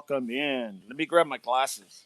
welcome in. Let me grab my glasses.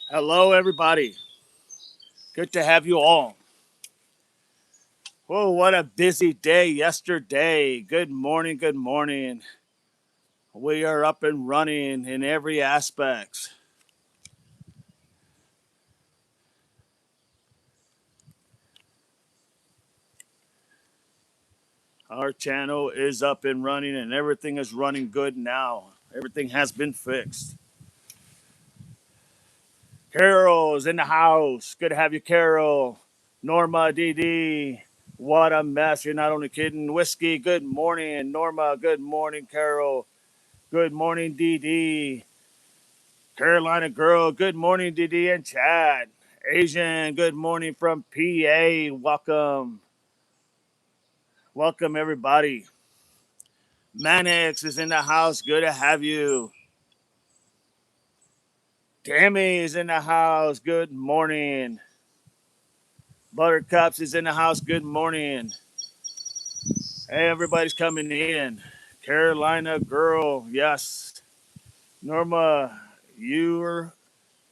Hello, everybody. Good to have you all. Whoa, what a busy day yesterday. Good morning. Good morning. We are up and running in every aspect. Our channel is up and running, and everything is running good now. Everything has been fixed. Carol is in the house. Good to have you, Carol. Norma, DD. What a mess. You're not only kidding. Whiskey, good morning. Norma, good morning, Carol. Good morning, DD. Carolina girl, good morning, DD and Chad. Asian, good morning from PA. Welcome. Welcome, everybody. Manix is in the house. Good to have you. Tammy is in the house. Good morning. Buttercups is in the house. Good morning. Hey, everybody's coming in. Carolina girl, yes. Norma, you're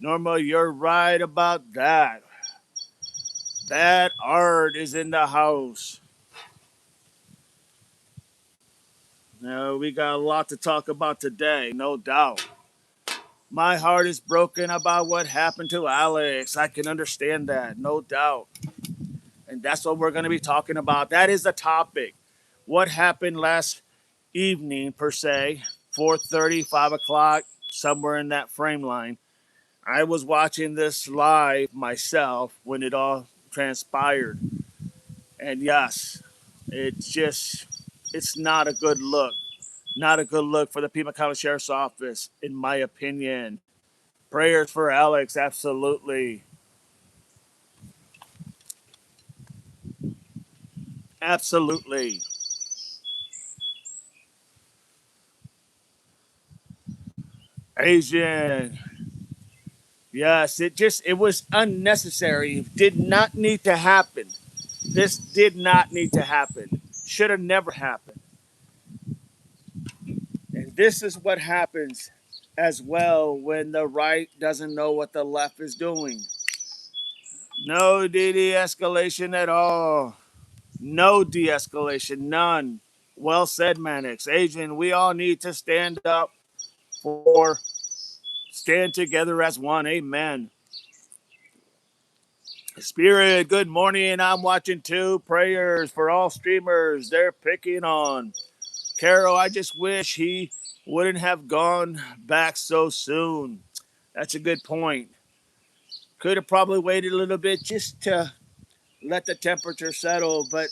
right about that. Bad art is in the house. Now we got a lot to talk about today, no doubt. My heart is broken about what happened to Alex. I can understand that, no doubt. And that's what we're going to be talking about. That is the topic. What happened last evening, per se, 4:30, 5 o'clock, somewhere in that frame line. I was watching this live myself when it all transpired. And yes, it's not a good look. Not a good look for the Pima County Sheriff's Office, in my opinion. Prayers for Alex, absolutely. Absolutely. Asian. Yes, it was unnecessary. Did not need to happen. This did not need to happen. Should have never happened. And this is what happens as well when the right doesn't know what the left is doing. No de-escalation at all. No de-escalation, none. Well said, Mannix. Adrian, we all need to stand up for, stand together as one. Amen. Spirit, good morning. I'm watching too. Prayers for all streamers. They're picking on. Carol, I just wish he wouldn't have gone back so soon. That's a good point. Could have probably waited a little bit just to let the temperature settle, but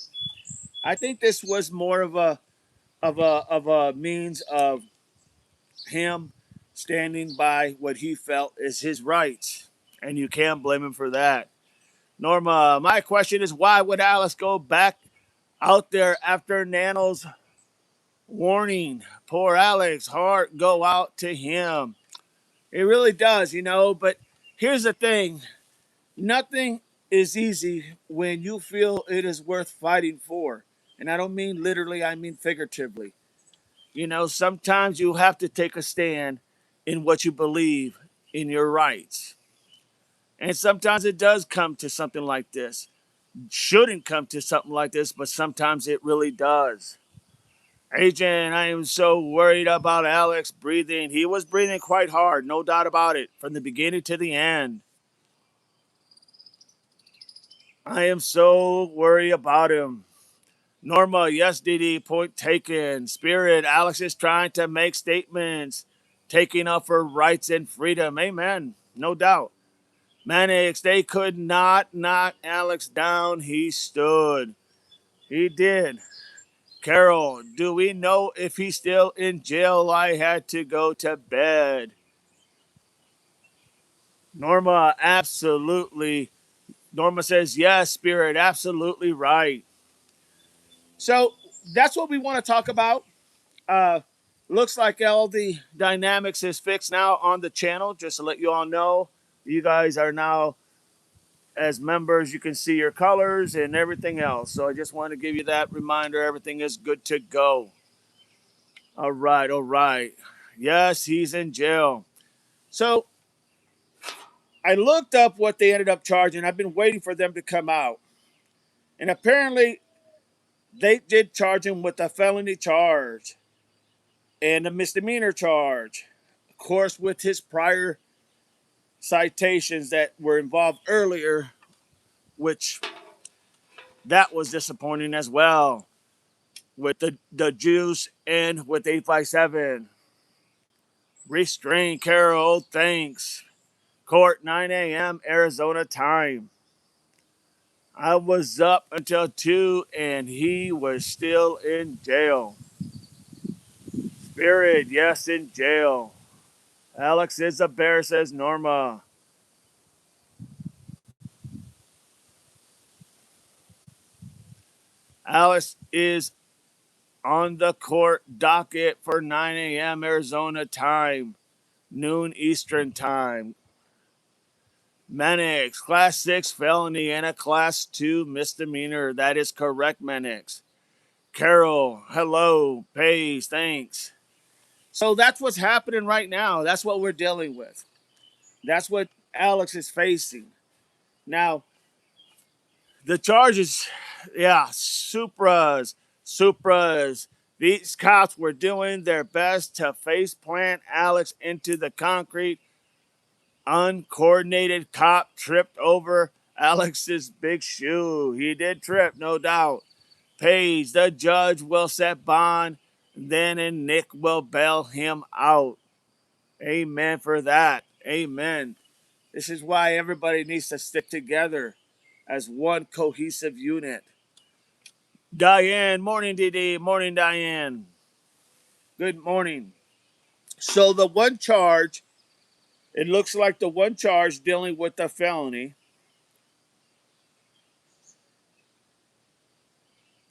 I think this was more of a means of him standing by what he felt is his rights. And you can't blame him for that. Norma, my question is why would Alex go back out there after Nano's warning? Poor Alex, heart go out to him. It really does, but here's the thing. Nothing is easy when you feel it is worth fighting for. And I don't mean literally, I mean figuratively. Sometimes you have to take a stand in what you believe in your rights. And sometimes it does come to something like this. Shouldn't come to something like this, but sometimes it really does. Agent, I am so worried about Alex breathing. He was breathing quite hard, no doubt about it, from the beginning to the end. I am so worried about him. Norma, yes, DD, point taken. Spirit, Alex is trying to make statements, taking up her rights and freedom. Amen. No doubt. Mannix, they could not knock Alex down. He stood. He did. Carol, do we know if he's still in jail? I had to go to bed. Norma, absolutely. Norma says, yes, Spirit, absolutely right. So that's what we want to talk about. Uh, Looks like all the dynamics is fixed now on the channel. Just to let you all know, you guys are now, as members, you can see your colors and everything else. So I just want to give you that reminder. Everything is good to go. All right, all right. Yes, he's in jail. So I looked up what they ended up charging. I've been waiting for them to come out. And apparently they did charge him with a felony charge and a misdemeanor charge. Of course, with his prior citations that were involved earlier, which that was disappointing as well, with the juice and with 857. Restrain Carol, thanks. Court, 9 a.m. Arizona time. I was up until 2 and he was still in jail. Spirit, yes, in jail. Alex is a bear, says Norma. Alex is on the court docket for 9 a.m. Arizona time, noon Eastern time. Menix, class 6 felony and a class 2 misdemeanor. That is correct, Menix. Carol, hello. Pays, thanks. So that's what's happening right now. That's what we're dealing with. That's what Alex is facing. Now, the charges, yeah, Supras. These cops were doing their best to face plant Alex into the concrete. Uncoordinated cop tripped over Alex's big shoe. He did trip, no doubt. Page, the judge will set bond, then and Nick will bail him out. Amen for that. Amen. This is why everybody needs to stick together as one cohesive unit. Diane, morning, DD. Morning, Diane. Good morning. So the one charge, it looks like the one charge dealing with the felony,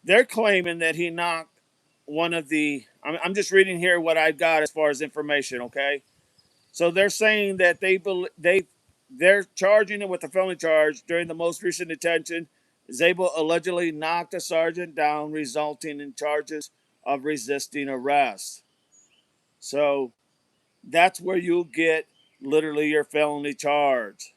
they're claiming that he knocked one of the. I'm just reading here what I've got as far as information. Okay, so they're saying that they're charging him with a felony charge during the most recent detention. Zabel allegedly knocked a sergeant down, resulting in charges of resisting arrest. So that's where you get literally your felony charge.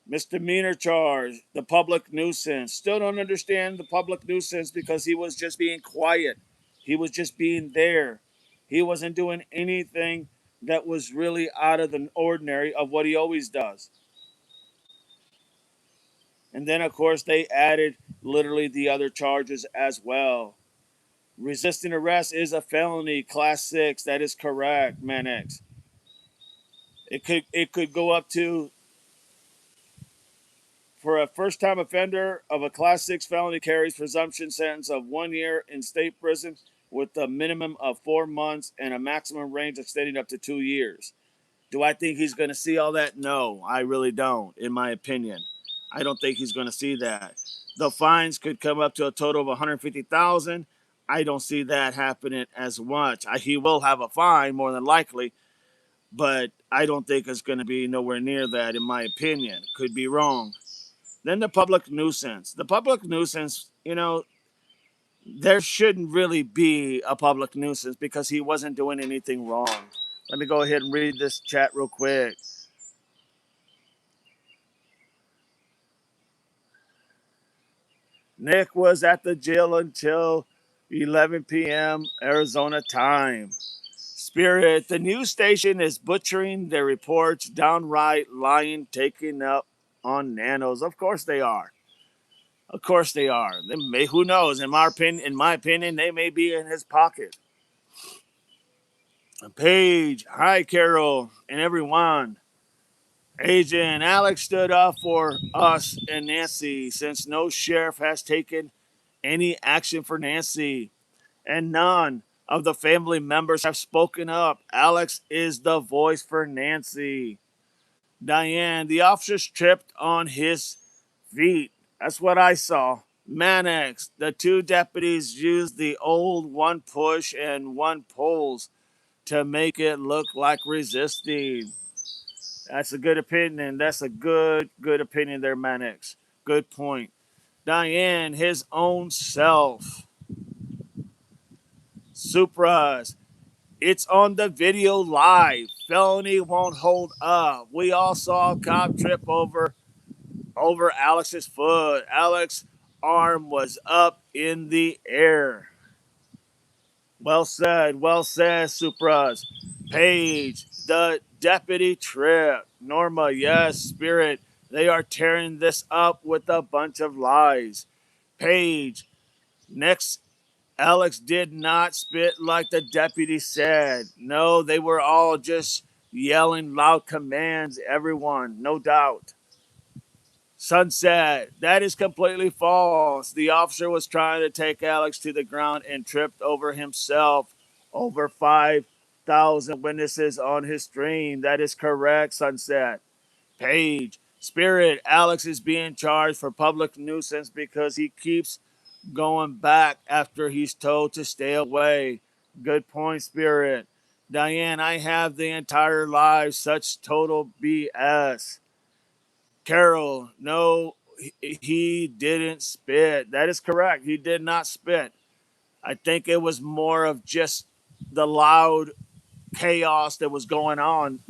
Misdemeanor charge, the public nuisance. Still don't understand the public nuisance because he was just being quiet. He was just being there. He wasn't doing anything that was really out of the ordinary of what he always does. And then, of course, they added literally the other charges as well. Resisting arrest is a felony, class 6. That is correct, man X. It could go up to, for a first-time offender of a class 6 felony, carries presumption sentence of 1 year in state prison with a minimum of 4 months and a maximum range extending up to 2 years. Do I think he's going to see all that? No, I really don't, in my opinion. I don't think he's going to see that. The fines could come up to a total of 150,000. I don't see that happening as much. He will have a fine more than likely, but I don't think it's going to be nowhere near that, in my opinion. Could be wrong. Then the public nuisance. The public nuisance, there shouldn't really be a public nuisance because he wasn't doing anything wrong. Let me go ahead and read this chat real quick. Nick was at the jail until 11 p.m. Arizona time. Spirit, the news station is butchering their reports, downright lying, taking up on nanos. Of course they are. Of course they are. Who knows? In my opinion, they may be in his pocket. Paige, hi Carol, and everyone. Agent Alex stood up for us and Nancy since no sheriff has taken any action for Nancy, and none of the family members have spoken up. Alex is the voice for Nancy. Diane, the officers tripped on his feet. That's what I saw. Mannix, the two deputies used the old one push and one pulls to make it look like resisting. That's a good opinion. That's a good opinion there, Mannix. Good point. Diane, his own self. Supras, it's on the video live. Felony won't hold up. We all saw a cop trip over Alex's foot. Alex's arm was up in the air. Well said, Supras. Paige, the deputy trip. Norma, yes, Spirit. They are tearing this up with a bunch of lies. Paige, next, Alex did not spit like the deputy said. No, they were all just yelling loud commands, everyone, no doubt. Sunset, that is completely false. The officer was trying to take Alex to the ground and tripped over himself. Over 5,000 witnesses on his stream. That is correct, Sunset. Page, Spirit, Alex is being charged for public nuisance because he keeps going back after he's told to stay away. Good point, Spirit. Diane, I have the entire live. Such total BS. Carol, no, he didn't spit. That is correct. He did not spit. I think it was more of just the loud chaos that was going on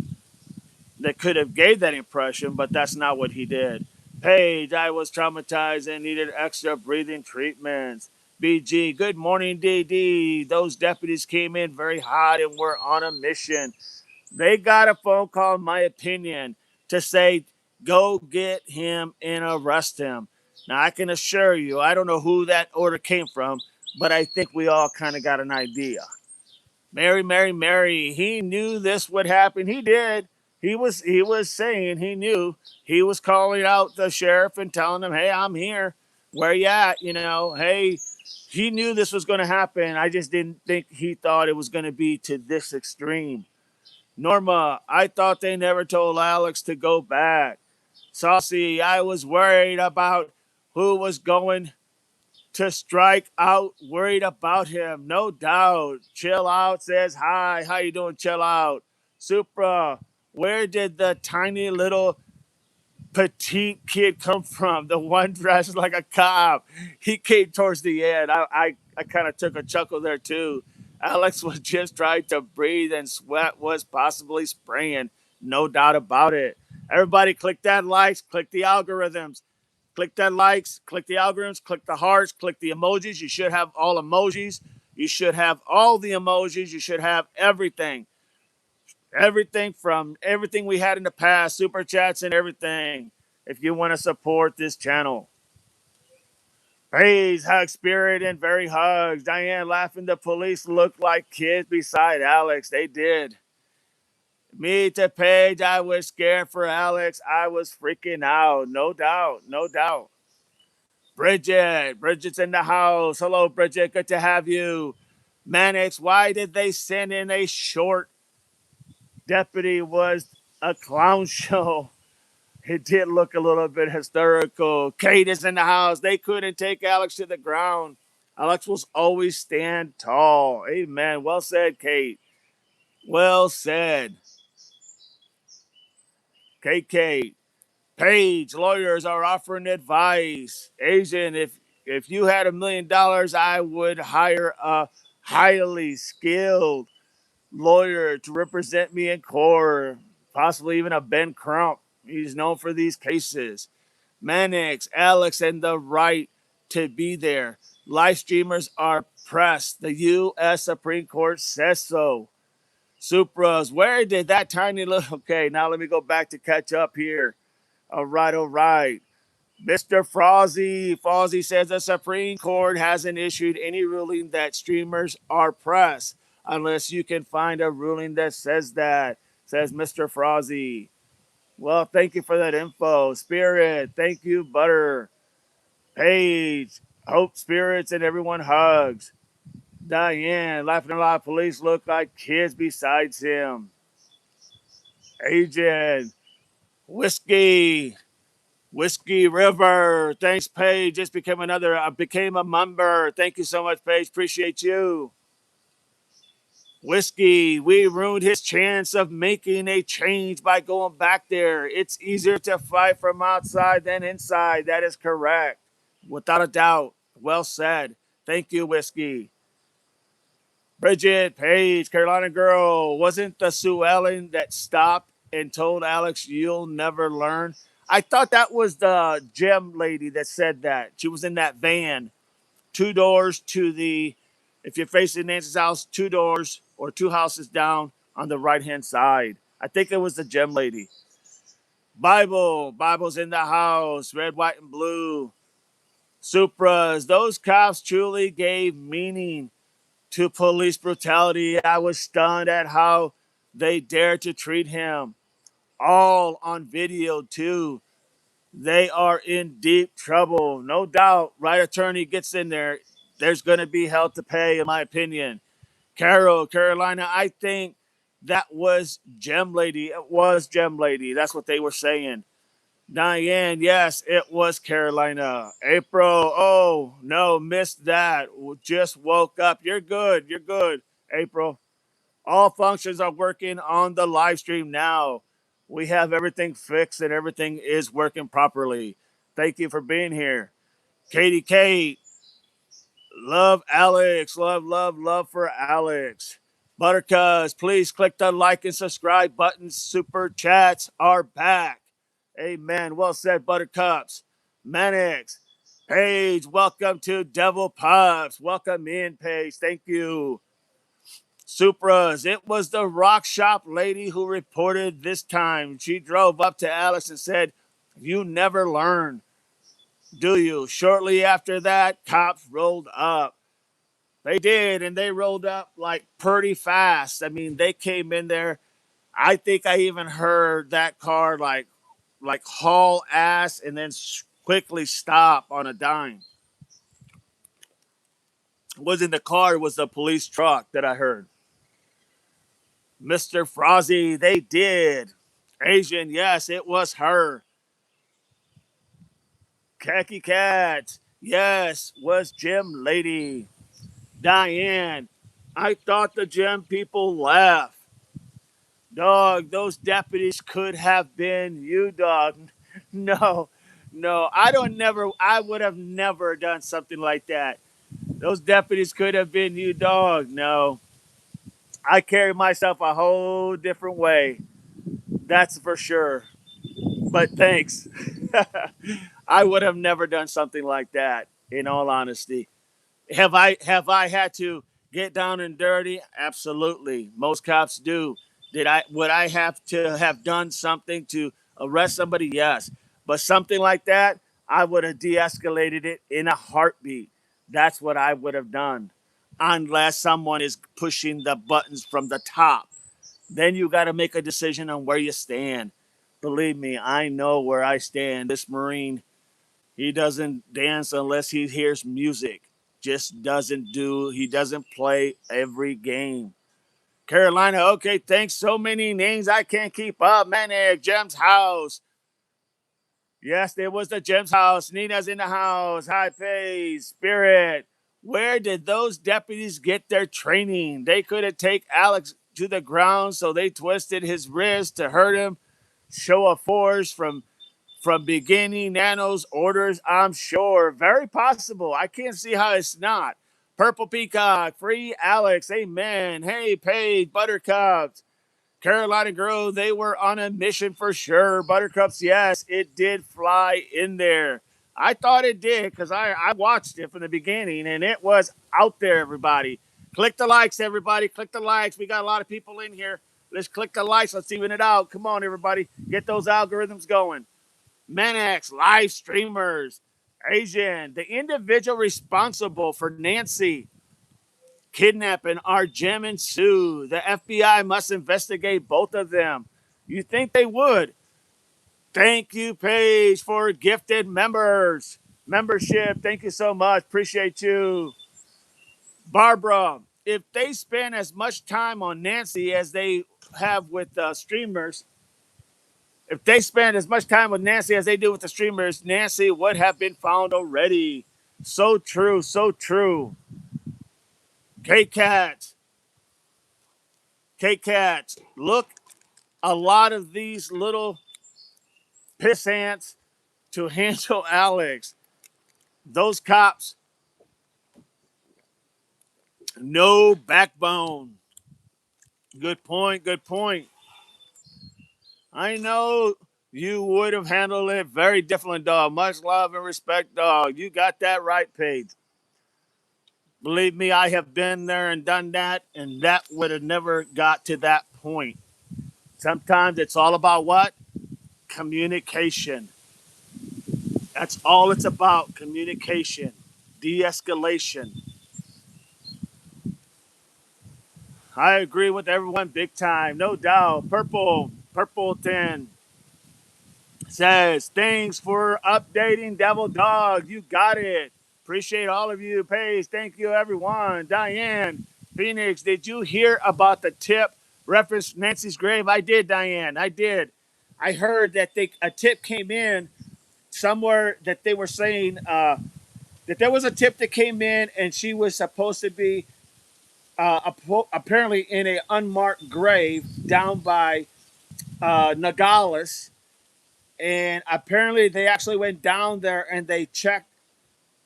that could have gave that impression, but that's not what he did. Paige, I was traumatized and needed extra breathing treatments. BG, good morning, DD. Those deputies came in very hot and were on a mission. They got a phone call, in my opinion, to say, go get him and arrest him. Now, I can assure you, I don't know who that order came from, but I think we all kind of got an idea. Mary, he knew this would happen. He did. He was saying he knew. He was calling out the sheriff and telling him, hey, I'm here. Where you at? Hey, he knew this was going to happen. I just didn't think he thought it was going to be to this extreme. Norma, I thought they never told Alex to go back. Saucy, I was worried about who was going to strike out, worried about him, no doubt. Chill Out says hi. How you doing, Chill Out? Supra, where did the tiny little petite kid come from? The one dressed like a cop. He came towards the end. I kind of took a chuckle there too. Alex was just trying to breathe and sweat was possibly spraying. No doubt about it. Everybody click that likes, click the algorithms. Click that likes, click the algorithms, click the hearts, click the emojis. You should have all emojis. You should have all the emojis. You should have everything. Everything from everything we had in the past, super chats and everything. If you want to support this channel. Praise, hug, spirit, and very hugs. Diane laughing. The police looked like kids beside Alex. They did. Me to Paige, I was scared for Alex. I was freaking out. No doubt. No doubt. Bridget's in the house. Hello, Bridget. Good to have you. Mannix, why did they send in a short deputy? Was a clown show. It did look a little bit hysterical. Kate is in the house. They couldn't take Alex to the ground. Alex will always stand tall. Amen. Well said, Kate. Well said. Kate. Page, lawyers are offering advice. Asian, if you had $1 million, I would hire a highly skilled lawyer to represent me in court, possibly even a Ben Crump. He's known for these cases. Mannix, Alex, and the right to be there. Live streamers are pressed. The U.S. Supreme Court says so. Supras, where did that tiny little. Okay, now let me go back to catch up here. All right, all right. Mr. Fawzy says the Supreme Court hasn't issued any ruling that streamers are press unless you can find a ruling that says that, says Mr. Fawzy. Well, thank you for that info. Spirit, thank you, Butter. Paige, Hope Spirits, and everyone hugs. Diane, laughing a lot. Police look like kids besides him. Agent, Whiskey River. Thanks, Paige. Just became another. I became a member. Thank you so much, Paige. Appreciate you. Whiskey, we ruined his chance of making a change by going back there. It's easier to fight from outside than inside. That is correct. Without a doubt. Well said. Thank you, Whiskey. Bridget, Paige, Carolina girl. Wasn't the Sue Ellen that stopped and told Alex, you'll never learn? I thought that was the gem lady that said that. She was in that van. 2 doors to the, if you're facing Nancy's house, 2 doors or 2 houses down on the right hand side. I think it was the gem lady. Bible's in the house. Red, white, and blue. Supras, those cops truly gave meaning to police brutality. I was stunned at how they dared to treat him. All on video, too. They are in deep trouble. No doubt. Right attorney gets in there. There's going to be hell to pay, in my opinion. Carolina, I think that was Gem Lady. It was Gem Lady. That's what they were saying. Diane, yes, it was Carolina. April, oh, no, missed that. Just woke up. You're good. You're good, April. All functions are working on the live stream now. We have everything fixed and everything is working properly. Thank you for being here. Katie Kate, love Alex. Love for Alex. Buttercuts, please click the like and subscribe button. Super chats are back. Amen. Well said, Buttercups. Mannix, Paige, welcome to Devil Puffs. Welcome in, Paige. Thank you. Supras, it was the rock shop lady who reported this time. She drove up to Alex and said, you never learn, do you? Shortly after that, cops rolled up. They did, and they rolled up like pretty fast. I mean, they came in there. I think I even heard that car like haul ass and then quickly stop on a dime. It wasn't the car, it was the police truck that I heard. Mr. Frozzy, they did. Asian, yes, it was her. Khaki Cat, yes, was Gem Lady. Diane, I thought the Gem people left. Dog, those deputies could have been you, dog. No, I would have never done something like that. Those deputies could have been you, dog. No, I carry myself a whole different way. That's for sure. But thanks. I would have never done something like that, in all honesty. Have I had to get down and dirty? Absolutely. Most cops do. Would I have to have done something to arrest somebody? Yes. But something like that, I would have de-escalated it in a heartbeat. That's what I would have done. Unless someone is pushing the buttons from the top. Then you got to make a decision on where you stand. Believe me, I know where I stand. This Marine, he doesn't dance unless he hears music. just he doesn't play every game. Carolina, okay, thanks. So many names I can't keep up. Manic, Jem's house. Yes, there was the Jim's house. Nina's in the house. High pace, Spirit. Where did those deputies get their training? They couldn't take Alex to the ground, so they twisted his wrist to hurt him. Show of force from beginning Nano's orders, I'm sure. Very possible. I can't see how it's not. Purple Peacock, free Alex, amen. Hey, Paige, Buttercups. Carolina Girl, they were on a mission for sure. Buttercups, yes, it did fly in there. I thought it did because I watched it from the beginning and it was out there, everybody. Click the likes, everybody. Click the likes. We got a lot of people in here. Let's click the likes. Let's even it out. Come on, everybody. Get those algorithms going. Menex, live streamers, Asian, the individual responsible for Nancy kidnapping are Jim and Sue. The FBI must investigate both of them. You think they would? Thank you, Paige, for gifted membership. Thank you so much. Appreciate you. Barbara, if they spend as much time on Nancy as they have with streamers, if they spend as much time with Nancy as they do with the streamers, Nancy would have been found already. So true, so true. K-Cat, K-Cat, look, a lot of these little pissants to handle Alex. Those cops, no backbone. Good point, good point. I know you would have handled it very differently, dog. Much love and respect, dog. You got that right, Paige. Believe me, I have been there and done that, and that would have never got to that point. Sometimes it's all about what? Communication. That's all it's about. Communication. De-escalation. I agree with everyone big time. No doubt. Purple 10 says, thanks for updating Devil Dog. You got it. Appreciate all of you. Paige, thank you, everyone. Diane, Phoenix, did you hear about the tip reference Nancy's grave? I did, Diane. I did. I heard that a tip came in somewhere that they were saying that there was a tip that came in and she was supposed to be apparently in a unmarked grave down by Nogales. And apparently they actually went down there and they checked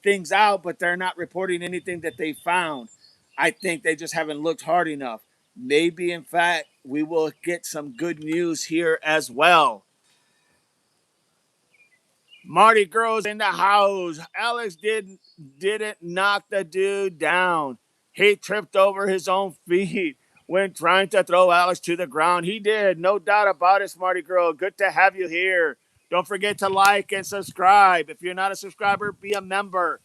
things out, but they're not reporting anything that they found. I think they just haven't looked hard enough. Maybe, in fact, we will get some good news here as well. Marty Girls in the house. Alex didn't knock the dude down. He tripped over his own feet when trying to throw Alex to the ground. He did, no doubt about it, Smarty Girl. Good to have you here. Don't forget to like and subscribe. If you're not a subscriber, be a member.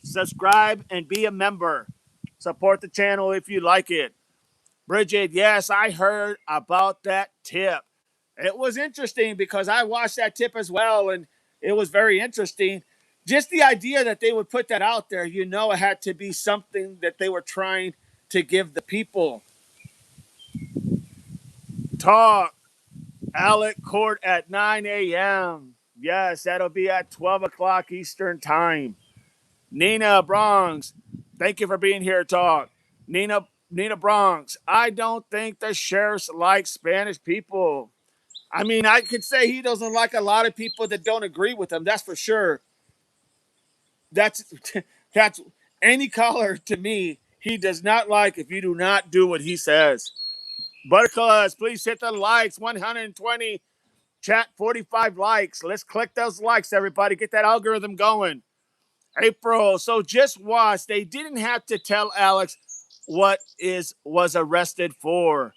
Subscribe and be a member. Support the channel if you like it. Bridget, yes, I heard about that tip. It was interesting because I watched that tip as well, and it was very interesting. Just the idea that they would put that out there, it had to be something that they were trying to give the people. Talk. Alec Court at 9 a.m. Yes, that'll be at 12 o'clock Eastern Time. Nina Bronx, thank you for being here, Talk. Nina Bronx, I don't think the sheriffs like Spanish people. I mean, I could say he doesn't like a lot of people that don't agree with him. That's for sure. That's that's any color to me. He does not like if you do not do what he says. Buttercups, please hit the likes. 120 chat, 45 likes. Let's click those likes, everybody. Get that algorithm going. April. So just watch. They didn't have to tell Alex was arrested for.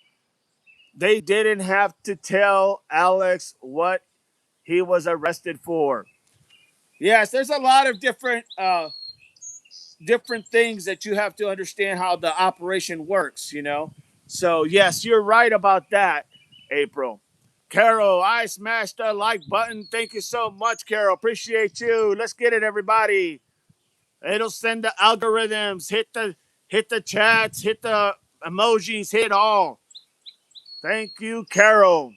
They didn't have to tell Alex what he was arrested for. Yes, there's a lot of different things that you have to understand how the operation works. So yes, you're right about that, April. Carol, I smashed the like button. Thank you so much, Carol. Appreciate you. Let's get it, everybody. It'll send the algorithms. Hit the chats. Hit the emojis. Hit all. Thank you, Carol.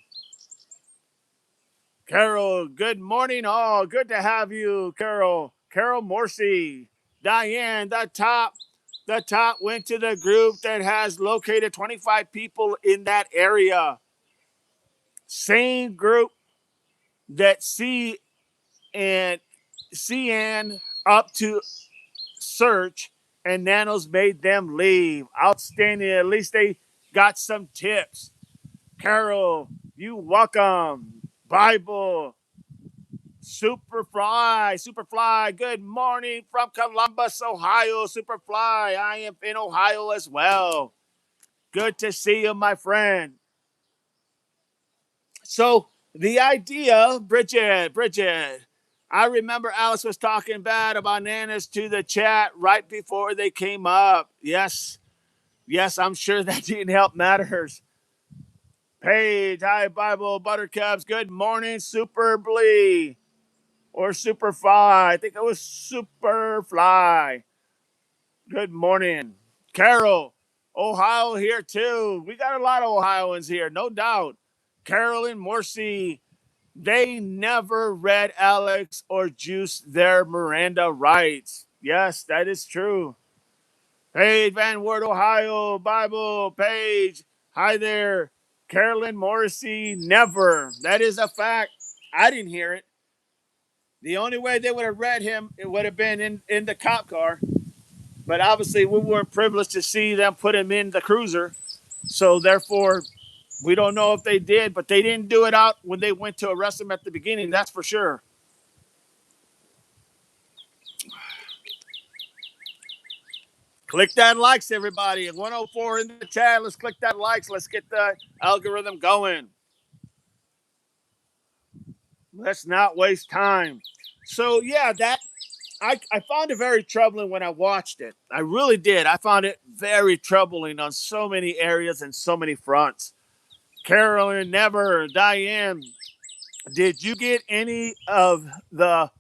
Carol, good morning, all. Good to have you, Carol. Carol Morsi. Diane, the top went to the group that has located 25 people in that area. Same group that and CN up to search and Nanos made them leave. Outstanding. At least they got some tips. Carol, you welcome. Bible, Superfly, good morning from Columbus, Ohio. Superfly, I am in Ohio as well. Good to see you, my friend. So, the idea, Bridget, I remember Alice was talking bad about nanas to the chat right before they came up. Yes, I'm sure that didn't help matters. Paige, hi, Bible, Buttercups, good morning, Superbly. Or Superfly. I think it was Superfly. Good morning. Carol, Ohio here too. We got a lot of Ohioans here, no doubt. Carol and Morsi, they never read Alex or juiced their Miranda rights. Yes, that is true. Paige Van Wert, Ohio, Bible, Paige. Hi there. Carolyn Morrissey, never. That is a fact. I didn't hear it. The only way they would have read him, it would have been in the cop car. But obviously, we weren't privileged to see them put him in the cruiser. So therefore, we don't know if they did, but they didn't do it out when they went to arrest him at the beginning. That's for sure. Click that likes, everybody. 104 in the chat. Let's click that likes. Let's get the algorithm going. Let's not waste time. So yeah, I found it very troubling when I watched it. I really did. I found it very troubling on so many areas and so many fronts. Carolyn, never. Diane, did you get any of the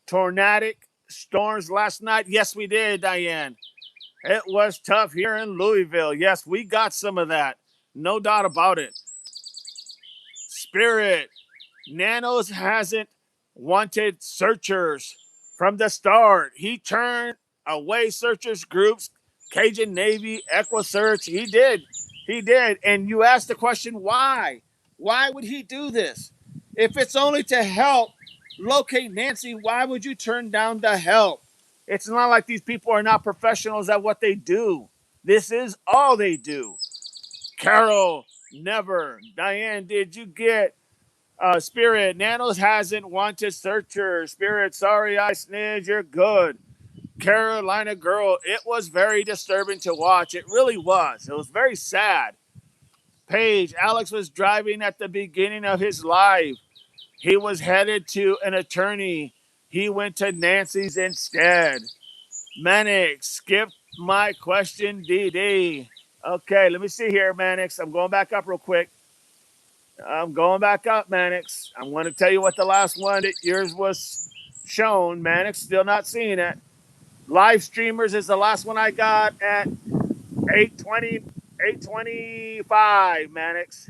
tornadic storms last night? Yes, we did, Diane. It was tough here in Louisville. Yes, we got some of that. No doubt about it. Spirit, Nanos hasn't wanted searchers from the start. He turned away searchers groups, Cajun Navy, EquiSearch. He did. He did. And you asked the question, why? Why would he do this? If it's only to help locate Nancy, why would you turn down the help? It's not like these people are not professionals at what they do. This is all they do. Carol, never. Diane, did you get Spirit, Nanos hasn't wanted searcher. Spirit, sorry I snitched. You're good. Carolina girl, it was very disturbing to watch. It really was. It was very sad. Paige, Alex was driving at the beginning of his life. He was headed to an attorney. He went to Nancy's instead. Mannix, skip my question, DD. Okay, let me see here, Mannix. I'm going back up real quick. I'm going back up, Mannix. I'm going to tell you what the last one that yours was shown. Mannix, still not seeing it. Live streamers is the last one I got at 8:20, 8:25, Mannix.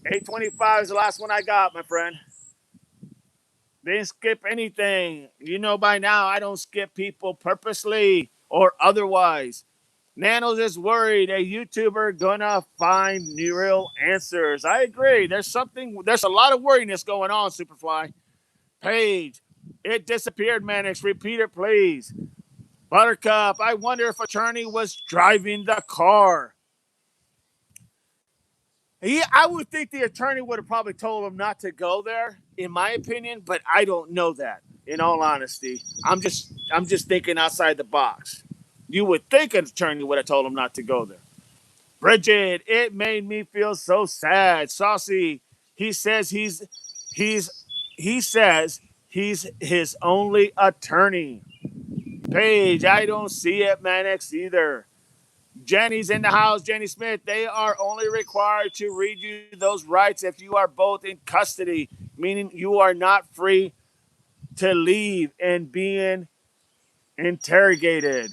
8:25 is the last one I got, my friend. Didn't skip anything. You know by now I don't skip people purposely or otherwise. Nanos is worried a YouTuber gonna find new real answers. I agree. There's a lot of worriness going on, Superfly. Paige, it disappeared, Mannix. Repeat it, please. Buttercup, I wonder if attorney was driving the car. I would think the attorney would have probably told him not to go there, in my opinion, but I don't know that. In all honesty, I'm just thinking outside the box. You would think an attorney would have told him not to go there. Bridget, it made me feel so sad. Saucy, he says he says he's his only attorney. Paige, I don't see it, Mannix, either. Jenny's in the house. Jenny Smith, they are only required to read you those rights if you are both in custody, meaning you are not free to leave and being interrogated.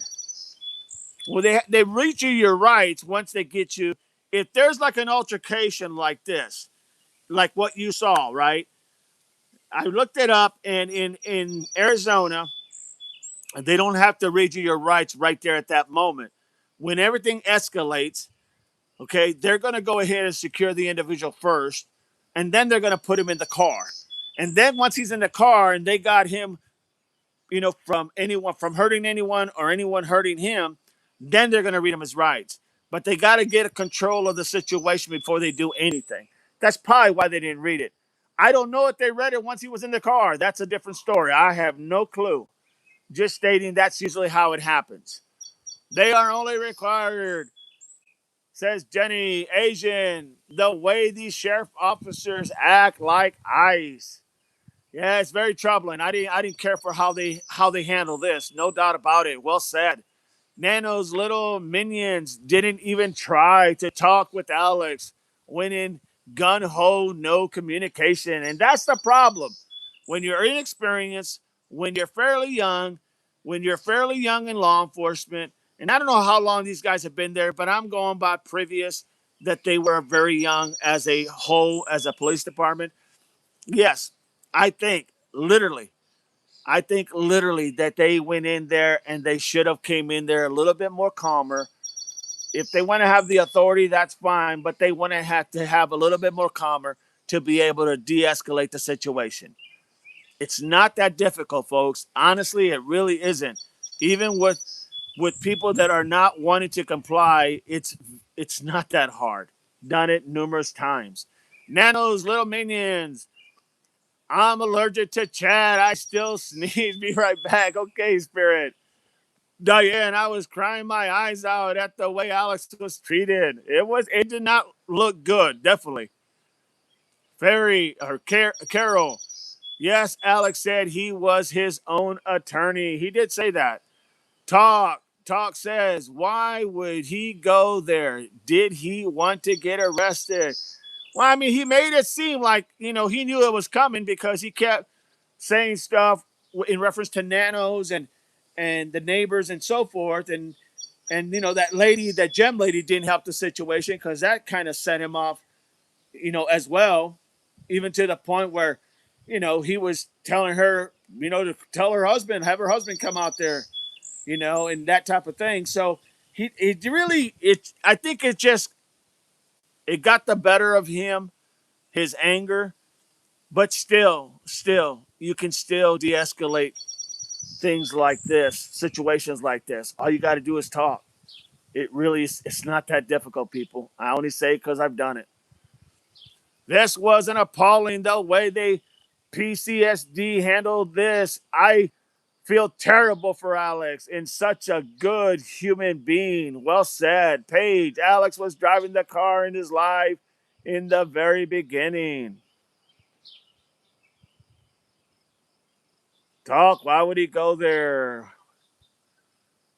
Well, they reach you your rights once they get you. If there's like an altercation like this, like what you saw, right? I looked it up, and in Arizona, they don't have to read you your rights right there at that moment. When everything escalates, okay, they're going to go ahead and secure the individual first, and then they're going to put him in the car. And then once he's in the car and they got him, from anyone, from hurting anyone or anyone hurting him, then they're going to read him his rights. But they got to get a control of the situation before they do anything. That's probably why they didn't read it. I don't know if they read it once he was in the car. That's a different story. I have no clue. Just stating that's usually how it happens. They are only required, says Jenny, Asian, the way these sheriff officers act like ice. Yeah, it's very troubling. I didn't care for how they handle this. No doubt about it. Well said. Nano's little minions didn't even try to talk with Alex when in gun ho, no communication. And that's the problem. When you're inexperienced, when you're fairly young in law enforcement, and I don't know how long these guys have been there, but I'm going by previous that they were very young as a whole, as a police department. Yes, I think literally I think literally that they went in there and they should have came in there a little bit more calmer. If they want to have the authority, that's fine, but they want to have a little bit more calmer to be able to de-escalate the situation. It's not that difficult, folks. Honestly, it really isn't. Even with people that are not wanting to comply, it's not that hard. Done it numerous times. Nano's little minions. I'm allergic to Chad. I still sneeze. Be right back. Okay, Spirit. Diane, I was crying my eyes out at the way Alex was treated. It did not look good, definitely. Carol. Yes, Alex said he was his own attorney. He did say that. Talk says, why would he go there? Did he want to get arrested? Well, I mean, he made it seem like, he knew it was coming because he kept saying stuff in reference to nanos and the neighbors and so forth, and that gem lady didn't help the situation because that kind of set him off, as well, even to the point where, he was telling her, to tell her husband, have her husband come out there, and that type of thing. So I think it got the better of him, his anger, but still, you can still de-escalate things like this, situations like this. All you got to do is talk. It really is. It's not that difficult, people. I only say because I've done it. This was an appalling the way they PCSD handled this. I feel terrible for Alex and such a good human being. Well said, Paige. Alex was driving the car in his life in the very beginning. Talk. Why would he go there?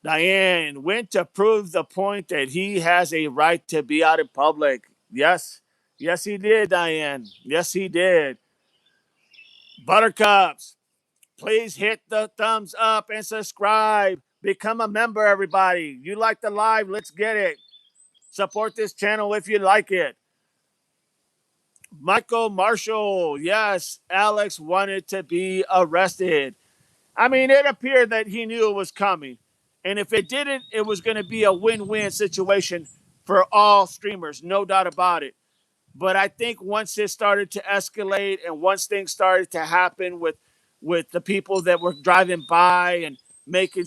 Diane went to prove the point that he has a right to be out in public. Yes. Yes, he did, Diane. Yes, he did. Buttercups, please hit the thumbs up and subscribe. Become a member, everybody. You like the live? Let's get it. Support this channel if you like it. Michael Marshall, yes, Alex wanted to be arrested. I mean, it appeared that he knew it was coming. And if it didn't, it was going to be a win-win situation for all streamers, no doubt about it. But I think once it started to escalate and once things started to happen with the people that were driving by and making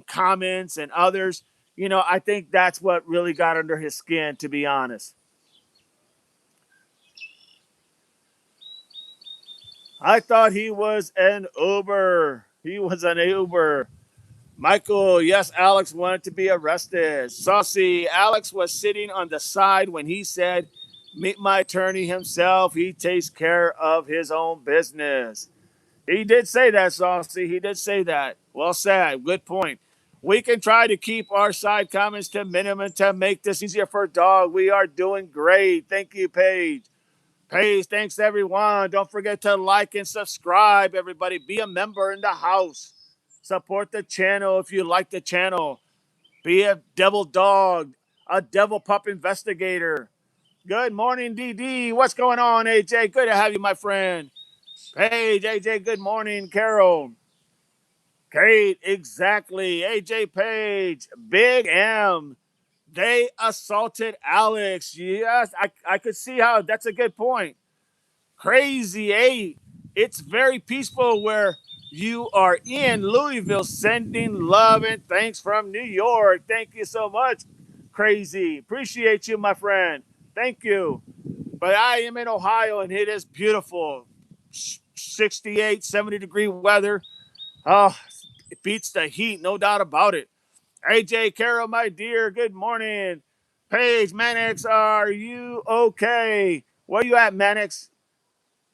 comments and others, I think that's what really got under his skin, to be honest. I thought he was an Uber. He was an Uber. Michael, yes, Alex wanted to be arrested. Saucy, Alex was sitting on the side when he said, meet my attorney himself. He takes care of his own business. He did say that, Saucy. He did say that. Well said. Good point. We can try to keep our side comments to minimum to make this easier for Dog. We are doing great. Thank you, Paige. Paige, thanks everyone. Don't forget to like and subscribe, everybody. Be a member in the house. Support the channel if you like the channel. Be a devil dog, a devil pup investigator. Good morning, DD. What's going on, AJ? Good to have you, my friend. Paige, AJ, good morning. Carol. Kate, exactly. AJ Page, Big M. They assaulted Alex. Yes, I could see how that's a good point. Crazy eight. It's very peaceful where you are in Louisville, sending love and thanks from New York. Thank you so much, Crazy. Appreciate you, my friend. Thank you. But I am in Ohio and it is beautiful. 68, 70-degree weather. Oh, it beats the heat, no doubt about it. AJ Carroll, my dear, good morning. Paige, Mannix, are you okay? Where you at, Mannix?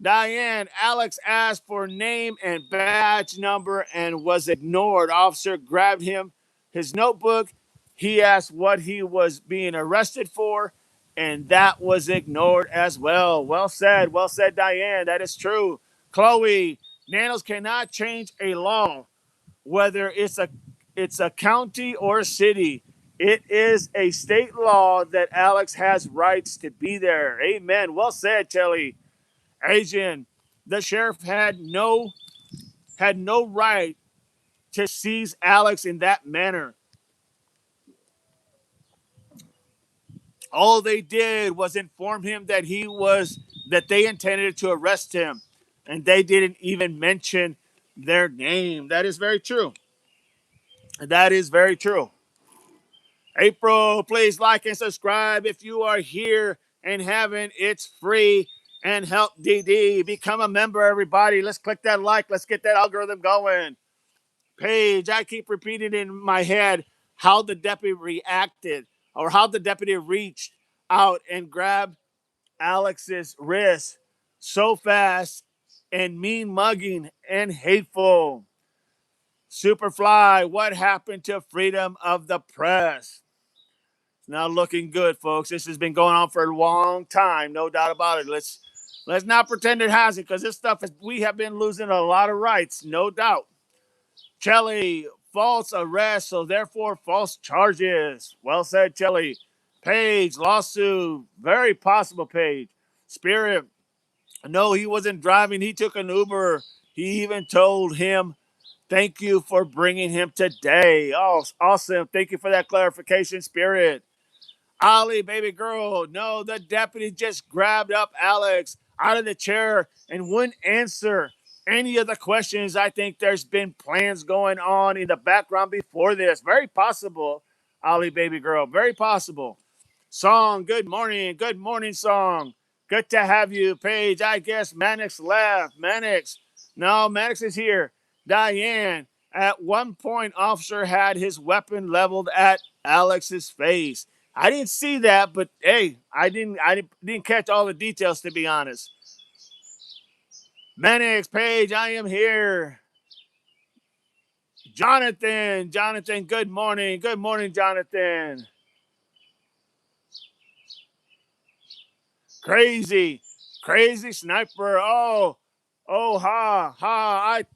Diane, Alex asked for name and badge number and was ignored. Officer grabbed his notebook. He asked what he was being arrested for, and that was ignored as well. Well said, Diane. That is true. Chloe, nanos cannot change a law, whether it's a county or a city. It is a state law that Alex has rights to be there. Amen. Well said, Kelly. Asian, the sheriff had no right to seize Alex in that manner. All they did was inform him that they intended to arrest him, and they didn't even mention their name. That is very true. That is very true. April, please like and subscribe if you are here and haven't. It's free and help DD become a member. Everybody, let's click that like. Let's get that algorithm going. Paige, I keep repeating in my head how the deputy reacted or how the deputy reached out and grabbed Alex's wrist so fast and mean mugging and hateful. Superfly, what happened to freedom of the press? It's not looking good, folks. This has been going on for a long time, no doubt about it. Let's not pretend it hasn't, because this stuff is we have been losing a lot of rights, no doubt. Chelly, false arrest, so therefore false charges. Well said, Chelly. Page, lawsuit, very possible, Page. Spirit, no, he wasn't driving. He took an Uber. He even told him, thank you for bringing him today. Oh, awesome. Thank you for that clarification, Spirit. Ollie, baby girl, no, the deputy just grabbed up Alex out of the chair and wouldn't answer any of the questions. I think there's been plans going on in the background before this. Very possible, Ollie, baby girl. Very possible. Song, good morning. Good morning, Song. Good to have you, Paige. I guess Mannix left. Mannix. No, Mannix is here. Diane. At one point, officer had his weapon leveled at Alex's face. I didn't see that, but hey, I didn't catch all the details, to be honest. Mannix, Page, I am here. Jonathan, good morning. Good morning, Jonathan. Crazy, crazy sniper. I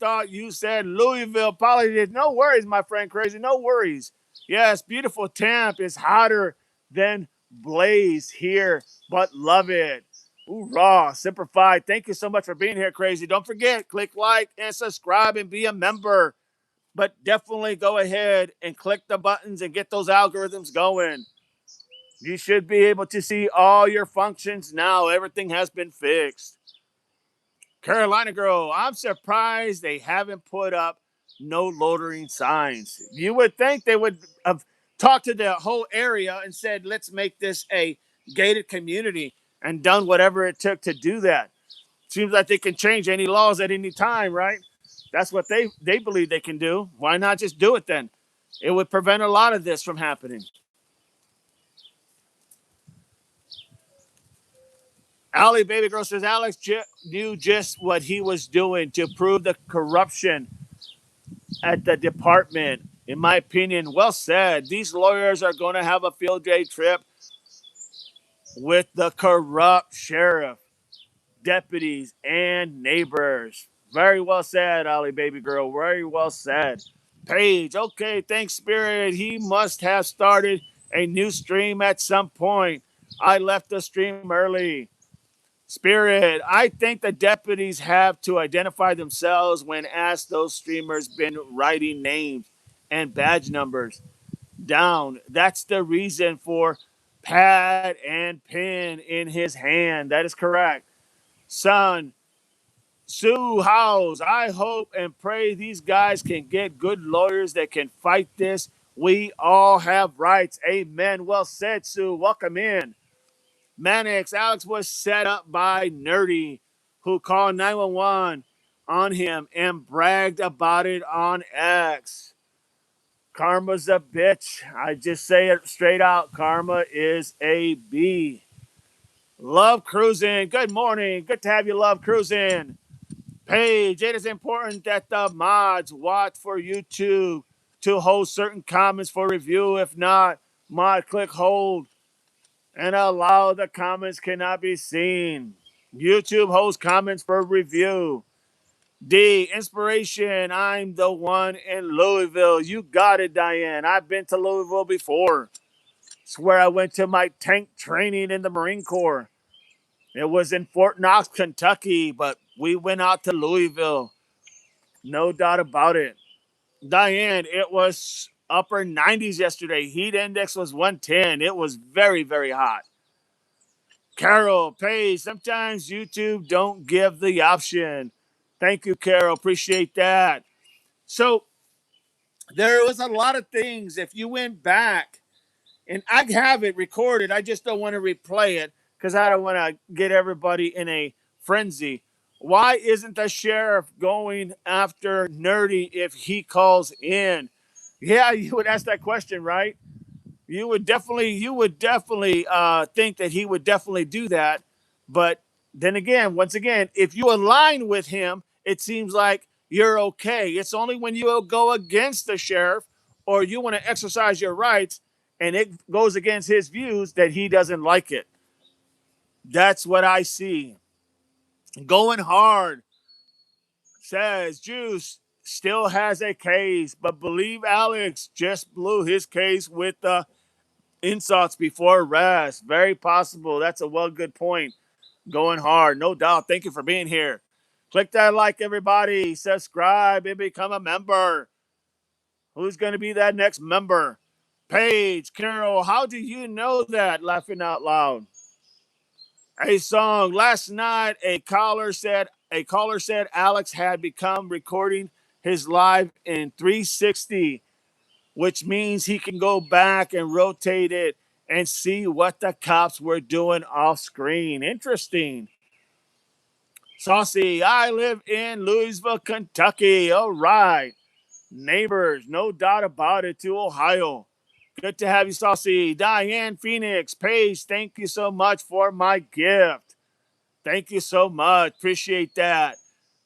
thought you said Louisville. Apologies. No worries, my friend. Crazy, no worries. Yes, beautiful temp is hotter than blaze here, but love it. Hoorah, simplified. Thank you so much for being here, Crazy. Don't forget, click like and subscribe and be a member. But definitely go ahead and click the buttons and get those algorithms going. You should be able to see all your functions now. Everything has been fixed. Carolina Girl, I'm surprised they haven't put up no loitering signs. You would think they would have talked to the whole area and said, let's make this a gated community and done whatever it took to do that. Seems like they can change any laws at any time, right? That's what they believe they can do. Why not just do it then? It would prevent a lot of this from happening. Allie Baby Girl says Alex knew just what he was doing to prove the corruption at the department. In my opinion, well said. These lawyers are going to have a field day trip with the corrupt sheriff, deputies, and neighbors. Very well said, Allie Baby Girl. Very well said. Page, okay, thanks, Spirit. He must have started a new stream at some point. I left the stream early. Spirit, I think the deputies have to identify themselves when asked those streamers been writing names and badge numbers down. That's the reason for pad and pen in his hand. That is correct. Son, Sue Howes, I hope and pray these guys can get good lawyers that can fight this. We all have rights. Amen. Well said, Sue. Welcome in. Mannix, Alex was set up by Nerdy, who called 911 on him and bragged about it on X. Karma's a bitch. I just say it straight out. Karma is a B. Love Cruising. Good morning. Good to have you, Love Cruising. Paige, it is important that the mods watch for YouTube to hold certain comments for review. If not, mod click hold and allow the comments cannot be seen. YouTube holds comments for review. D, inspiration. I'm the one in Louisville. You got it, Diane. I've been to Louisville before. It's where I went to my tank training in the Marine Corps. It was in Fort Knox, Kentucky, but we went out to Louisville. No doubt about it. Diane, it was upper 90s yesterday. Heat index was 110. It was very, very hot. Carol, Paige, sometimes YouTube don't give the option. Thank you, Carol. Appreciate that. So there was a lot of things. If you went back, and I have it recorded, I just don't want to replay it because I don't want to get everybody in a frenzy. Why isn't the sheriff going after Nerdy if he calls in? Yeah, you would ask that question, right? You would definitely think that he would definitely do that. But then again, once again, if you align with him, it seems like you're okay. It's only when you go against the sheriff or you want to exercise your rights and it goes against his views that he doesn't like it. That's what I see. Going hard says Juice still has a case, but believe Alex just blew his case with the insults before arrest. Very possible. That's a good point. Going hard, no doubt. Thank you for being here. Click that like, everybody. Subscribe and become a member. Who's going to be that next member? Paige, Carol, how do you know that? Laughing out loud. A song. Last night, a caller said Alex had become recording his live in 360, which means he can go back and rotate it and see what the cops were doing off screen. Interesting. Saucy, I live in Louisville, Kentucky. All right. Neighbors, no doubt about it, to Ohio. Good to have you, Saucy. Diane Phoenix, Paige, thank you so much for my gift. Thank you so much. Appreciate that.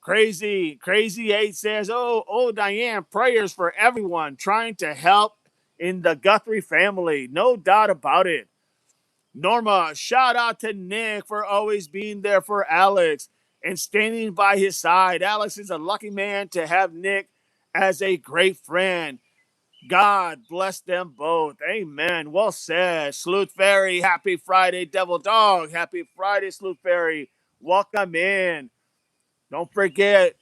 Crazy 8 says, oh, Diane, prayers for everyone trying to help in the Guthrie family. No doubt about it. Norma, shout out to Nick for always being there for Alex and standing by his side. Alex is a lucky man to have Nick as a great friend. God bless them both. Amen. Well said. Sleuth Fairy, happy Friday. Devil Dog, happy Friday, Sleuth Fairy. Welcome in. Don't forget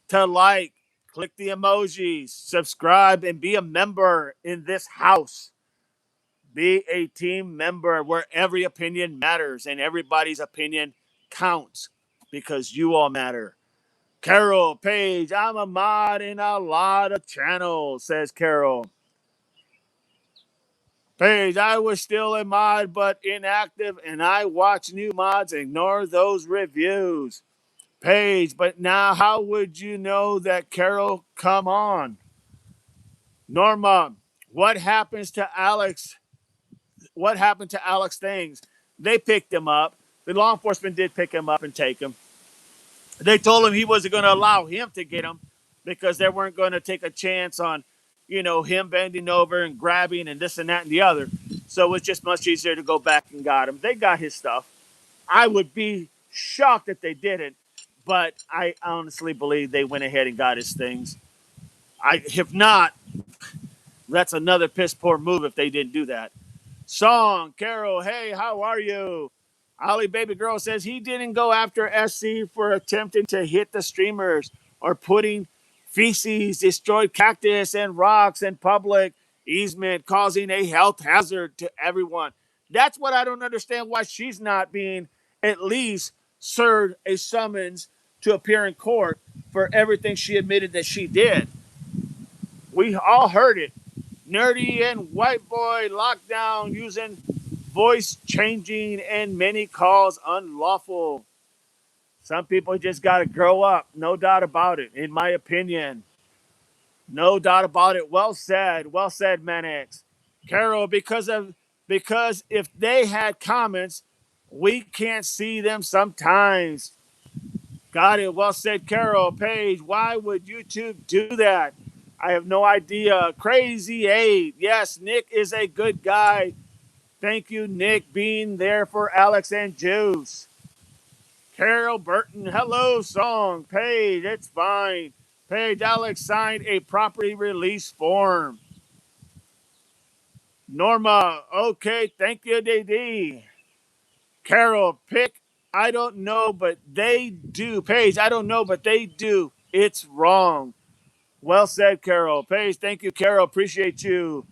to like, click the emojis, subscribe, and be a member in this house. Be a team member where every opinion matters and everybody's opinion counts because you all matter. Carol, Paige, I'm a mod in a lot of channels, says Carol. Paige, I was still a mod but inactive and I watch new mods, ignore those reviews. Paige, but now how would you know that Carol? Come on. Norma, what happens to Alex? What happened to Alex things? They picked him up. The law enforcement did pick him up and take him. They told him he wasn't going to allow him to get him because they weren't going to take a chance on, him bending over and grabbing and this and that and the other. So it was just much easier to go back and got him. They got his stuff. I would be shocked if they didn't, but I honestly believe they went ahead and got his things. If not, That's another piss poor move if they didn't do that. Song, Carol, hey, how are you? Ali Baby Girl says he didn't go after SC for attempting to hit the streamers or putting feces, destroyed cactus, and rocks in public easement, causing a health hazard to everyone. That's what I don't understand why she's not being at least served a summons to appear in court for everything she admitted that she did. We all heard it. Nerdy and white boy lockdown using voice changing and many calls unlawful. Some people just got to grow up. No doubt about it, in my opinion. No doubt about it. Well said, Manix. Carol, because if they had comments, we can't see them sometimes. Got it. Well said, Carol. Paige, why would YouTube do that? I have no idea. Crazy 8. Yes, Nick is a good guy. Thank you, Nick, being there for Alex and Juice. Carol Burton, hello, song. Paige, it's fine. Paige, Alex signed a property release form. Norma, okay, thank you, DD. Carol, pick, I don't know, but they do. Paige, I don't know, but they do. It's wrong. Well said, Carol. Paige, thank you, Carol. Appreciate you.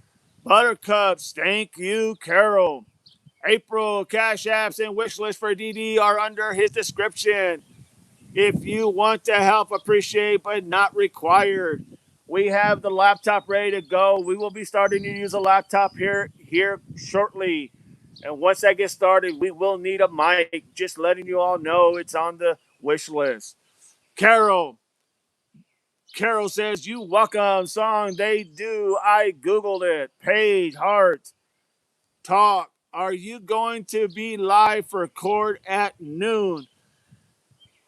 Buttercups, thank you, Carol. April, Cash Apps, and wish list for DD are under his description. If you want to help, appreciate, but not required. We have the laptop ready to go. We will be starting to use a laptop here shortly. And once I get started, we will need a mic. Just letting you all know it's on the wish list. Carol. Carol says, you welcome song. They do. I Googled it. Page, heart, talk. Are you going to be live for court at noon?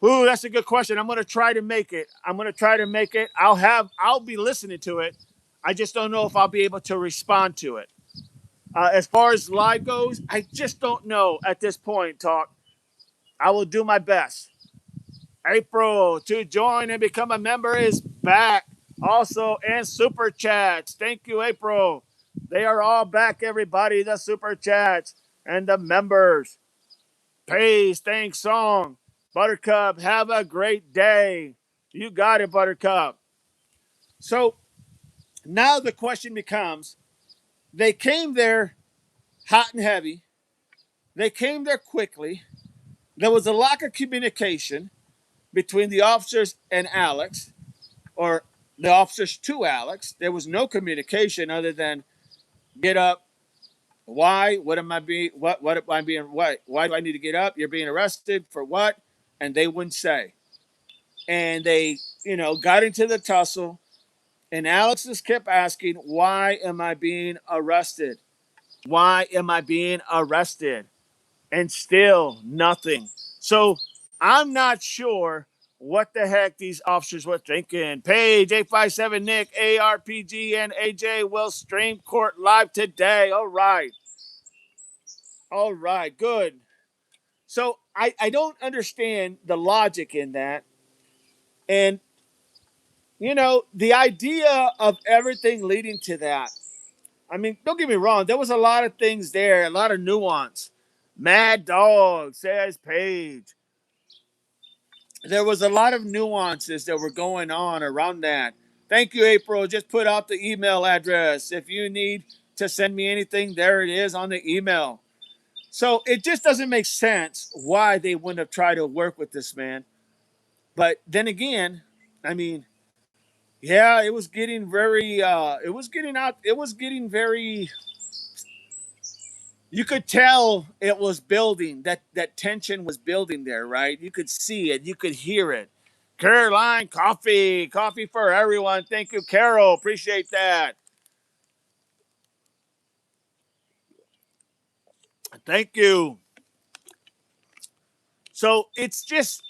Ooh, that's a good question. I'm going to try to make it. I'll be listening to it. I just don't know if I'll be able to respond to it. As far as live goes, I just don't know at this point, talk. I will do my best. April to join and become a member is back. Also, and super chats. Thank you, April. They are all back, everybody. The super chats and the members. Pace, thanks, song. Buttercup, have a great day. You got it, Buttercup. So now the question becomes they came there hot and heavy, they came there quickly. There was a lack of communication between the officers and Alex, or the officers to Alex. There was no communication other than get up. Why? What am I being? What am I being? What? Why do I need to get up? You're being arrested for what? And they wouldn't say. And they, got into the tussle. And Alex just kept asking, "Why am I being arrested? Why am I being arrested?" And still nothing. So I'm not sure what the heck these officers were thinking. Page 857 Nick, ARPG, and AJ will stream court live today. All right. All right. Good. So I don't understand the logic in that. And, the idea of everything leading to that. I mean, don't get me wrong. There was a lot of things there, a lot of nuance. Mad Dog says Page. There was a lot of nuances that were going on around that. Thank you, April. Just put out the email address. If you need to send me anything, there it is on the email. So it just doesn't make sense why they wouldn't have tried to work with this man. But then again, I mean, yeah, it was getting very, it was getting very, you could tell it was building, that tension was building there, right? You could see it, you could hear it. Caroline, coffee for everyone. Thank you, Carol. Appreciate that. Thank you. So it's just,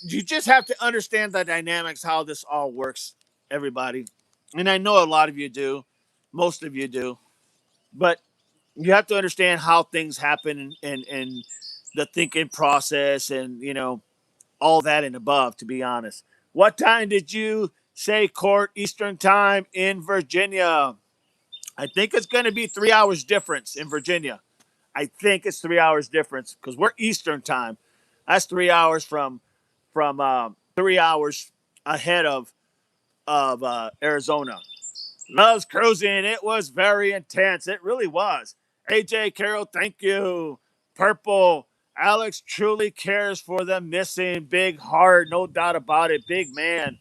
you just have to understand the dynamics, how this all works, everybody. And I know a lot of you do, most of you do, but you have to understand how things happen and the thinking process and, all that and above, to be honest. What time did you say court Eastern time in Virginia? I think it's going to be 3 hours difference in Virginia. I think it's 3 hours difference because we're Eastern time. That's 3 hours from 3 hours ahead of Arizona. Loves cruising. It was very intense. It really was. AJ Carroll, thank you. Purple. Alex truly cares for the missing. Big heart, no doubt about it. Big man.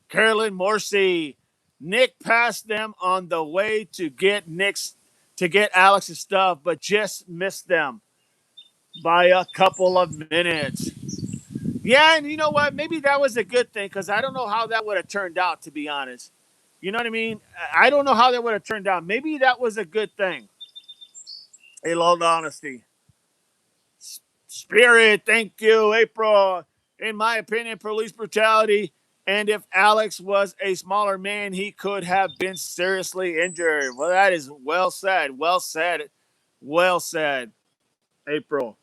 Carolyn Morrissey. Nick passed them on the way to get Alex's stuff, but just missed them by a couple of minutes. Yeah, and you know what? Maybe that was a good thing because I don't know how that would have turned out, to be honest. You know what I mean? I don't know how that would have turned out. Maybe that was a good thing. In all honesty. Spirit, thank you, April. In my opinion, police brutality. And if Alex was a smaller man, he could have been seriously injured. Well, that is well said. Well said. Well said, April.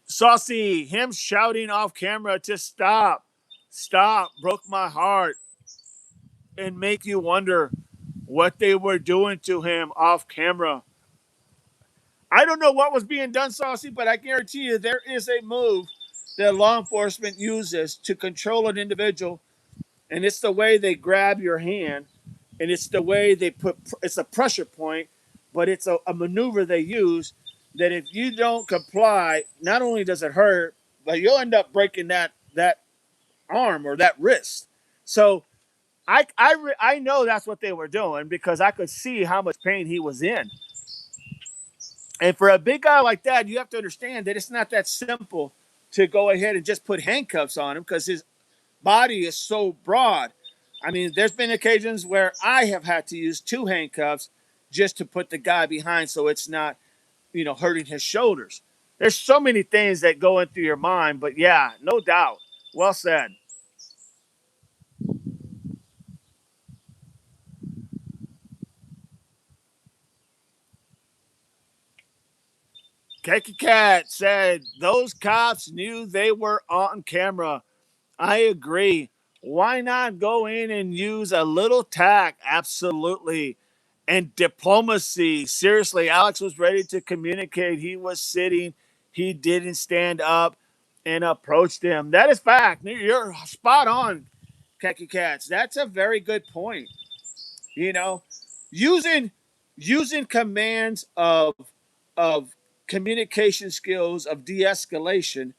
Saucy, him shouting off camera to stop. Stop broke my heart and make you wonder what they were doing to him off camera. I don't know what was being done, Saucy, but I guarantee you there is a move that law enforcement uses to control an individual, and it's the way they grab your hand, and it's the way they it's a pressure point, but it's a maneuver they use that if you don't comply, not only does it hurt, but you'll end up breaking that arm or that wrist. So I know that's what they were doing because I could see how much pain he was in. And for a big guy like that, you have to understand that it's not that simple to go ahead and just put handcuffs on him because his body is so broad. I mean, there's been occasions where I have had to use two handcuffs just to put the guy behind so it's not, hurting his shoulders. There's so many things that go into your mind, but yeah, no doubt. Well said. Keki Cat said those cops knew they were on camera. I agree. Why not go in and use a little tact? Absolutely. And diplomacy. Seriously, Alex was ready to communicate. He was sitting. He didn't stand up and approached him. That is fact. You're spot on, Keki Cats. That's a very good point. You know, using using commands of communication skills of de-escalation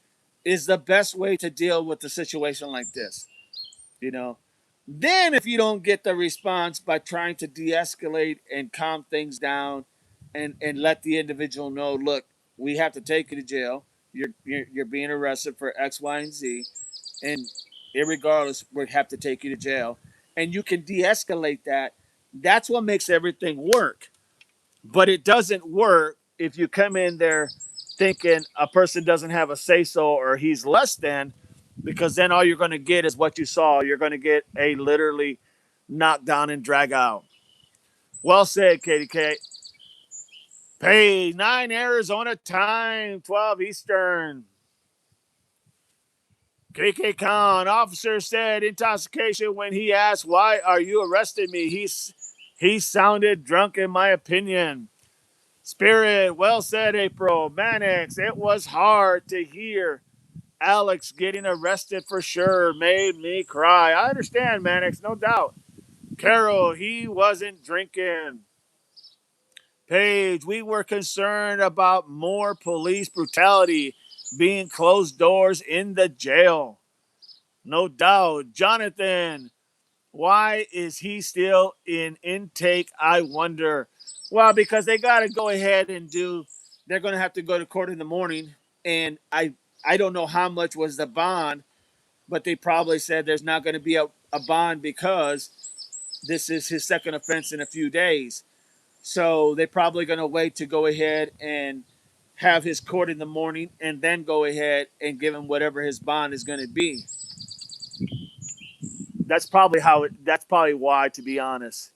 is the best way to deal with a situation like this. You know, then if you don't get the response by trying to de-escalate and calm things down, and let the individual know, look, we have to take you to jail. You're being arrested for X, Y, and Z, and irregardless, we have to take you to jail. And you can de-escalate that. That's what makes everything work. But it doesn't work if you come in there thinking a person doesn't have a say so or he's less than, because then all you're going to get is what you saw. You're going to get a literally knock down and drag out. Well said, Katie K. Pay 9 Arizona time, 12 Eastern. KK Khan, officer said intoxication when he asked, why are you arresting me? He sounded drunk, in my opinion. Spirit, well said, April. Mannix, it was hard to hear Alex getting arrested for sure. Made me cry. I understand, Mannix, no doubt. Carol, he wasn't drinking. Paige, we were concerned about more police brutality being closed doors in the jail. No doubt. Jonathan, why is he still in intake? I wonder. Well, because they got to go ahead and they're going to have to go to court in the morning. And I don't know how much was the bond, but they probably said there's not going to be a bond because this is his second offense in a few days. So they're probably going to wait to go ahead and have his court in the morning and then go ahead and give him whatever his bond is going to be. That's probably why, to be honest.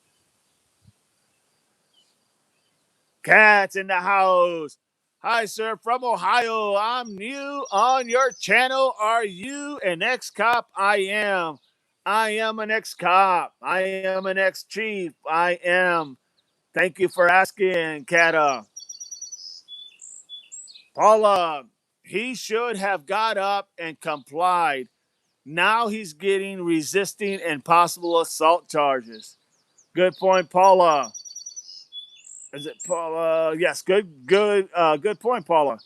Cats in the house. Hi, sir, from Ohio. I'm new on your channel. Are you an ex-cop? I am. I am an ex-cop. I am an ex-chief. I am. Thank you for asking, Kata. Paula, he should have got up and complied. Now he's getting resisting and possible assault charges. Good point, Paula. Is it Paula? Yes, good point, Paula.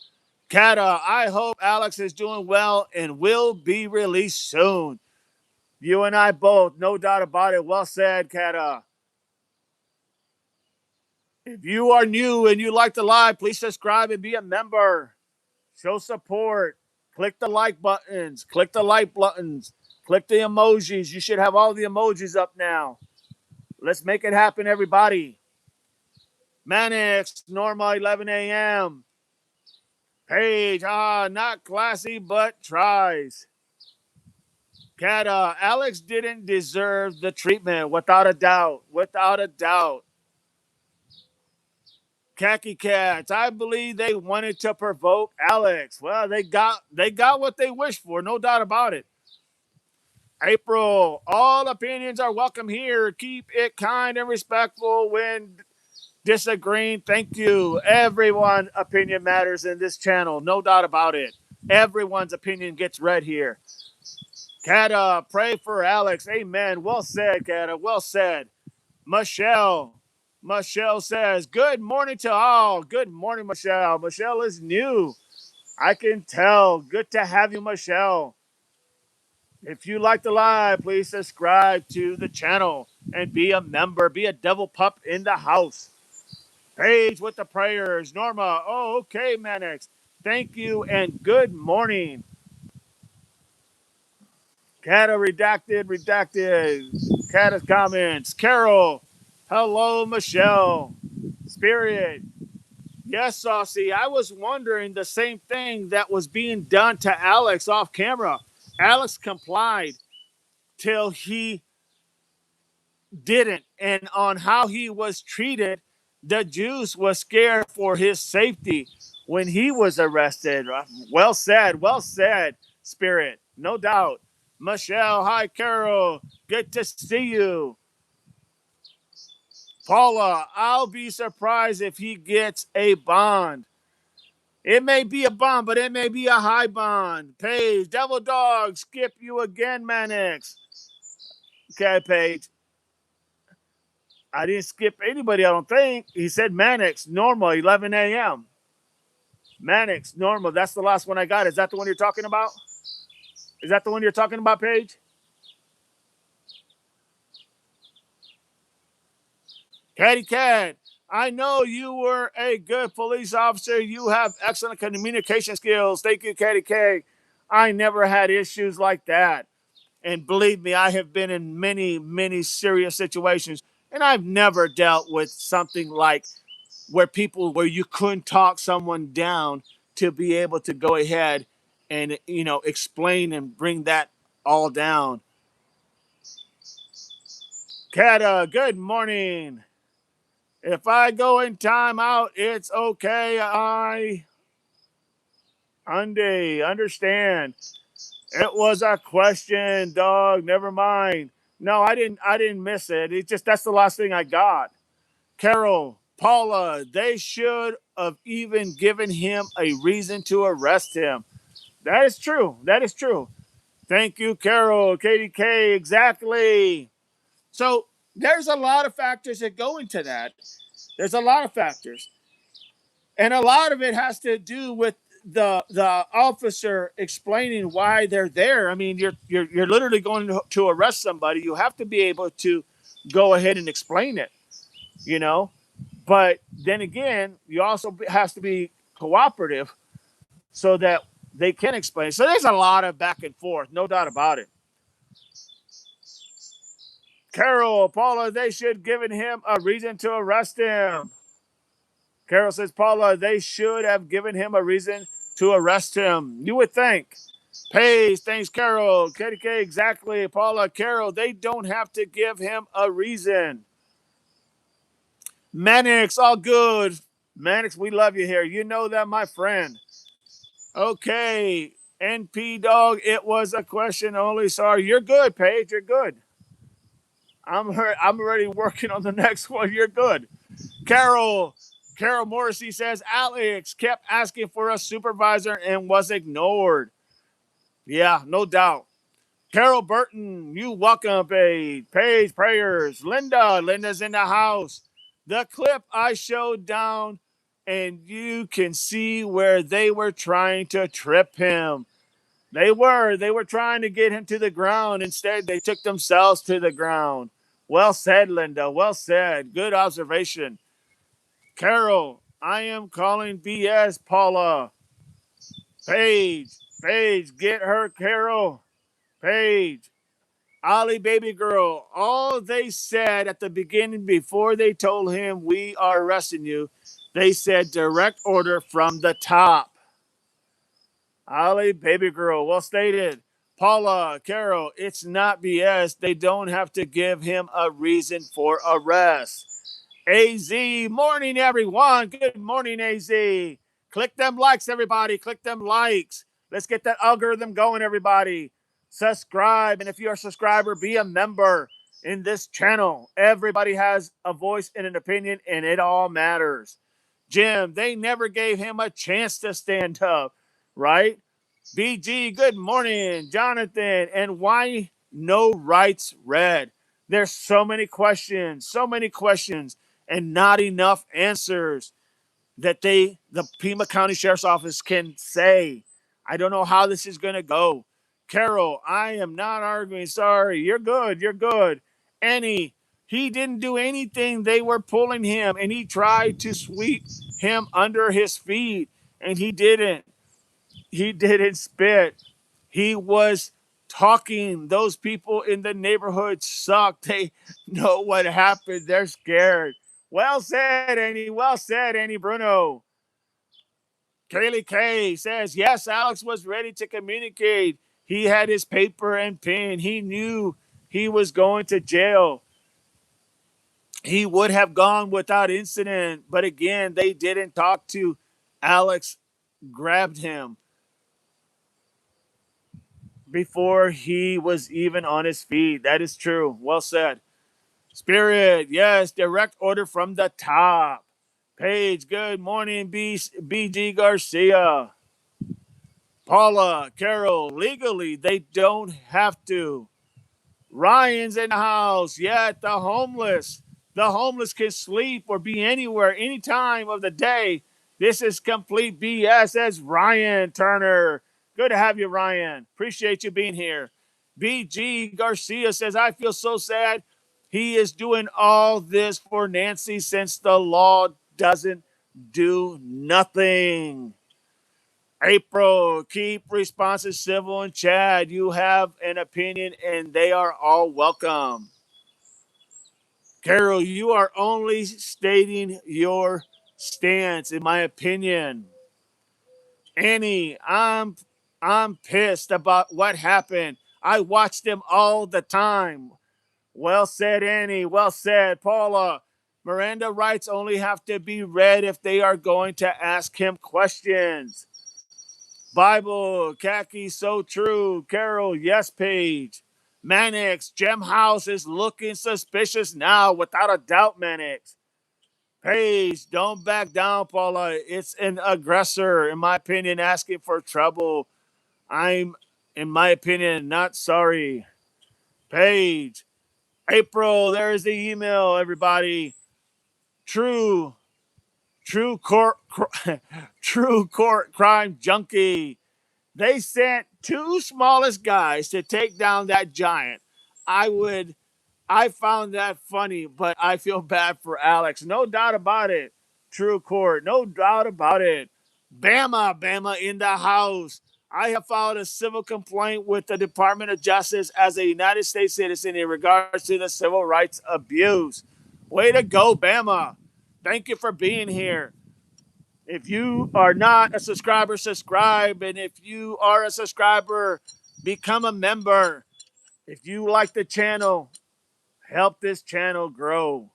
Kata, I hope Alex is doing well and will be released soon. You and I both, no doubt about it. Well said, Kata. If you are new and you like the live, please subscribe and be a member. Show support. Click the like buttons. Click the like buttons. Click the emojis. You should have all the emojis up now. Let's make it happen, everybody. Manix, Norma, 11 a.m. Paige, not classy, but tries. Kata, Alex didn't deserve the treatment, without a doubt. Without a doubt. Khaki Cats, I believe they wanted to provoke Alex. Well, they got what they wished for, no doubt about it. April, all opinions are welcome here. Keep it kind and respectful when disagreeing. Thank you. Everyone's opinion matters in this channel, no doubt about it. Everyone's opinion gets read here. Kata, pray for Alex. Amen. Well said, Kata. Well said. Michelle. Michelle says, good morning to all. Good morning, Michelle. Michelle is new. I can tell. Good to have you, Michelle. If you like the live, please subscribe to the channel and be a member. Be a devil pup in the house. Paige with the prayers. Norma. Oh, okay, Manix. Thank you and good morning. Kata redacted. Kata's comments. Carol. Hello, Michelle. Spirit. Yes, Saucy. I was wondering the same thing that was being done to Alex off camera. Alex complied till he didn't. And on how he was treated, the Juice was scared for his safety when he was arrested. Well said, Spirit. No doubt. Michelle, hi, Carol. Good to see you. Paula, I'll be surprised if he gets a bond. It may be a bond, but it may be a high bond. Paige, Devil Dog, skip you again, Manix. Okay, Paige. I didn't skip anybody, I don't think. He said Manix, normal, 11 a.m. Manix, normal. That's the last one I got. Is that the one you're talking about? Is that the one you're talking about, Paige? Catty Cat, I know you were a good police officer. You have excellent communication skills. Thank you, Catty K. I never had issues like that. And believe me, I have been in many, many serious situations. And I've never dealt with something like where you couldn't talk someone down to be able to go ahead and, explain and bring that all down. Kata, good morning. If I go in timeout, it's okay. I understand. It was a question, dog. Never mind. No, I didn't miss it. It's just that's the last thing I got. Carol, Paula, they should have even given him a reason to arrest him. That is true. That is true. Thank you, Carol. KDK, exactly. So there's a lot of factors that go into that. There's a lot of factors. And a lot of it has to do with the officer explaining why they're there. I mean, you're literally going to arrest somebody. You have to be able to go ahead and explain it, you know. But then again, you also has to be cooperative so that they can explain. So there's a lot of back and forth, no doubt about it. Carol, Paula, they should given him a reason to arrest him. Carol says, Paula, they should have given him a reason to arrest him. You would think. Paige, thanks, Carol. KDK, exactly. Paula, Carol, they don't have to give him a reason. Manix, all good. Manix, we love you here. You know that, my friend. Okay. NP Dog, it was a question only. Sorry. You're good, Paige. You're good. I'm already working on the next one. You're good. Carol Morrissey says Alex kept asking for a supervisor and was ignored. Yeah, no doubt. Carol Burton, you welcome, Paige. Paige prayers. Linda's in the house. The clip I showed down, and you can see where they were trying to trip him. They were trying to get him to the ground. Instead, they took themselves to the ground. Well said, Linda. Well said. Good observation. Carol, I am calling BS, Paula. Paige, get her, Carol. Paige, Ollie, baby girl. All they said at the beginning before they told him we are arresting you, they said direct order from the top. Ollie, baby girl. Well stated. Paula, Carol, it's not BS. They don't have to give him a reason for arrest. AZ, morning, everyone. Good morning, AZ. Click them likes, everybody. Click them likes. Let's get that algorithm going, everybody. Subscribe. And if you're a subscriber, be a member in this channel. Everybody has a voice and an opinion, and it all matters. Jim, they never gave him a chance to stand up, right? BG, good morning. Jonathan, and why no rights read? There's so many questions, and not enough answers that the Pima County Sheriff's Office can say. I don't know how this is going to go. Carol, I am not arguing. Sorry. You're good. You're good. Annie, he didn't do anything. They were pulling him, and he tried to sweep him under his feet, and he didn't. He didn't spit. He was talking. Those people in the neighborhood suck. They know what happened. They're scared. Well said, Annie. Well said, Annie Bruno. Kaylee K says, yes, Alex was ready to communicate. He had his paper and pen. He knew he was going to jail. He would have gone without incident. But again, they didn't talk to Alex, grabbed him before he was even on his feet. That is true. Well said. Spirit, yes, direct order from the top. Paige, good morning, BG Garcia. Paula, Carol, legally, they don't have to. Ryan's in the house. Yeah, the homeless. The homeless can sleep or be anywhere, any time of the day. This is complete BS. That's Ryan Turner. Good to have you, Ryan. Appreciate you being here. BG Garcia says, I feel so sad. He is doing all this for Nancy since the law doesn't do nothing. April, keep responses civil, and Chad, you have an opinion and they are all welcome. Carol, you are only stating your stance, in my opinion. Annie, I'm pissed about what happened. I watched them all the time. Well said, Annie. Well said, Paula. Miranda rights only have to be read if they are going to ask him questions. Bible, khaki, so true. Carol, yes, Paige. Mannix, Gem House is looking suspicious now, without a doubt, Mannix. Paige, don't back down, Paula. It's an aggressor, in my opinion, asking for trouble. I'm, in my opinion, not sorry. Paige, April, there's the email, everybody. True court, true court crime junkie. They sent two smallest guys to take down that giant. I found that funny, but I feel bad for Alex. No doubt about it. True court, no doubt about it. Bama in the house. I have filed a civil complaint with the Department of Justice as a United States citizen in regards to the civil rights abuse. Way to go, Bama. Thank you for being here. If you are not a subscriber, subscribe. And if you are a subscriber, become a member. If you like the channel, help this channel grow.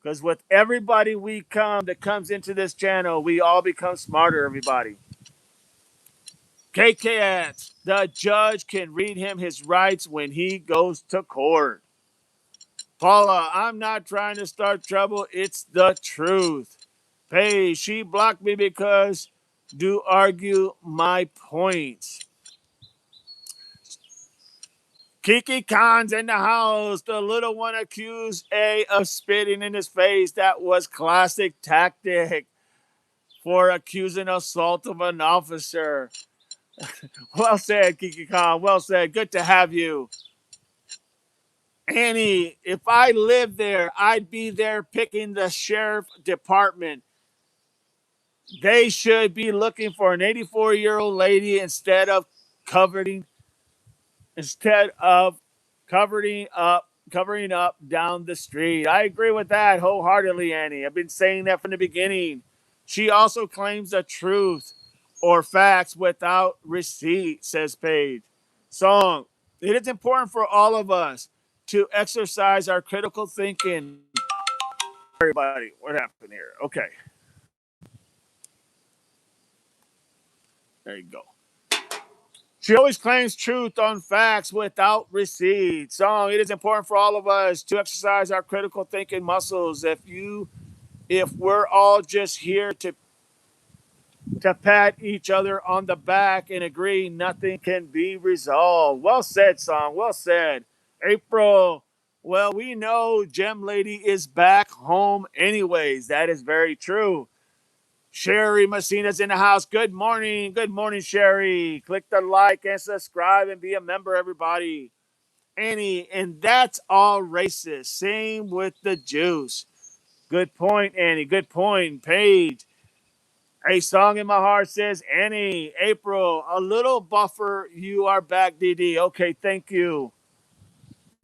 Because with everybody that comes into this channel, we all become smarter, everybody. KKS, the judge can read him his rights when he goes to court. Paula, I'm not trying to start trouble. It's the truth. Paige, she blocked me because do argue my points. Kiki Khan's in the house. The little one accused A of spitting in his face. That was classic tactic for accusing assault of an officer. Well said, Kiki Khan. Well said. Good to have you. Annie, if I lived there, I'd be there picking the sheriff department. They should be looking for an 84-year-old lady instead of covering up down the street. I agree with that wholeheartedly, Annie. I've been saying that from the beginning. She also claims the truth or facts without receipt, says Paige. Song. It is important for all of us to exercise our critical thinking. Everybody, what happened here? Okay, there you go. She always claims truth on facts without receipts. Song, it is important for all of us to exercise our critical thinking muscles. If we're all just here to pat each other on the back and agree, nothing can be resolved. Well said, Song. Well said. April, well, we know Gem Lady is back home anyways. That is very true. Sherry Messina's in the house. Good morning. Good morning, Sherry. Click the like and subscribe and be a member, everybody. Annie, and that's all racist. Same with the Jews. Good point, Annie. Good point. Paige. A song in my heart says, Annie, April, a little buffer. You are back, DD. Okay, thank you.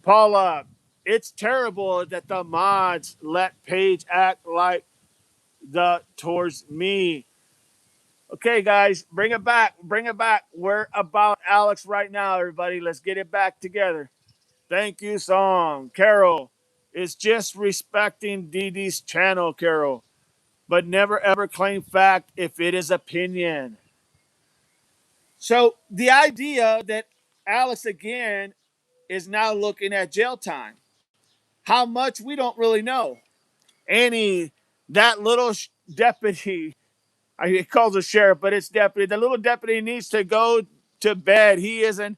Paula, it's terrible that the mods let Paige act like the towards me. Okay, guys, bring it back. Bring it back. We're about Alex right now, everybody. Let's get it back together. Thank you, song. Carol, it's just respecting Dee Dee's channel, Carol, but never ever claim fact if it is opinion. So the idea that Alex again is now looking at jail time. How much we don't really know. Annie, that little deputy, he calls a sheriff, but it's deputy. The little deputy needs to go to bed. He isn't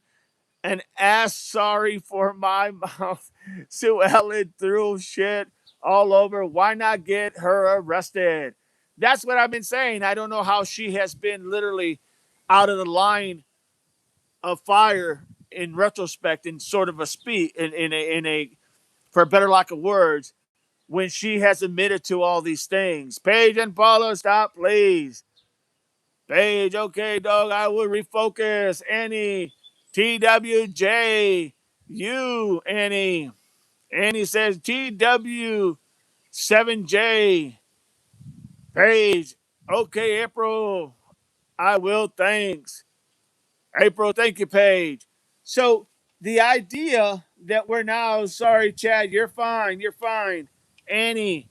an ass sorry for my mouth. Sue Ellen threw shit all over. Why not get her arrested? That's what I've been saying. I don't know how she has been literally out of the line of fire in retrospect, in sort of a speech, in a for a better lack of words, when she has admitted to all these things. Paige and Paula, stop, please. Paige, okay, dog, I will refocus. Annie, TWJ, you, Annie. Annie says TW7J. Paige, okay, April, I will, thanks. April, thank you, Paige. So the idea that we're now, sorry, Chad, you're fine, you're fine. Annie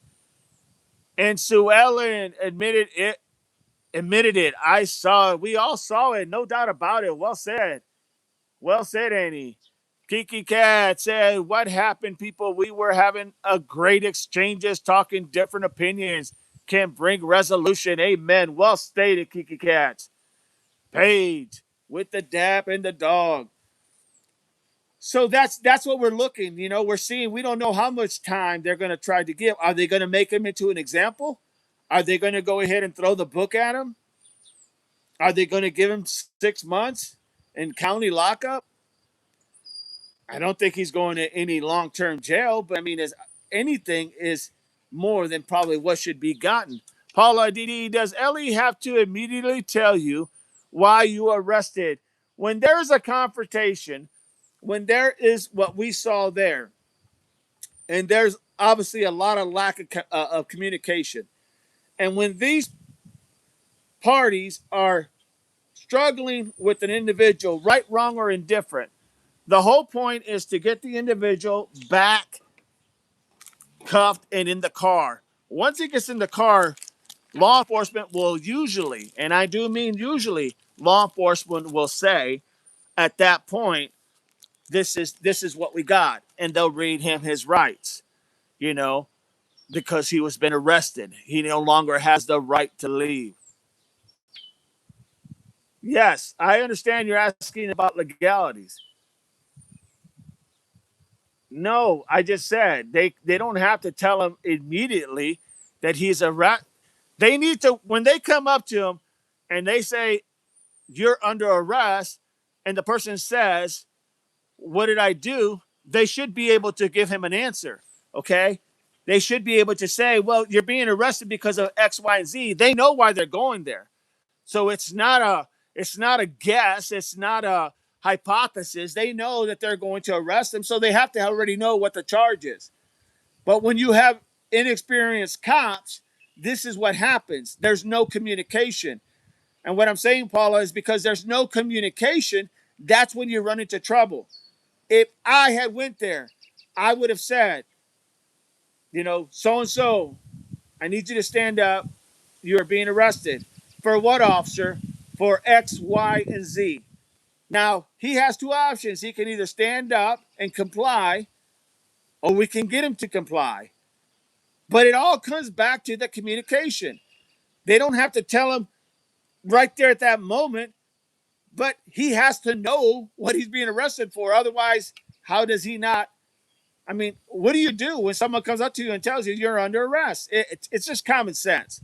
and Sue Ellen admitted it. I saw it. We all saw it. No doubt about it. Well said. Well said, Annie. Kiki Cat said, what happened, people? We were having a great exchanges, talking different opinions. Can bring resolution. Amen. Well stated, Kiki Cat. Paige with the dap and the dog. So that's what we're looking. We're seeing. We don't know how much time they're going to try to give. Are they going to make him into an example? Are they going to go ahead and throw the book at him? Are they going to give him 6 months in county lockup? I don't think he's going to any long-term jail, but I mean, as anything is more than probably what should be gotten. Paula Didi, does Ellie have to immediately tell you why you arrested? When there is a confrontation, when there is what we saw there, and there's obviously a lot of lack of communication, and when these parties are struggling with an individual, right, wrong, or indifferent, the whole point is to get the individual back cuffed and in the car. Once he gets in the car, law enforcement will usually, and I do mean usually, law enforcement will say at that point, this is what we got, and they'll read him his rights, you know, because he was been arrested. He no longer has the right to leave. Yes, I understand you're asking about legalities. No, I just said they don't have to tell him immediately that he's a rat. They need to when they come up to him and they say you're under arrest, and the person says, "What did I do?" They should be able to give him an answer. Okay, they should be able to say, "Well, you're being arrested because of X, Y, and Z." They know why they're going there. So it's not a guess, it's not a hypothesis. They know that they're going to arrest him, so they have to already know what the charge is. But when you have inexperienced cops, this is what happens. There's no communication. And what I'm saying, Paula, is because there's no communication, that's when you run into trouble. If I had went there, I would have said, so and so, I need you to stand up. You are being arrested. For what, officer? For X, Y, and Z. Now, he has two options. He can either stand up and comply, or we can get him to comply. But it all comes back to the communication. They don't have to tell him right there at that moment, but he has to know what he's being arrested for. Otherwise, how does he not? I mean, what do you do when someone comes up to you and tells you you're under arrest? It's just common sense.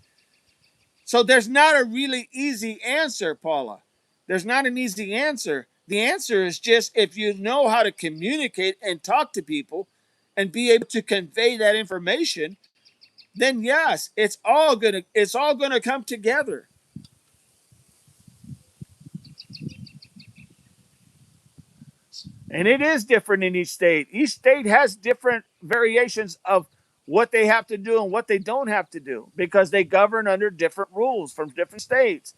So there's not a really easy answer, Paula. There's not an easy answer. The answer is just if you know how to communicate and talk to people and be able to convey that information, then yes, it's all gonna come together. And it is different in each state. Each state has different variations of what they have to do and what they don't have to do because they govern under different rules from different states.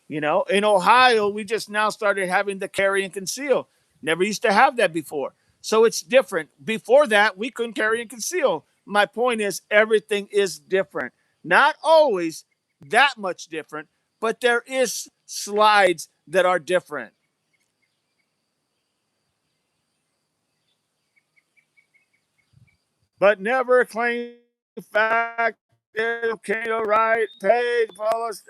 In Ohio, we just now started having the carry and conceal. Never used to have that before. So it's different. Before that, we couldn't carry and conceal. My point is, everything is different. Not always that much different, but there is slides that are different. But never claim fact. Okay, all right. Paige, Paulus.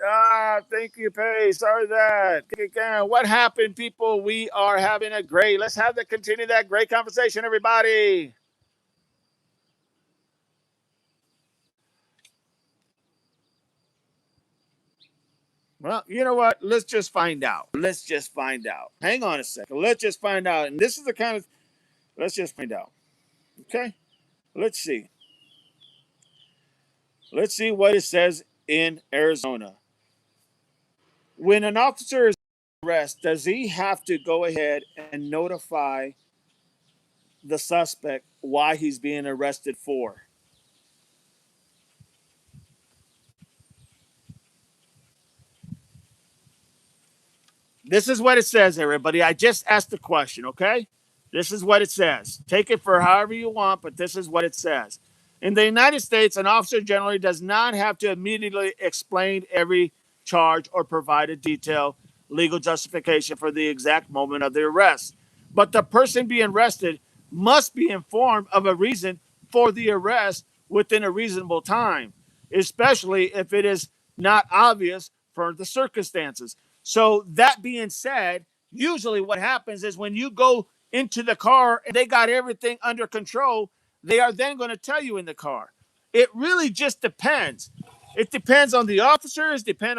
Thank you, Paige. Sorry that. Again, what happened, people? We are having a great. Let's have the continue that great conversation, everybody. Well, you know what? Let's just find out. Let's just find out. Hang on a second. Let's just find out. And this is the kind of. Let's just find out. Okay. Let's see. Let's see what it says in Arizona. When an officer is arrested, does he have to go ahead and notify the suspect why he's being arrested for? This is what it says, everybody. I just asked the question, okay? This is what it says. Take it for however you want, but this is what it says. In the United States, an officer generally does not have to immediately explain every charge or provide a detailed legal justification for the exact moment of the arrest. But the person being arrested must be informed of a reason for the arrest within a reasonable time, especially if it is not obvious for the circumstances. So, that being said, usually what happens is when you go into the car and they got everything under control, they are then going to tell you in the car. It really just depends. It depends on the officers, depend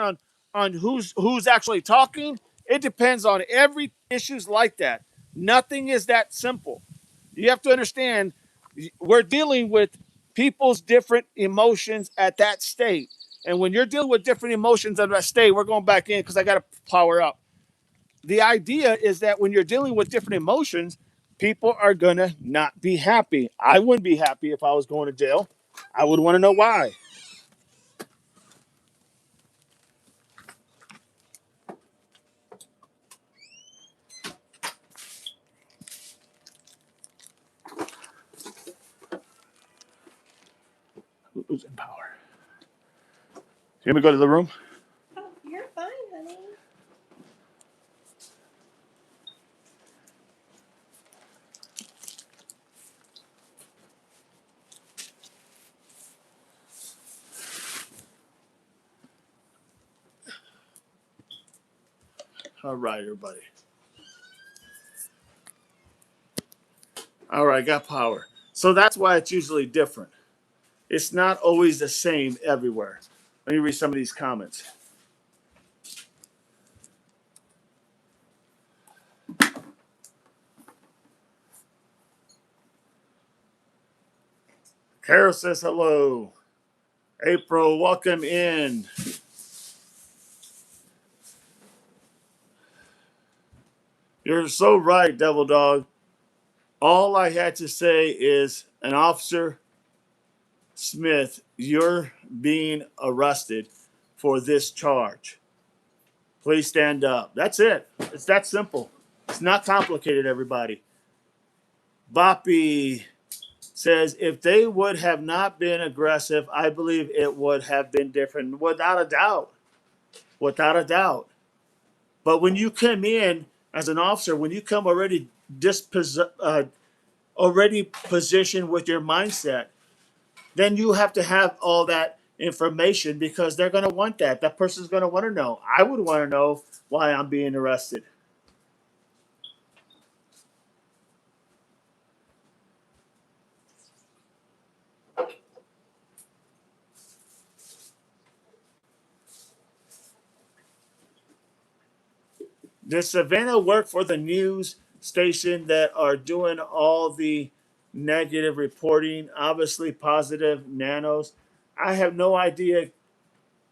on who's actually talking. It depends on every issues like that. Nothing is that simple. You have to understand we're dealing with people's different emotions at that state. And when you're dealing with different emotions at that state, we're going back in because I got to power up. The idea is that when you're dealing with different emotions, people are going to not be happy. I wouldn't be happy if I was going to jail. I would want to know why. Who's in power? Can we go to the room? Oh, you're fine, honey. All right, everybody. All right, got power. So that's why it's usually different. It's not always the same everywhere. Let me read some of these comments. Carol says hello. April, welcome in. You're so right, Devil Dog. All I had to say is, an officer Smith, you're being arrested for this charge. Please stand up. That's it. It's that simple. It's not complicated, everybody. Boppy says, if they would have not been aggressive, I believe it would have been different. Without a doubt. Without a doubt. But when you come in as an officer, when you come already positioned with your mindset, then you have to have all that information because they're going to want that. That person's going to want to know. I would want to know why I'm being arrested. Does Savannah work for the news station that are doing all the negative reporting, obviously positive nanos? I have no idea,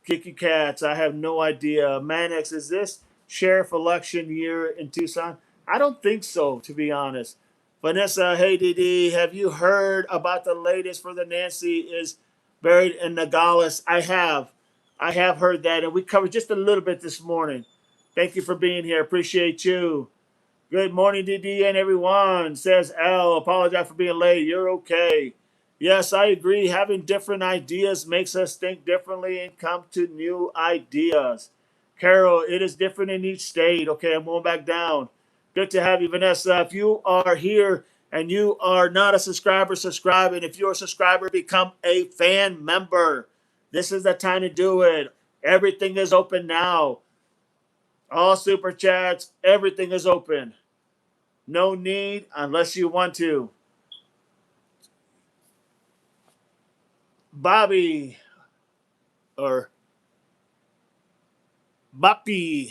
Kiki Cats. I have no idea. Manex, is this sheriff election year in Tucson? I don't think so, to be honest. Vanessa, hey DD, have you heard about the latest for the Nancy is buried in Nogales? I have. I have heard that, and we covered just a little bit this morning. Thank you for being here. Appreciate you. Good morning, DD and everyone, says Al. Apologize for being late. You're okay. Yes, I agree. Having different ideas makes us think differently and come to new ideas. Carol, it is different in each state. Okay, I'm going back down. Good to have you, Vanessa. If you are here and you are not a subscriber, subscribe. And if you're a subscriber, become a fan member. This is the time to do it. Everything is open now. All super chats, everything is open. No need unless you want to. Bobby or Boppy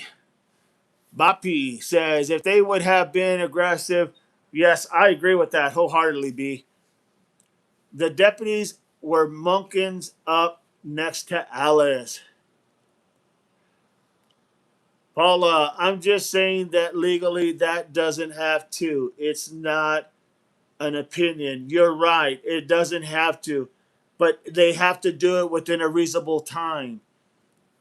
says, if they would have been aggressive, yes, I agree with that wholeheartedly, B. The deputies were monkins up next to Alice. Paula, I'm just saying that legally that doesn't have to. It's not an opinion. You're right. It doesn't have to. But they have to do it within a reasonable time.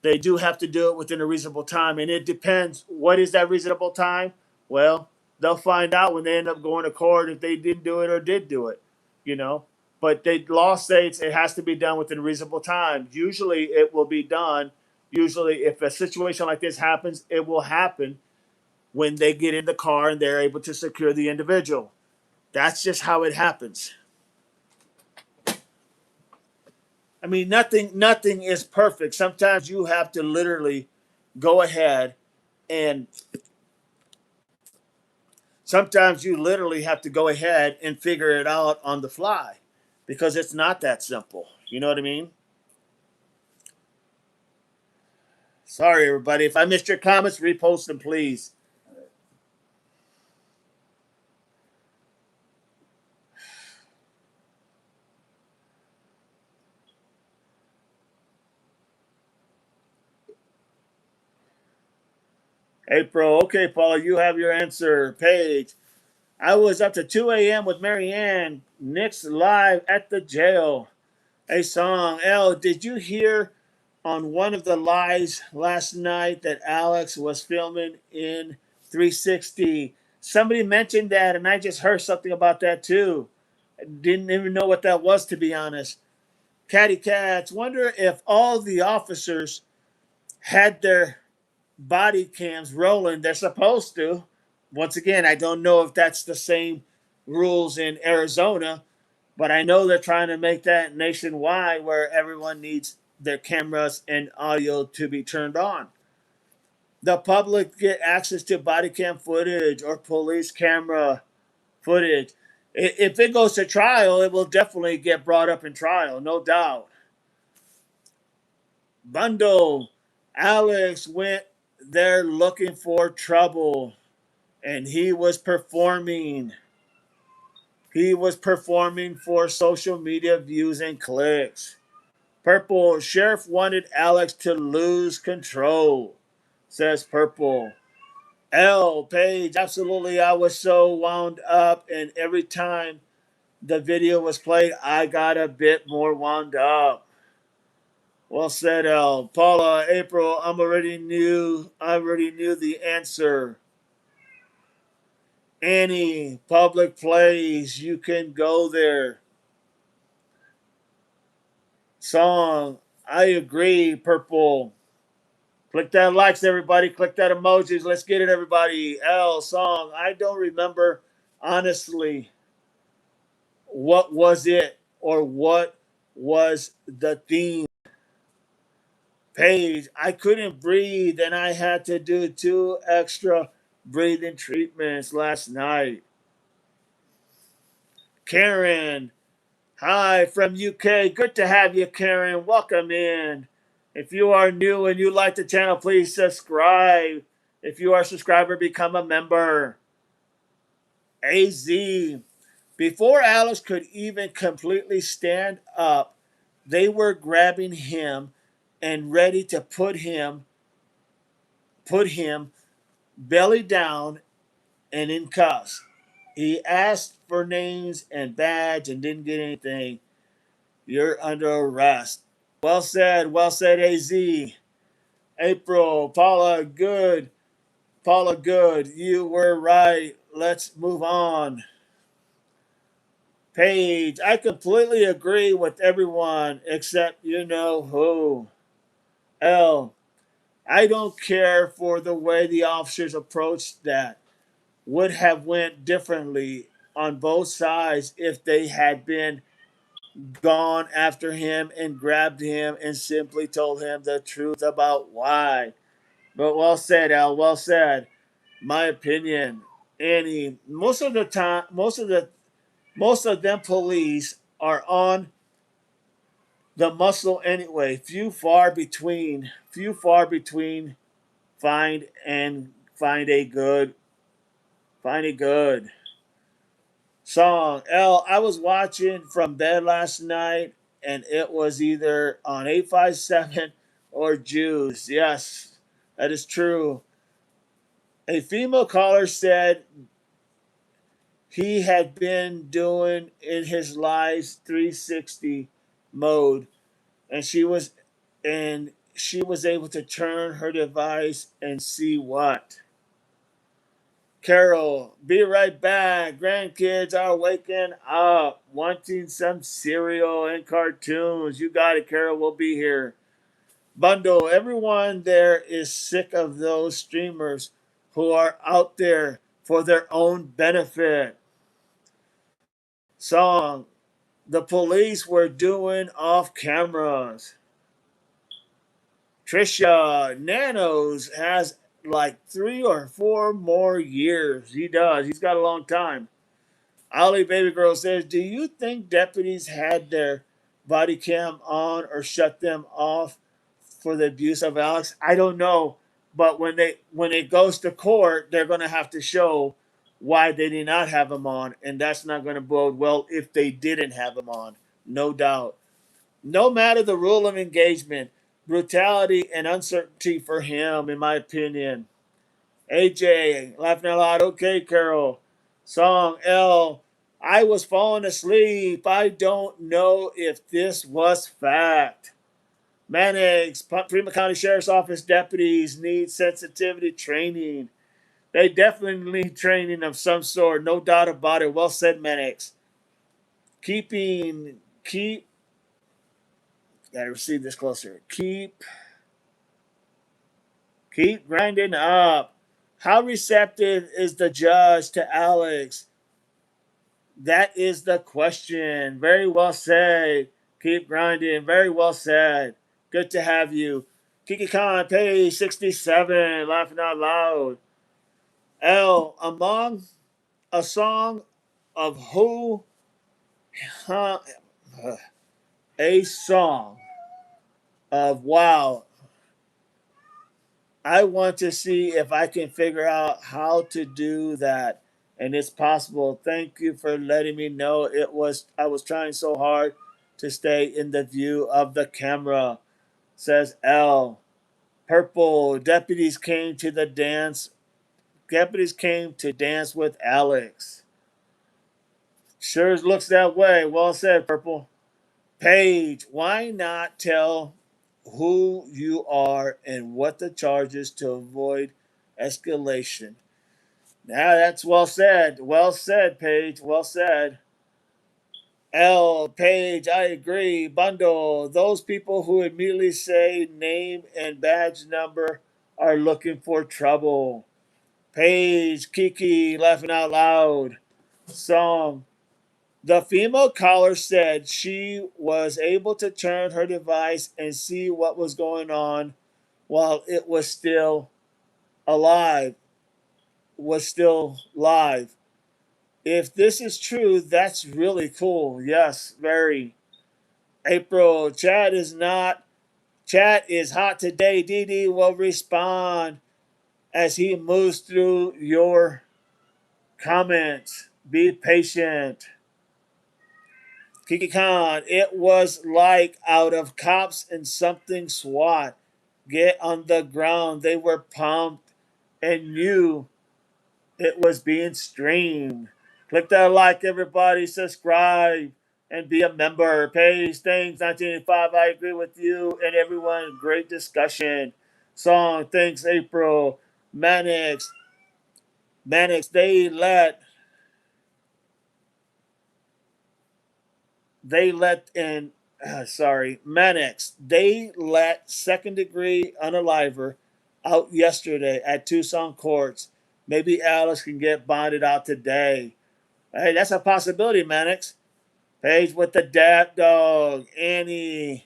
They do have to do it within a reasonable time. And it depends. What is that reasonable time? Well, they'll find out when they end up going to court if they didn't do it or did do it, you know. But the law states it has to be done within a reasonable time. Usually it will be done. Usually, if a situation like this happens, it will happen when they get in the car and they're able to secure the individual. That's just how it happens. I mean, nothing is perfect. Sometimes you have to literally go ahead and sometimes you literally have to go ahead and figure it out on the fly because it's not that simple. You know what I mean? Sorry, everybody. If I missed your comments, repost them, please. April, okay, Paula, you have your answer. Paige, I was up to 2 a.m. with Marianne. Nick's live at the jail. A song. L, did you hear on one of the lives last night that Alex was filming in 360? Somebody mentioned that, and I just heard something about that too. Didn't even know what that was, to be honest. Catty Cats, wonder if all the officers had their body cams rolling. They're supposed to. Once again, I don't know if that's the same rules in Arizona, but I know they're trying to make that nationwide where everyone needs their cameras and audio to be turned on. the public get access to body cam footage or police camera footage. If it goes to trial, it will definitely get brought up in trial, no doubt. Bundle, Alex went there looking for trouble, and he was performing. He was performing for social media views and clicks. Purple, sheriff wanted Alex to lose control, says Purple. L, Page, absolutely, I was so wound up, and every time the video was played, I got a bit more wound up. Well said, L. Paula, April, I already knew the answer. Any public place, you can go there. Song, I agree, Purple. Click that likes, everybody. Click that emojis. Let's get it, everybody. L, song, I don't remember honestly what was it or what was the theme. Page, I couldn't breathe and I had to do 2 extra breathing treatments last night. Karen, hi from UK. Good to have you, Karen. Welcome in. If you are new and you like the channel, please subscribe. If you are a subscriber, become a member. AZ, before Alice could even completely stand up, they were grabbing him and ready to put him belly down and in cuffs. He asked for names and badge and didn't get anything. You're under arrest. Well said, AZ. April, Paula, good. You were right. Let's move on. Paige, I completely agree with everyone except you know who. L, I don't care for the way the officers approached that. Would have went differently on both sides if they had been gone after him and grabbed him and simply told him the truth about why. But well said, Al. Well said. My opinion. Annie, most of the time, most of them police are on the muscle anyway. Few far between find and find a good find a good song. L, I was watching from bed last night and it was either on 857 or Jews. Yes, that is true. A female caller said he had been doing in his lives 360 mode and she was able to turn her device and see what. Carol, be right back. Grandkids are waking up, wanting some cereal and cartoons. You got it, Carol. We'll be here. Bundle, everyone there is sick of those streamers who are out there for their own benefit. Song, the police were doing off cameras. Trisha, Nanos has like 3 or 4 more years. He does. He's got a long time. Ali Baby Girl says, do you think deputies had their body cam on or shut them off for the abuse of Alex? I don't know. But when it goes to court, they're gonna have to show why they did not have him on, and that's not gonna bode well if they didn't have him on, no doubt. No matter the rule of engagement, brutality and uncertainty for him, in my opinion. AJ, laughing out loud. Okay, Carol. Song L. I was falling asleep. I don't know if this was fact. Mannix, Prima County Sheriff's Office deputies need sensitivity training. They definitely need training of some sort, no doubt about it. Well said, Mannix. Keep, gotta receive this closer. Keep grinding up. How receptive is the judge to Alex? That is the question. Very well said. Keep grinding. Very well said. Good to have you. Kiki Khan, page 67, laughing out loud. L, among a song of who, huh, a song of wow. I want to see if I can figure out how to do that. And it's possible. Thank you for letting me know. I was trying so hard to stay in the view of the camera. Says L. Purple. Deputies came to dance with Alex. Sure looks that way. Well said, Purple. Paige, why not tell who you are and what the charges to avoid escalation? Now that's well said. Well said, Paige. Well said. L, Paige, I agree. Bundle. Those people who immediately say name and badge number are looking for trouble. Paige, Kiki, laughing out loud. Song. The female caller said she was able to turn her device and see what was going on while it was still alive, was still live. If this is true, that's really cool. Yes, very. April, chat is hot today. Dee will respond as he moves through your comments. Be patient. Kiki Khan, it was like out of cops and something SWAT. Get on the ground. They were pumped and knew it was being streamed. Click that like, everybody. Subscribe and be a member. Page Things 1985. I agree with you and everyone. Great discussion. Song. Thanks, April. Mannix. Mannix. They let in sorry, Mannix. They let second degree unaliver out yesterday at Tucson courts. Maybe Alice can get bonded out today. Hey, that's a possibility, Mannix. Page with the dap dog. Annie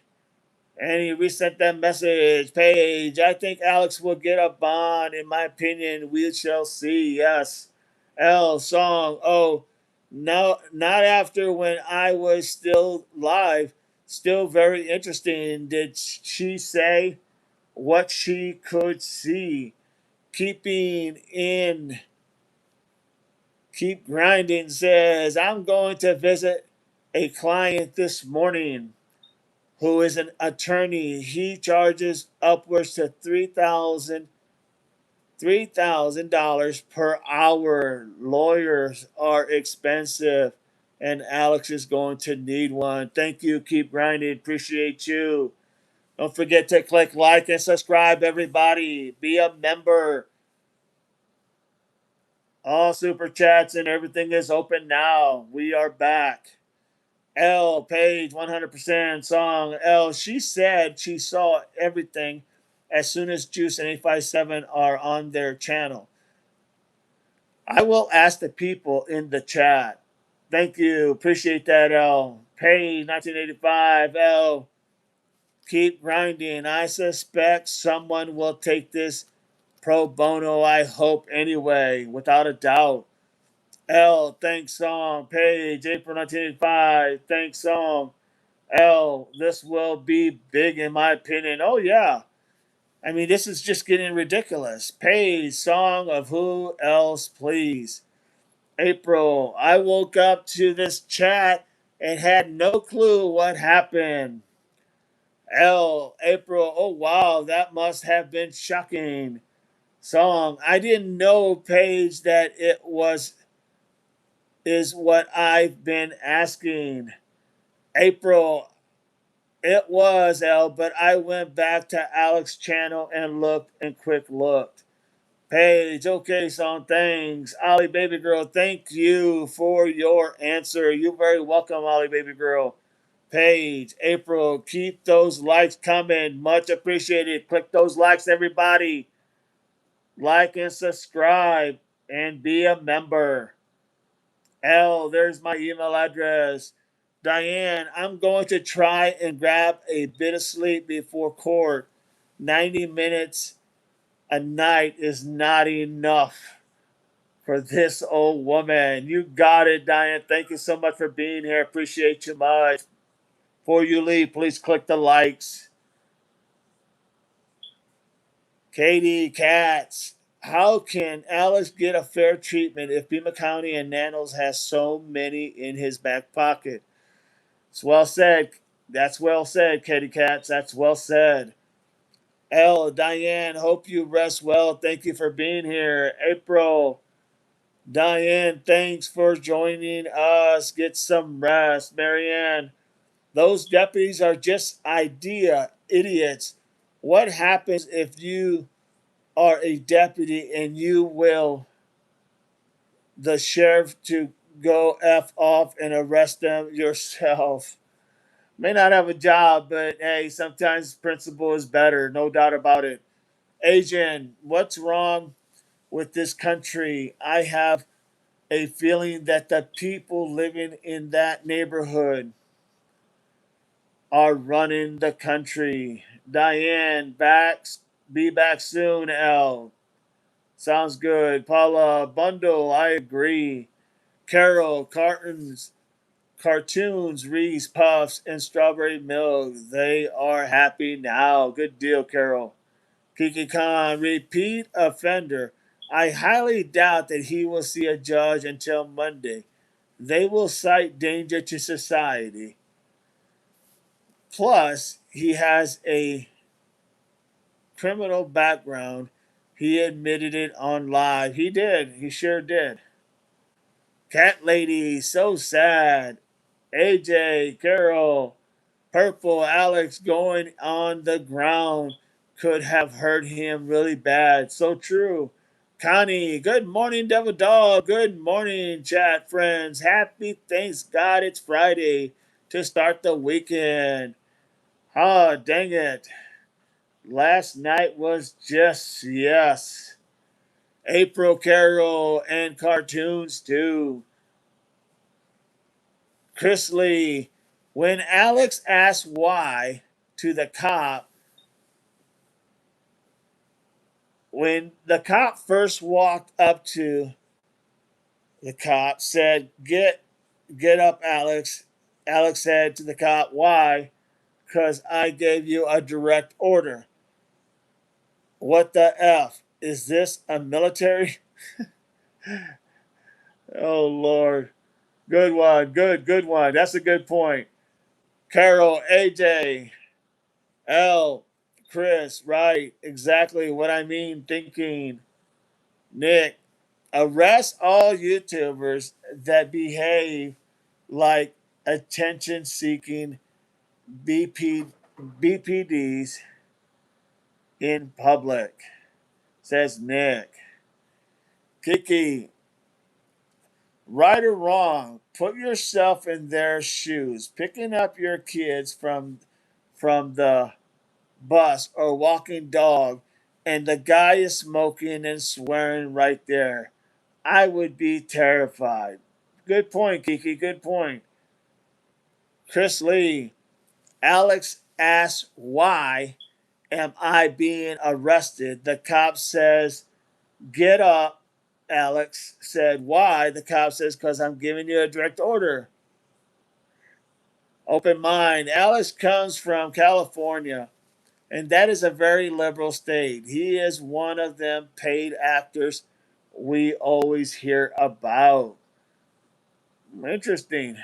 resent that message. Page, I think Alex will get a bond. In my opinion, we shall see. Yes. L song. Oh, no, not after when I was still live. Still very interesting. Did she say what she could see? Keeping in, keep grinding says, I'm going to visit a client this morning who is an attorney. He charges upwards to $3,000 per hour. Lawyers are expensive, and Alex is going to need one. Thank you. Keep grinding. Appreciate you. Don't forget to click like and subscribe, everybody. Be a member. All super chats and everything is open now. We are back. L, page 100% song. L, she said she saw everything as soon as Juice and 857 are on their channel. I will ask the people in the chat. Thank you. Appreciate that, L. Page 1985. L, keep grinding. I suspect someone will take this pro bono. I hope anyway, without a doubt. L, thanks song. Page April 1985. Thanks song. L, this will be big in my opinion. Oh, yeah. I mean, this is just getting ridiculous. Page, song of who else, please. April, I woke up to this chat and had no clue what happened. L, April, oh wow, that must have been shocking. Song, I didn't know, Paige, that it was, is what I've been asking. April, it was L, but I went back to Alex's channel and looked and quick looked. Paige, okay, song, thanks. Ollie Baby Girl, thank you for your answer. You're very welcome, Ollie Baby Girl. Paige, April, keep those likes coming. Much appreciated. Click those likes, everybody. Like and subscribe and be a member. L, there's my email address. Diane, I'm going to try and grab a bit of sleep before court. 90 minutes a night is not enough for this old woman. You got it, Diane. Thank you so much for being here. Appreciate you much. Before you leave, please click the likes. Katie Katz. How can Alex get a fair treatment if Pima County and Nanos has so many in his back pocket? It's well said. That's well said, Katie Katz. That's well said. Diane, hope you rest well. Thank you for being here. April, Diane, thanks for joining us. Get some rest. Marianne, those deputies are just idiots. What happens if you are a deputy and you will the sheriff to go F off and arrest them yourself? May not have a job, but hey, sometimes principle is better. No doubt about it. Asian, what's wrong with this country? I have a feeling that the people living in that neighborhood are running the country. Diane, be back soon, L. Sounds good. Paula, bundle, I agree. Carol, cartoons, Reese Puffs, and strawberry milk. They are happy now. Good deal, Carol. Kiki Khan, repeat offender. I highly doubt that he will see a judge until Monday. They will cite danger to society. Plus, he has a criminal background. He admitted it on live. He did. He sure did. Cat lady, so sad. AJ, Carol, Purple, Alex going on the ground could have hurt him really bad. So true. Connie, good morning, Devil Dog. Good morning, chat friends. Happy thanks God it's Friday to start the weekend. Ah, dang it. Last night was just yes. April Carol and cartoons too. Chris Lee, when Alex asked why to the cop, when the cop first walked up to the cop, said, get up, Alex. Alex said to the cop, why? Because I gave you a direct order. What the F? Is this a military? Oh, Lord. Good one. Good one. That's a good point. Carol, AJ, L, Chris, right. Exactly what I mean thinking. Nick, arrest all YouTubers that behave like attention seeking BP, BPDs in public, says Nick. Kiki, right or wrong, put yourself in their shoes. Picking up your kids from the bus or walking dog and the guy is smoking and swearing right there. I would be terrified. Good point, Kiki. Good point. Chris Lee, Alex asks, why am I being arrested? The cop says, get up. Alex said, why? The cop says, because I'm giving you a direct order. Open mind. Alex comes from California, and that is a very liberal state. He is one of them paid actors we always hear about. Interesting.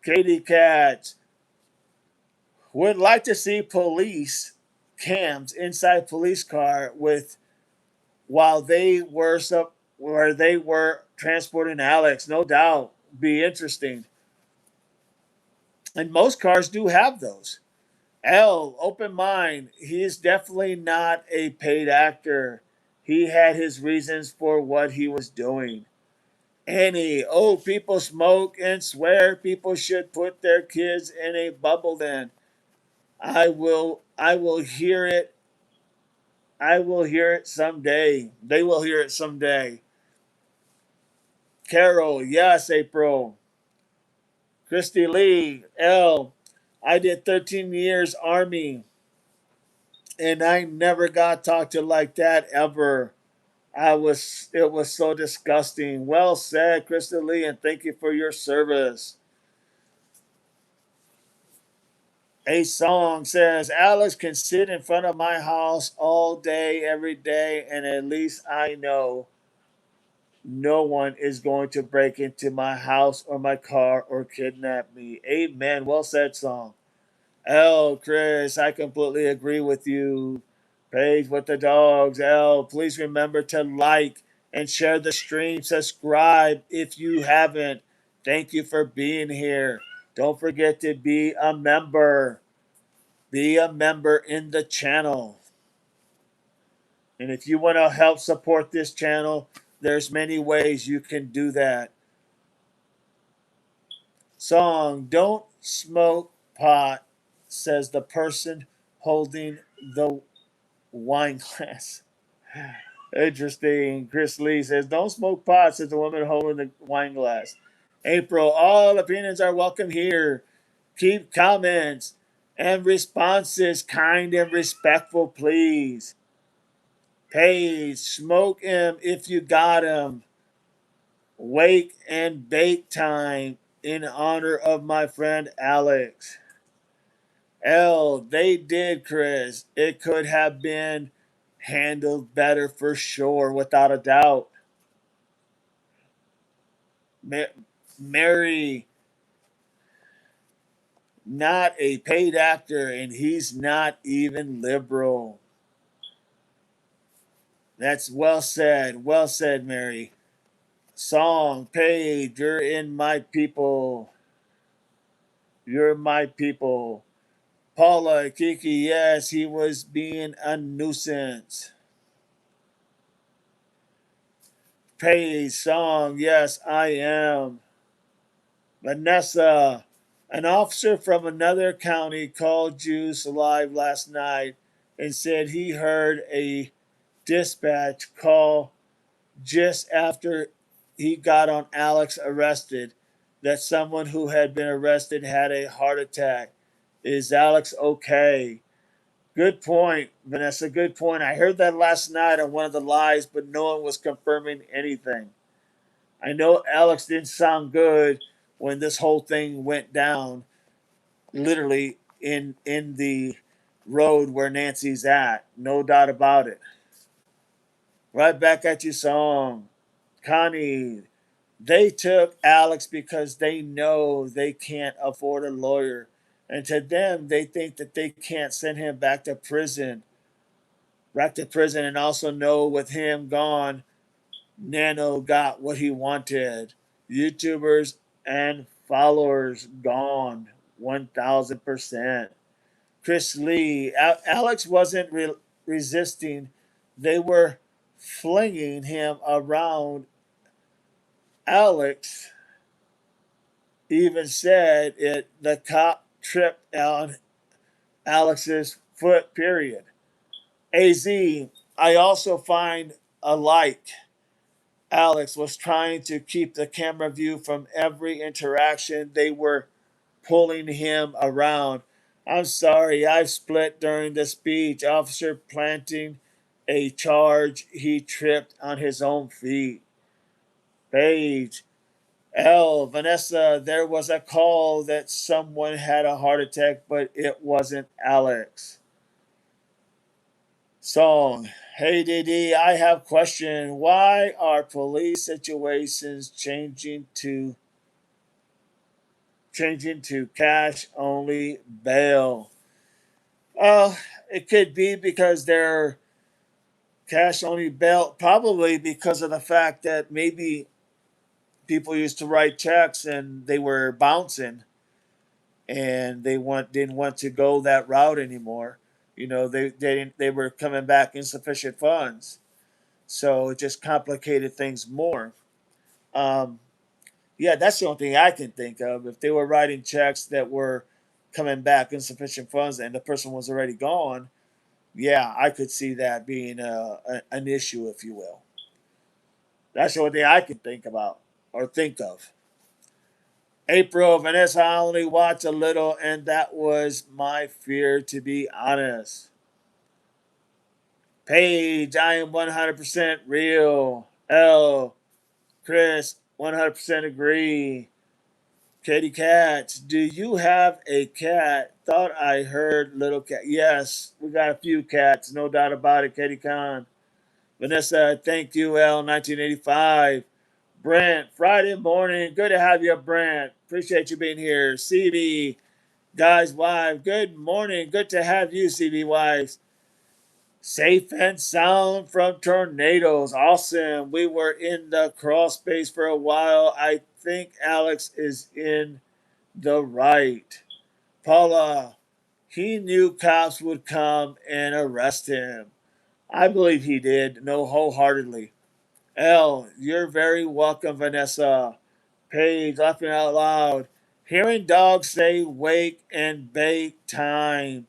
Katie Katz would like to see police cams inside police car with while they were where they were transporting Alex. No doubt, be interesting. And most cars do have those. L, open mind. He is definitely not a paid actor. He had his reasons for what he was doing. Annie, oh, people smoke and swear people should put their kids in a bubble then. I will hear it. I will hear it someday. They will hear it someday. Carol, yes, April. Christy Lee, L. I did 13 years Army. And I never got talked to like that ever. It was so disgusting. Well said, Krista Lee, and thank you for your service. A song says, Alex can sit in front of my house all day, every day, and at least I know no one is going to break into my house or my car or kidnap me. Amen. Well said, song. L, Chris, I completely agree with you. Paige with the dogs. L, please remember to like and share the stream. Subscribe if you haven't. Thank you for being here. Don't forget to be a member. Be a member in the channel. And if you want to help support this channel, there's many ways you can do that. Song, don't smoke pot, says the person holding the wine glass. Interesting. Chris Lee says, don't smoke pot, says the woman holding the wine glass. April, all opinions are welcome here. Keep comments and responses kind and respectful, please. Paige, smoke him if you got him. Wake and bake time in honor of my friend Alex. L, they did, Chris. It could have been handled better for sure, without a doubt. Mary, not a paid actor, and he's not even liberal. That's well said. Well said, Mary. Song, Paige, you're in my people. You're my people. Paula, Kiki, yes, he was being a nuisance. Paige, song, yes, I am. Vanessa, an officer from another county called Juice Live last night and said he heard a dispatch call just after he got on Alex arrested that someone who had been arrested had a heart attack. Is Alex okay? Good point, Vanessa. Good point. I heard that last night on one of the lives, but no one was confirming anything. I know Alex didn't sound good when this whole thing went down, literally in the road where Nancy's at. No doubt about it. Right back at you, song. Connie, they took Alex because they know they can't afford a lawyer. And to them, they think that they can't send him back to prison, and also know with him gone, Nano got what he wanted. YouTubers and followers gone 1000%. Chris Lee, Alex wasn't resisting. They were flinging him around. Alex even said it. The cop tripped on Alex's foot, period. AZ, I also find alike. Alex was trying to keep the camera view from every interaction. They were pulling him around. I'm sorry, I split during the speech. Officer planting a charge. He tripped on his own feet. Paige. L. Vanessa, there was a call that someone had a heart attack, but it wasn't Alex. Song. Hey DD, I have question. Why are police situations changing to cash only bail? It could be because they're cash only bail, probably because of the fact that maybe people used to write checks and they were bouncing, and didn't want to go that route anymore. You know, they were coming back insufficient funds, so it just complicated things more. Um, yeah, that's the only thing I can think of. If they were writing checks that were coming back insufficient funds and the person was already gone, yeah, I could see that being an issue, if you will. That's the only thing I can think about or think of. April, Vanessa, I only watched a little, and that was my fear, to be honest. Paige, I am 100% real. L, Chris, 100% agree. Katie Katz, do you have a cat? Thought I heard little cat. Yes, we got a few cats, no doubt about it, Katie Khan. Vanessa, thank you, L, 1985. Brent, Friday morning. Good to have you, Brent. Appreciate you being here. CB, guys, wife. Good morning. Good to have you, CB wives. Safe and sound from tornadoes. Awesome. We were in the crawl space for a while. I think Alex is in the right. Paula, he knew cops would come and arrest him. I believe he did. No, wholeheartedly. L, you're very welcome, Vanessa. Paige, laughing out loud. Hearing dogs say wake and bake time.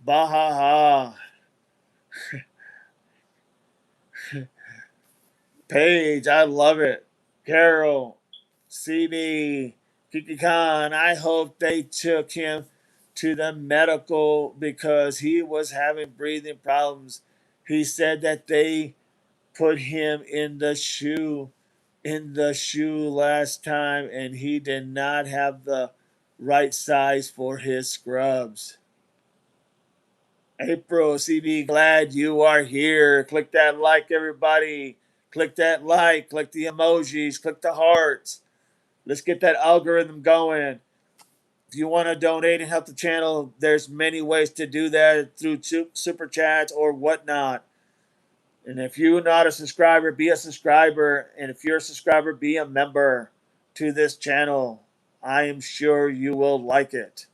Bahaha. Paige, I love it. Carol, CB, Kiki Khan, I hope they took him to the medical because he was having breathing problems. He said that they put him in the shoe last time and he did not have the right size for his scrubs. April, CB, glad you are here. Click that like, everybody. Click that like, click the emojis, click the hearts. Let's get that algorithm going. If you want to donate and help the channel, there's many ways to do that through super chats or whatnot. And if you're not a subscriber, be a subscriber. And if you're a subscriber, be a member to this channel. I am sure you will like it.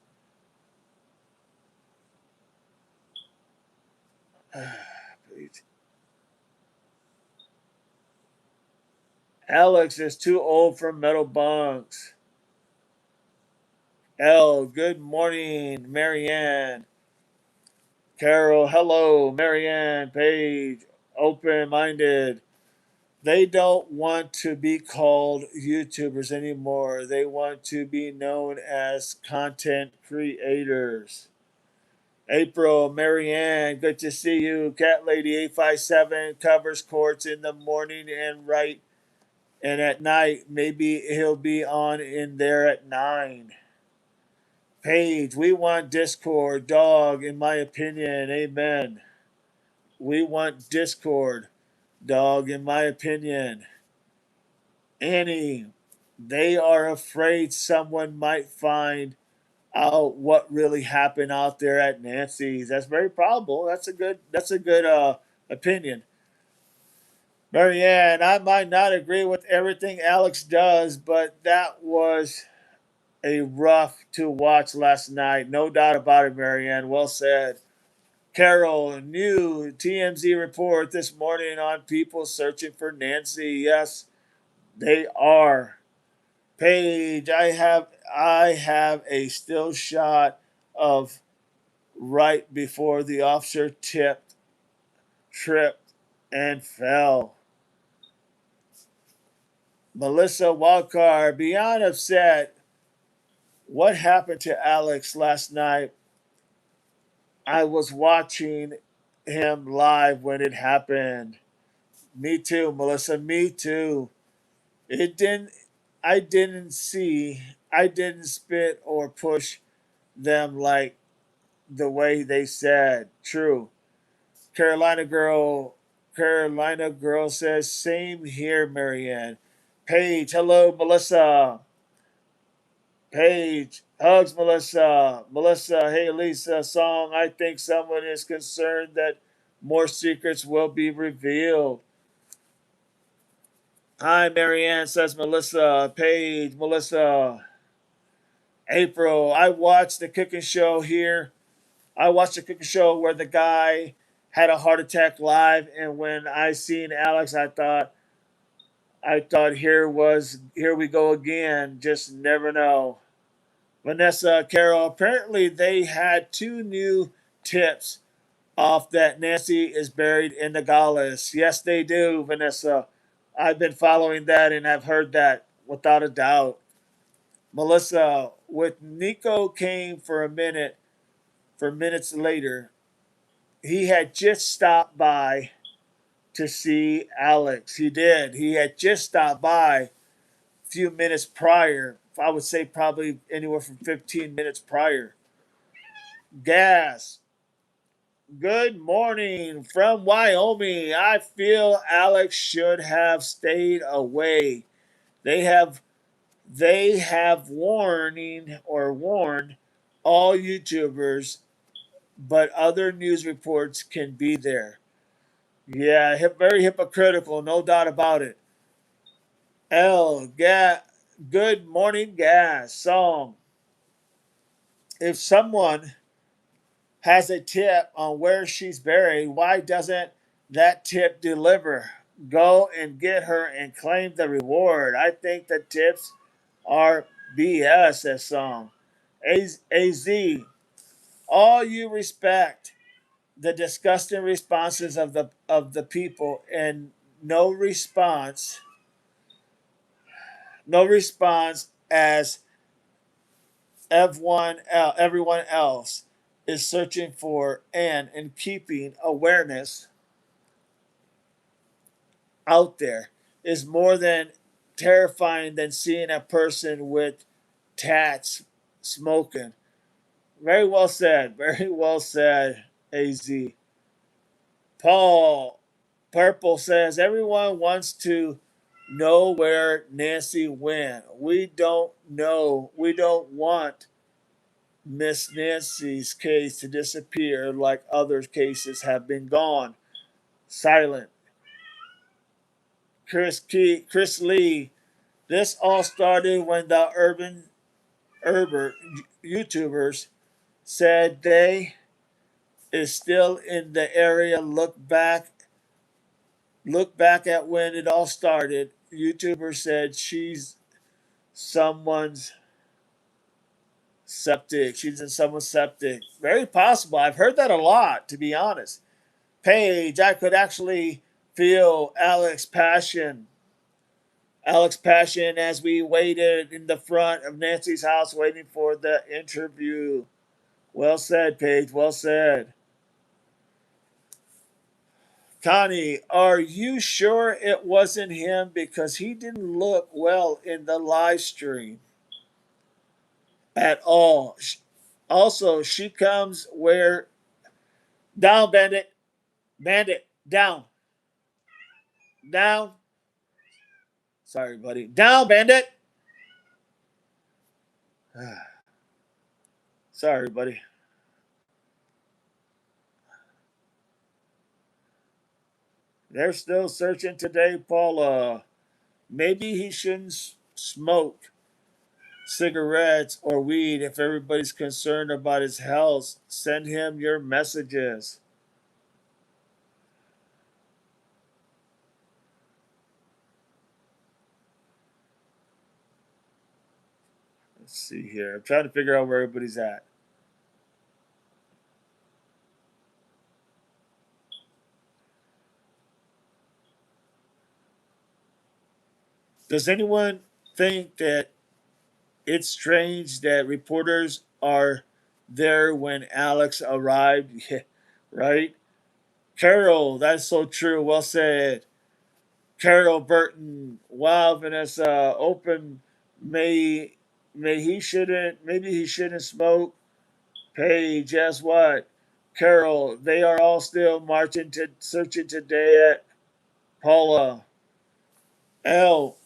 Alex is too old for metal bunks. L, good morning, Marianne. Carol, hello, Marianne. Paige, open minded. They don't want to be called YouTubers anymore. They want to be known as content creators. April, Marianne, good to see you. Cat Lady 857 covers courts in the morning and at night. Maybe he'll be on in there at 9. Paige, we want Discord, dog, in my opinion. Amen. We want Discord, dog, in my opinion. Annie, they are afraid someone might find out what really happened out there at Nancy's. That's very probable. That's a good opinion. Marianne, I might not agree with everything Alex does, but that was a rough to watch last night. No doubt about it, Marianne. Well said. Carol, new TMZ report this morning on people searching for Nancy. Yes, they are. Paige, I have a still shot of right before the officer tripped, and fell. Melissa Walker, beyond upset. What happened to Alex last night? I was watching him live when it happened. Me too, Melissa. Me too. It didn't. I didn't see. I didn't spit or push them like the way they said. True. Carolina girl. Carolina girl says same here, Marianne. Paige, hello, Melissa. Paige, hugs Melissa. Melissa, hey Lisa, song. I think someone is concerned that more secrets will be revealed. Hi, Marianne, says Melissa. Paige, Melissa. April, I watched the cooking show here. I watched the cooking show where the guy had a heart attack live, and when I seen Alex, I thought here we go again. Just never know. Vanessa, Carol, apparently they had 2 new tips off that Nancy is buried in the Nogales. Yes, they do, Vanessa. I've been following that and I've heard that without a doubt. Melissa, with Nico came for minutes later, he had just stopped by to see Alex. He did. He had just stopped by a few minutes prior. I would say probably anywhere from 15 minutes prior. Gas. Good morning from Wyoming. I feel Alex should have stayed away. They have warned all YouTubers, but other news reports can be there. Yeah, very hypocritical, no doubt about it. Good morning, gas song. If someone has a tip on where she's buried, why doesn't that tip deliver? Go and get her and claim the reward. I think the tips are BS, that song. AZ, all you respect the disgusting responses of the people and no response, no response as everyone else is searching for and keeping awareness out there is more than terrifying than seeing a person with tats smoking. Very well said. Very well said, AZ. Paul Purple says everyone wants to know where Nancy went. We don't know. We don't want Miss Nancy's case to disappear like other cases have been gone. Silent. Chris Lee. This all started when the urban YouTubers said they is still in the area. Look back at when it all started. YouTuber said she's someone's septic. She's in someone's septic. Very possible. I've heard that a lot, to be honest. Paige, I could actually feel Alex passion as we waited in the front of Nancy's house waiting for the interview. Well said, Paige. Well said. Connie, are you sure it wasn't him? Because he didn't look well in the live stream at all. Also, she comes where. Down, Bandit. Bandit, down. Down. Sorry, buddy. Down, Bandit. Sorry, buddy. They're still searching today, Paula. Maybe he shouldn't smoke cigarettes or weed if everybody's concerned about his health. Send him your messages. Let's see here. I'm trying to figure out where everybody's at. Does anyone think that it's strange that reporters are there when Alex arrived? Yeah, right? Carol, that's so true. Well said. Carol Burton. Wow, Vanessa. Open. May maybe he shouldn't smoke. Paige, guess what? Carol, they are all still marching to searching today at Paula. L.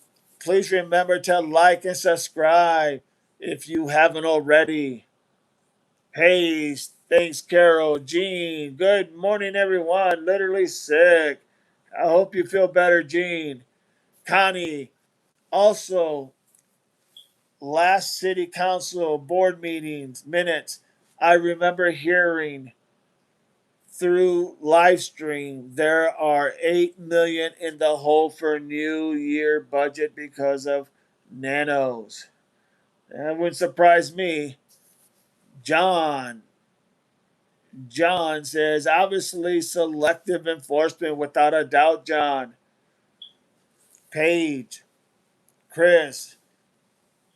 Please remember to like and subscribe if you haven't already. Hey, thanks, Carol. Jean, good morning, everyone. Literally sick. I hope you feel better, Jean. Connie, also, last city council board meetings minutes, I remember hearing through live stream there are 8 million in the hole for new year budget because of nanos. That wouldn't surprise me. John. John says, obviously selective enforcement without a doubt, John. Paige. Chris.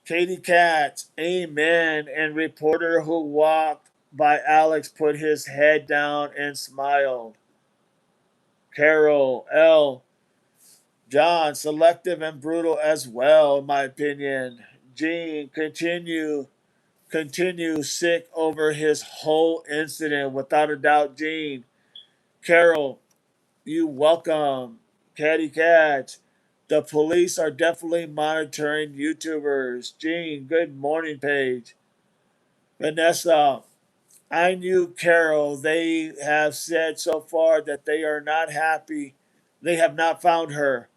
Katie Katz. Amen. And reporter who walked by Alex put his head down and smiled. Carol L. John, selective and brutal as well, in my opinion. Gene, continue sick over his whole incident, without a doubt, Gene. Carol, you welcome. Catty Cats. The police are definitely monitoring YouTubers. Gene, good morning, Paige. Vanessa, I knew Carol. They have said so far that they are not happy. They have not found her,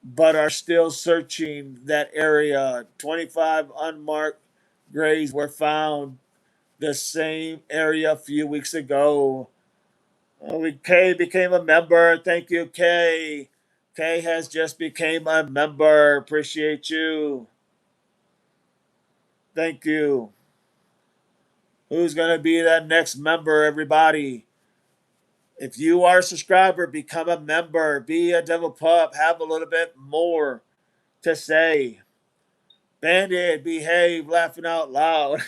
but are still searching that area. 25 unmarked graves were found the same area a few weeks ago. Kay became a member. Thank you, Kay. Kay has just became a member. Appreciate you. Thank you. Who's going to be that next member, everybody? If you are a subscriber, become a member. Be a devil pup. Have a little bit more to say. Bandit, behave, laughing out loud,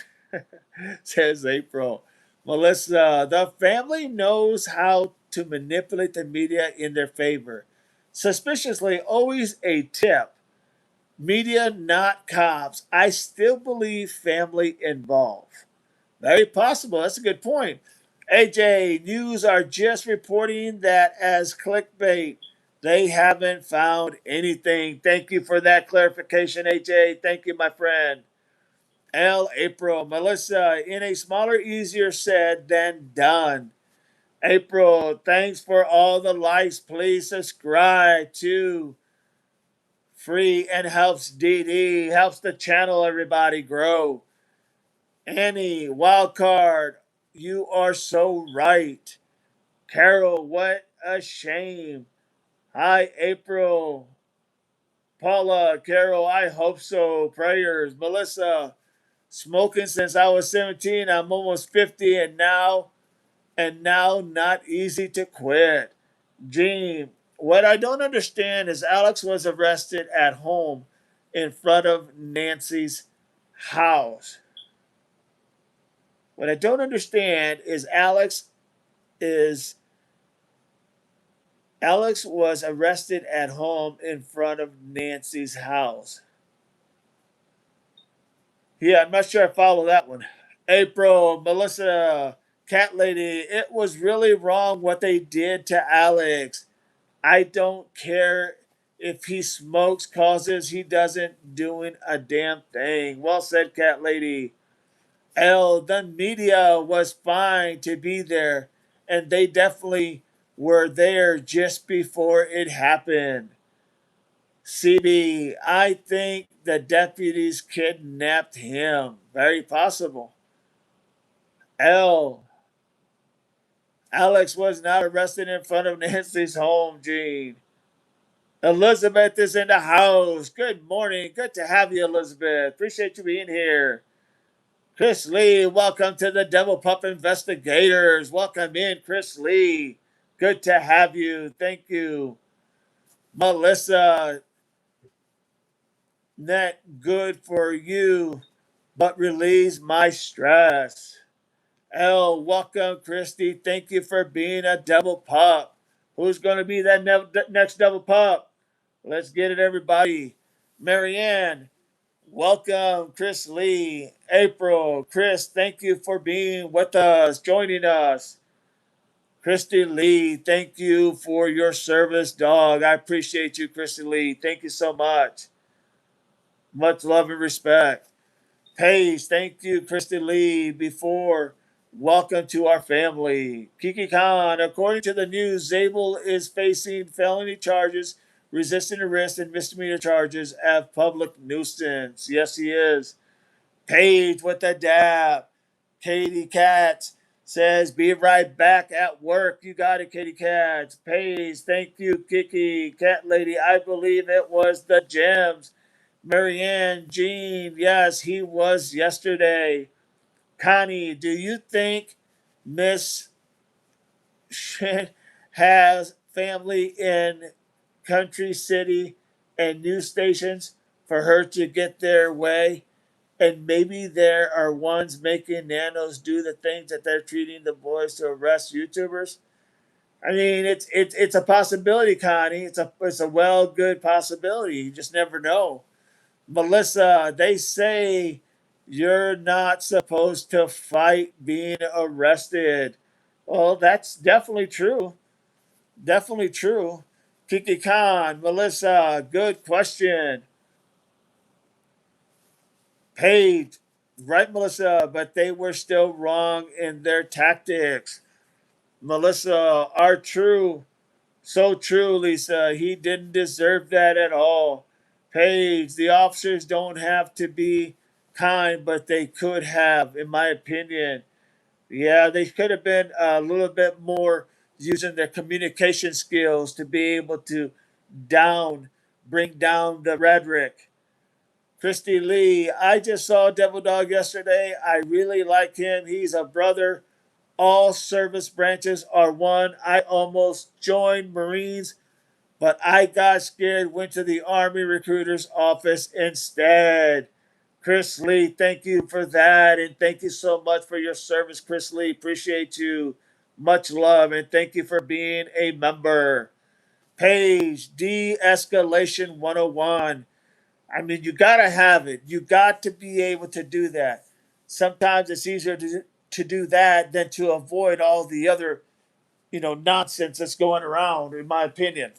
says April. Melissa, the family knows how to manipulate the media in their favor. Suspiciously, always a tip. Media, not cops. I still believe family involved. Very possible. That's a good point. AJ, news are just reporting that as clickbait. They haven't found anything. Thank you for that clarification, AJ. Thank you, my friend. L. April, Melissa, in a smaller, easier said than done. April, thanks for all the likes. Please subscribe to free and helps DD, helps the channel, everybody grow. Annie, wildcard, you are so right. Carol, what a shame. Hi, April. Paula, Carol, I hope so. Prayers. Melissa, smoking since I was 17. I'm almost 50 and now not easy to quit. Gene, what I don't understand is Alex was arrested at home in front of Nancy's house. What I don't understand is Alex was arrested at home in front of Nancy's house. Yeah, I'm not sure I follow that one. April, Melissa, Cat Lady, it was really wrong what they did to Alex. I don't care if he smokes, causes he doesn't doing a damn thing. Well said, Cat Lady. L, the media was fine to be there, and they definitely were there just before it happened. CB, I think the deputies kidnapped him. Very possible. L, Alex was not arrested in front of Nancy's home, Gene. Elizabeth is in the house. Good morning. Good to have you, Elizabeth. Appreciate you being here. Chris Lee, welcome to the Devil Pup Investigators. Welcome in, Chris Lee. Good to have you. Thank you. Melissa, not good for you, but relieves my stress. L, welcome, Christy. Thank you for being a Devil Pup. Who's going to be that next Devil Pup? Let's get it, everybody. Marianne, welcome, Chris Lee. April, Chris, thank you for being with us, joining us. Christy Lee, thank you for your service, dog. I appreciate you, Christy Lee. Thank you so much. Much love and respect. Paige, thank you, Christy Lee. Before, welcome to our family. Kiki Khan, according to the news, Zabel is facing felony charges, resisting arrest, and misdemeanor charges of public nuisance. Yes, he is. Paige with the dab. Katie Katz says, be right back at work. You got it, Katie Katz. Paige, thank you, Kiki. Cat Lady, I believe it was the gems. Marianne, Jean, yes, he was yesterday. Connie, do you think Miss Shin has family in Country City and news stations for her to get their way? And maybe there are ones making nanos do the things that they're treating the boys to arrest YouTubers. I mean, it's a possibility, Connie. It's a good possibility. You just never know. Melissa, they say you're not supposed to fight being arrested. Well, that's definitely true. Definitely true. Kiki Khan, Melissa, good question. Paige, right, Melissa, but they were still wrong in their tactics. Melissa, are true. So true, Lisa. He didn't deserve that at all. Paige, the officers don't have to be kind, but they could have, in my opinion. Yeah, they could have been a little bit more using their communication skills to be able to down, bring down the rhetoric. Christy Lee, I just saw Devil Dog yesterday. I really like him. He's a brother. All service branches are one. I almost joined Marines, but I got scared, went to the Army recruiter's office instead. Chris Lee, thank you for that. And thank you so much for your service, Chris Lee. Appreciate you. Much love. And thank you for being a member. Page De Escalation 101. I mean, you got to have it. You got to be able to do that. Sometimes it's easier to do that than to avoid all the other, nonsense that's going around, in my opinion.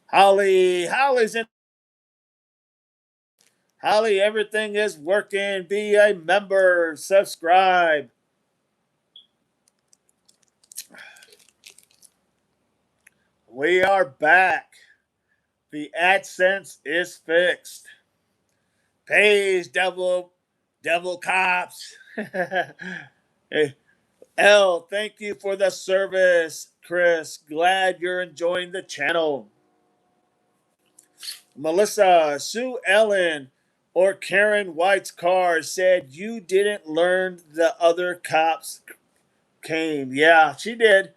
Holly's in. Holly, everything is working. Be a member. Subscribe. We are back. The AdSense is fixed. Pays devil cops. Hey, L, thank you for the service, Chris. Glad you're enjoying the channel. Melissa, Sue Ellen, or Karen White's car said you didn't learn the other cops came. Yeah, she did.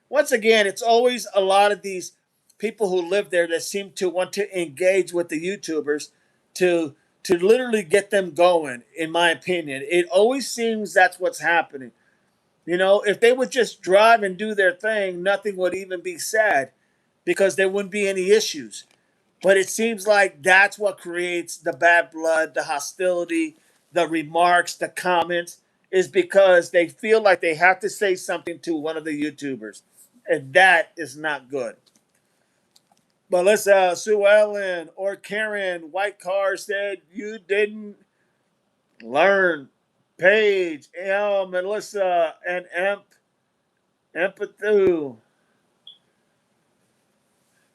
Once again, it's always a lot of these people who live there that seem to want to engage with the YouTubers to literally get them going, in my opinion. It always seems that's what's happening. If they would just drive and do their thing, nothing would even be said because there wouldn't be any issues. But it seems like that's what creates the bad blood, the hostility, the remarks, the comments, is because they feel like they have to say something to one of the YouTubers. And that is not good. Melissa, Sue Ellen, or Karen, White Car said you didn't learn. Paige, Melissa, and Empathy.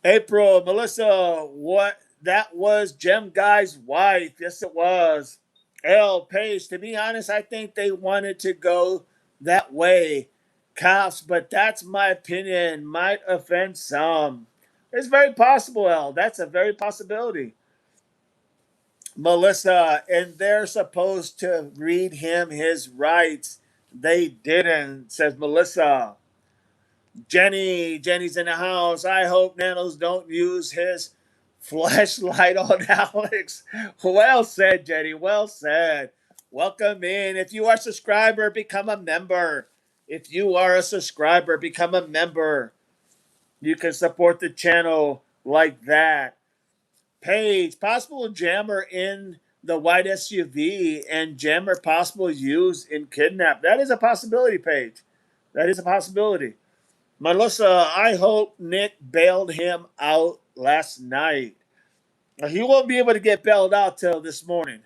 April, Melissa, what? That was Gem Guy's wife. Yes, it was. L. Paige, to be honest, I think they wanted to go that way. Cops, but that's my opinion. Might offend some. It's very possible, L. That's a very possibility. Melissa, and they're supposed to read him his rights. They didn't, says Melissa. Jenny's in the house. I hope Nanos don't use his flashlight on Alex. Well said, Jenny. Well said. Welcome in. If you are a subscriber, become a member. If you are a subscriber, become a member. You can support the channel like that. Paige, possible jammer in the white SUV and jammer possible used in kidnap. That is a possibility, Paige. That is a possibility. Melissa, I hope Nick bailed him out last night. He won't be able to get bailed out till this morning.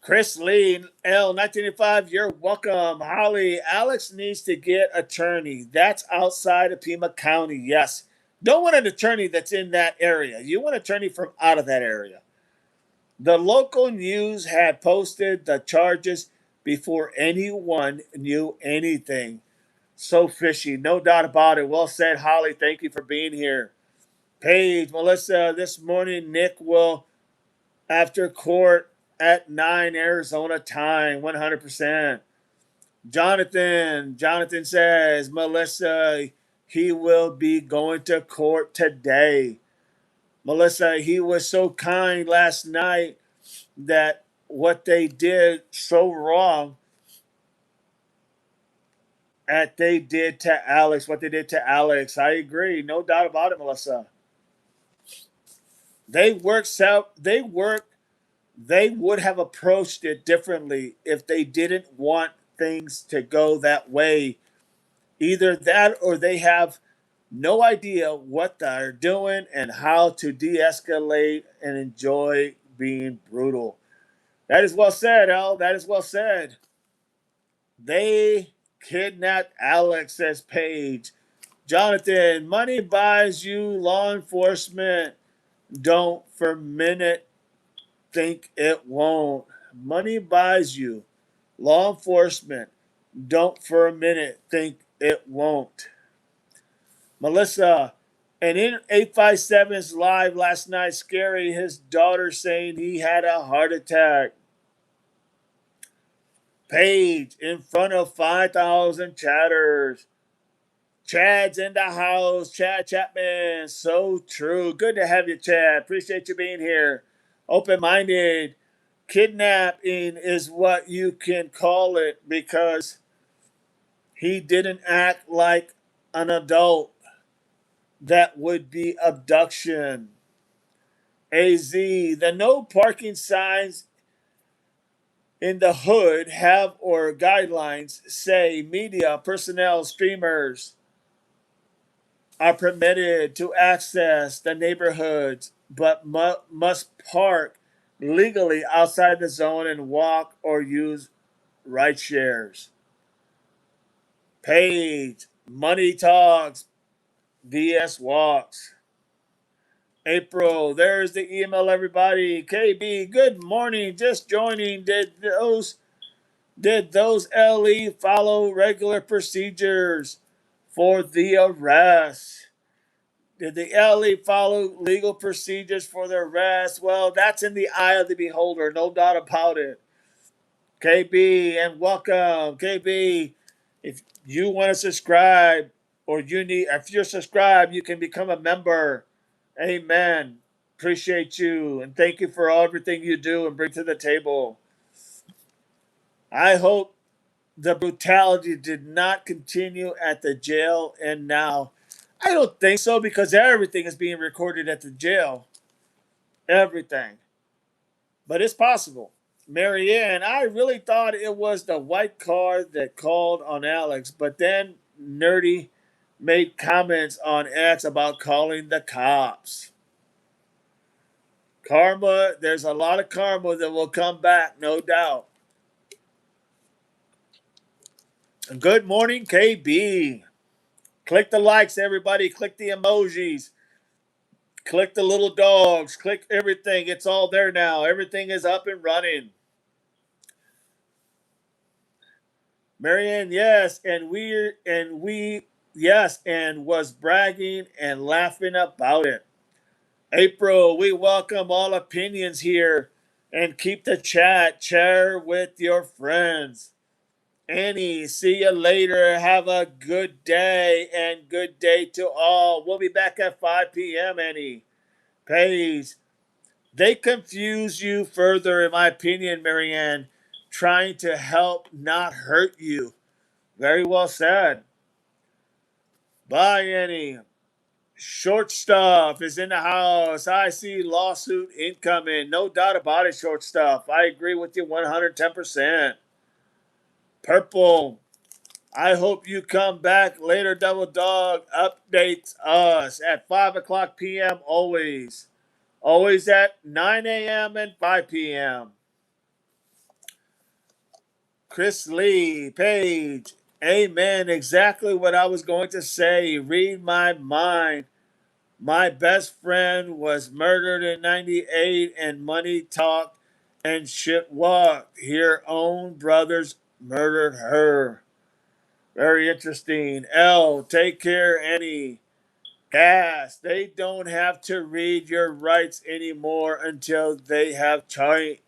Chris Lee, L, 1985, you're welcome. Holly, Alex needs to get attorney. That's outside of Pima County, yes. Don't want an attorney that's in that area. You want an attorney from out of that area. The local news had posted the charges before anyone knew anything. So fishy, no doubt about it. Well said, Holly. Thank you for being here. Paige, Melissa, this morning Nick will after court at 9 Arizona time, 100%. Jonathan says, Melissa, he will be going to court today. Melissa, he was so kind last night that what they did so wrong that they did to Alex, what they did to Alex. I agree. No doubt about it, Melissa. They worked out, they would have approached it differently if they didn't want things to go that way. Either that or they have no idea what they're doing and how to de escalate and enjoy being brutal. That is well said, Al. That is well said. They kidnapped Alex, says Paige. Jonathan, money buys you law enforcement. Don't for a minute think it won't. Money buys you law enforcement. Don't for a minute think it won't. Melissa, and in 857's live last night, scary, his daughter saying he had a heart attack. Paige in front of 5,000 chatters. Chad's in the house. Chad Chapman. So true. Good to have you, Chad. Appreciate you being here. Open minded. Kidnapping is what you can call it because he didn't act like an adult. That would be abduction. AZ. The no parking signs in the hood have or guidelines say media, personnel, streamers are permitted to access the neighborhoods but must park legally outside the zone and walk or use ride shares. Page, money talks, BS walks. April, there's the email, everybody. KB, good morning. Just joining. Did those LE follow regular procedures for the arrest? Did the LE follow legal procedures for the arrest? Well, that's in the eye of the beholder, no doubt about it. KB, and welcome. KB, if you want to subscribe if you're subscribed, you can become a member. Amen. Appreciate you and thank you for everything you do and bring to the table. I hope the brutality did not continue at the jail and now. I don't think so because everything is being recorded at the jail. Everything. But it's possible. Marianne, I really thought it was the white car that called on Alex, but then Nerdy made comments on X about calling the cops. Karma, there's a lot of karma that will come back, no doubt. Good morning, KB. Click the likes, everybody. Click the emojis. Click the little dogs. Click everything. It's all there now. Everything is up and running. Marianne, yes, yes, and was bragging and laughing about it. April, we welcome all opinions here and keep the chat. Share with your friends. Annie, see you later. Have a good day and good day to all. We'll be back at 5 p.m., Annie. Paige, they confuse you further, in my opinion, Marianne, trying to help not hurt you. Very well said. Bye, Annie. Short stuff is in the house. I see lawsuit incoming. No doubt about it, short stuff. I agree with you 110%. Purple. I hope you come back later. Double Dog updates us at 5 o'clock p.m. always. Always at 9 a.m. and 5 p.m. Chris Lee, Page. Amen. Exactly what I was going to say. Read my mind. My best friend was murdered in 98 and money talked and shit walked. Her own brothers murdered her. Very interesting. L, take care, Annie. Cass, they don't have to read your rights anymore until they have charges.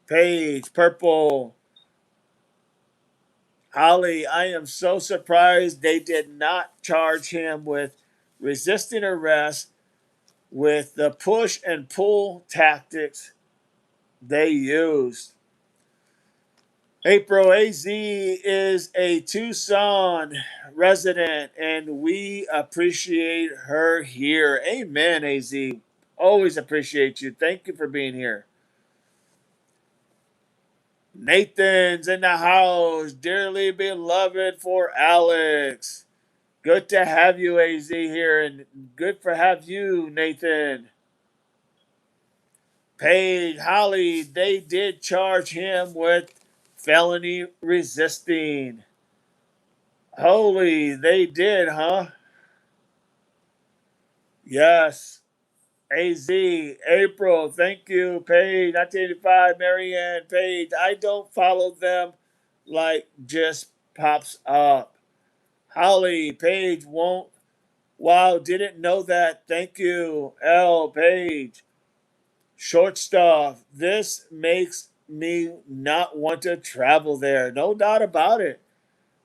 Page, Purple. Holly, I am so surprised they did not charge him with resisting arrest with the push and pull tactics they used. April AZ is a Tucson resident, and we appreciate her here. Amen, AZ. Always appreciate you. Thank you for being here. Nathan's in the house. Dearly beloved for Alex. Good to have you, AZ, here, and good for have you, Nathan. Paige, Holly, they did charge him with felony resisting. Holy, they did, huh? Yes. AZ, April, thank you. Paige, 1985, Marianne, Paige. I don't follow them like just pops up. Holly, Paige won't. Wow, didn't know that. Thank you. L, Paige. Short stuff. This makes me not want to travel there. No doubt about it.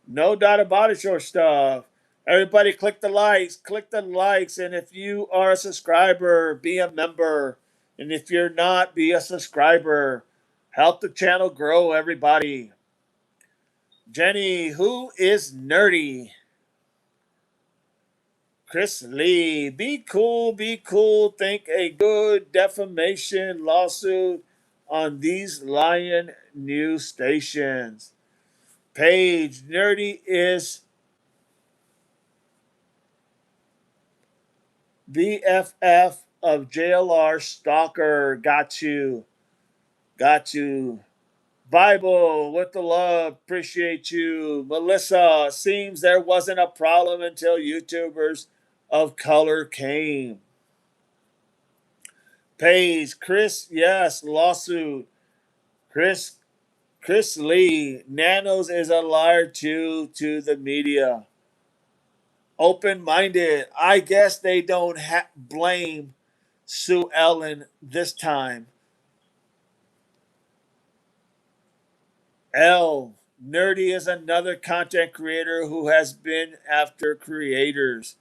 No doubt about it, short stuff. Everybody click the likes. Click the likes. And if you are a subscriber, be a member. And if you're not, be a subscriber. Help the channel grow, everybody. Jenny, who is nerdy? Chris Lee, be cool, be cool. Think a good defamation lawsuit on these lying news stations. Page, nerdy is BFF of JLR stalker. Got you. Got you. Bible with the love. Appreciate you. Melissa, seems there wasn't a problem until YouTubers of color came. Page, Chris, yes, lawsuit. Chris Lee, Nanos is a liar too to the media. Open-minded. I guess they don't blame Sue Ellen this time. L. Nerdy is another content creator who has been after creators.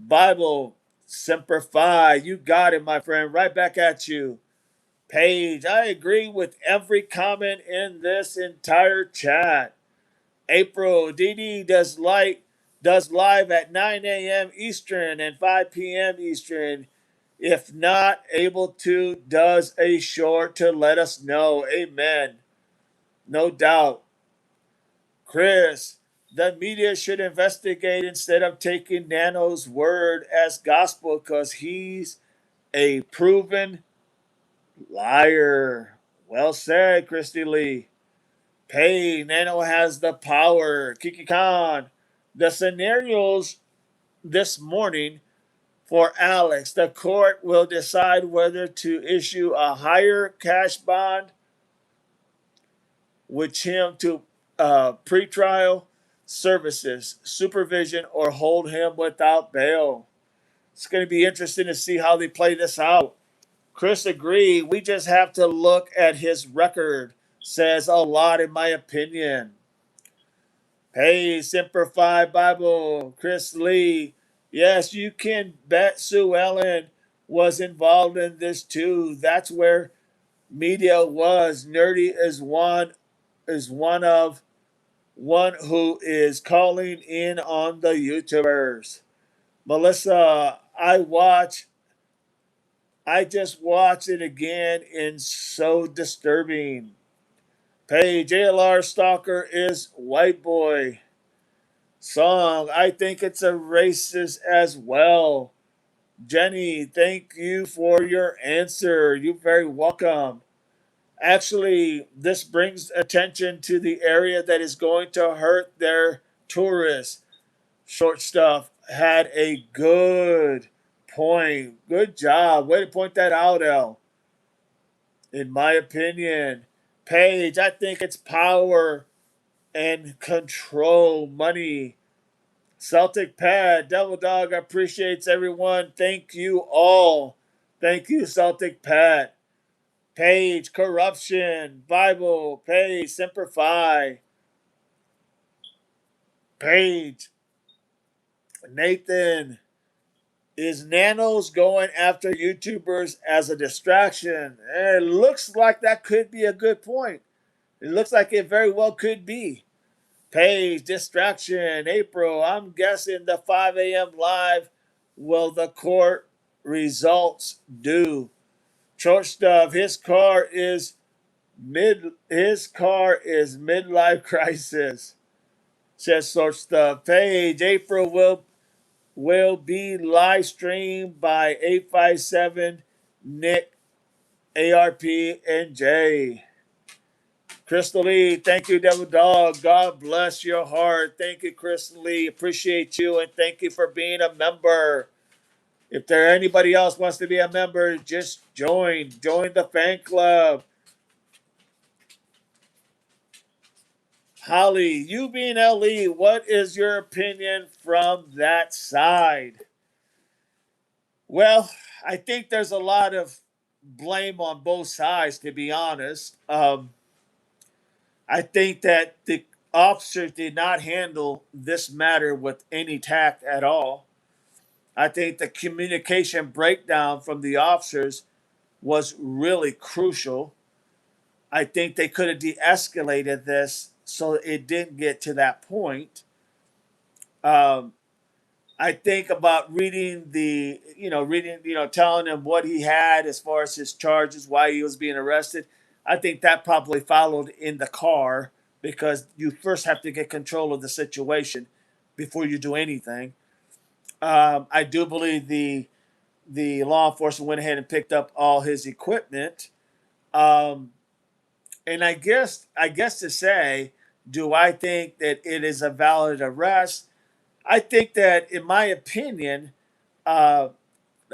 Bible, Semper Fi. You got it, my friend. Right back at you. Page, I agree with every comment in this entire chat. April, DD does live at 9 a.m. Eastern and 5 p.m. Eastern. If not able to, does a short to let us know. Amen. No doubt. Chris, the media should investigate instead of taking Nano's word as gospel because he's a proven liar. Well said, Christy Lee. Hey, Nano has the power. Kiki Khan. The scenarios this morning for Alex. The court will decide whether to issue a higher cash bond with him to pretrial services, supervision, or hold him without bail. It's going to be interesting to see how they play this out. Chris agreed. We just have to look at his record. Says a lot, in my opinion. Hey, Semper Fi Bible, Chris Lee. Yes, you can bet Sue Ellen was involved in this too. That's where media was. Nerdy is one who is calling in on the YouTubers. Melissa, I just watched it again and so disturbing. Hey, JLR Stalker is white boy. Song, I think it's a racist as well. Jenny, thank you for your answer. You're very welcome. Actually, this brings attention to the area that is going to hurt their tourists. Short stuff had a good point. Good job. Way to point that out, El. In my opinion, Paige, I think it's power and control, money. Celtic Pat, Devil Dog appreciates everyone. Thank you all. Thank you, Celtic Pat. Page, corruption, Bible, Page, Semper Fi. Page, Nathan, Is Nanos going after YouTubers as a distraction? It looks like that could be a good point. It looks like it very well could be. Page, distraction, April. I'm guessing the 5 a.m. live will the court results do. Short stuff. His car is midlife crisis. Says short stuff. Page, April will be live streamed by 857 Nick ARP and J. Crystal Lee, thank you, Devil Dog. God bless your heart. Thank you, Crystal Lee. Appreciate you and thank you for being a member. If there anybody else wants to be a member, just join. Join the fan club. Holly, you being LE, what is your opinion from that side? Well, I think there's a lot of blame on both sides, to be honest. I think that the officers did not handle this matter with any tact at all. I think the communication breakdown from the officers was really crucial. I think they could have de escalated this so it didn't get to that point. Um, I think about telling him what he had as far as his charges, why he was being arrested. I think that probably followed in the car because you first have to get control of the situation before you do anything. I do believe the law enforcement went ahead and picked up all his equipment. Um, and I guess to say, do I think that it is a valid arrest? I think that, in my opinion, uh,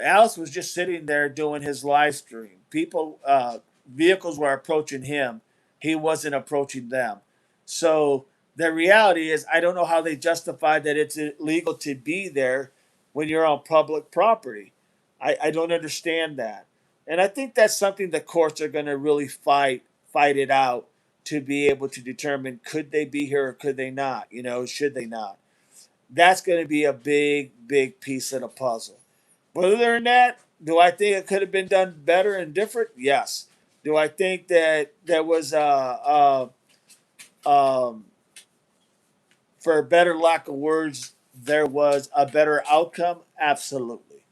Alice was just sitting there doing his live stream. Vehicles were approaching him. He wasn't approaching them. So the reality is, I don't know how they justify that it's illegal to be there when you're on public property. I don't understand that. And I think that's something the courts are going to really fight it out to be able to determine could they be here or could they not? Should they not? That's going to be a big piece of the puzzle. But other than that, do I think it could have been done better and different? Yes. Do I think that there was for better lack of words, there was a better outcome? Absolutely.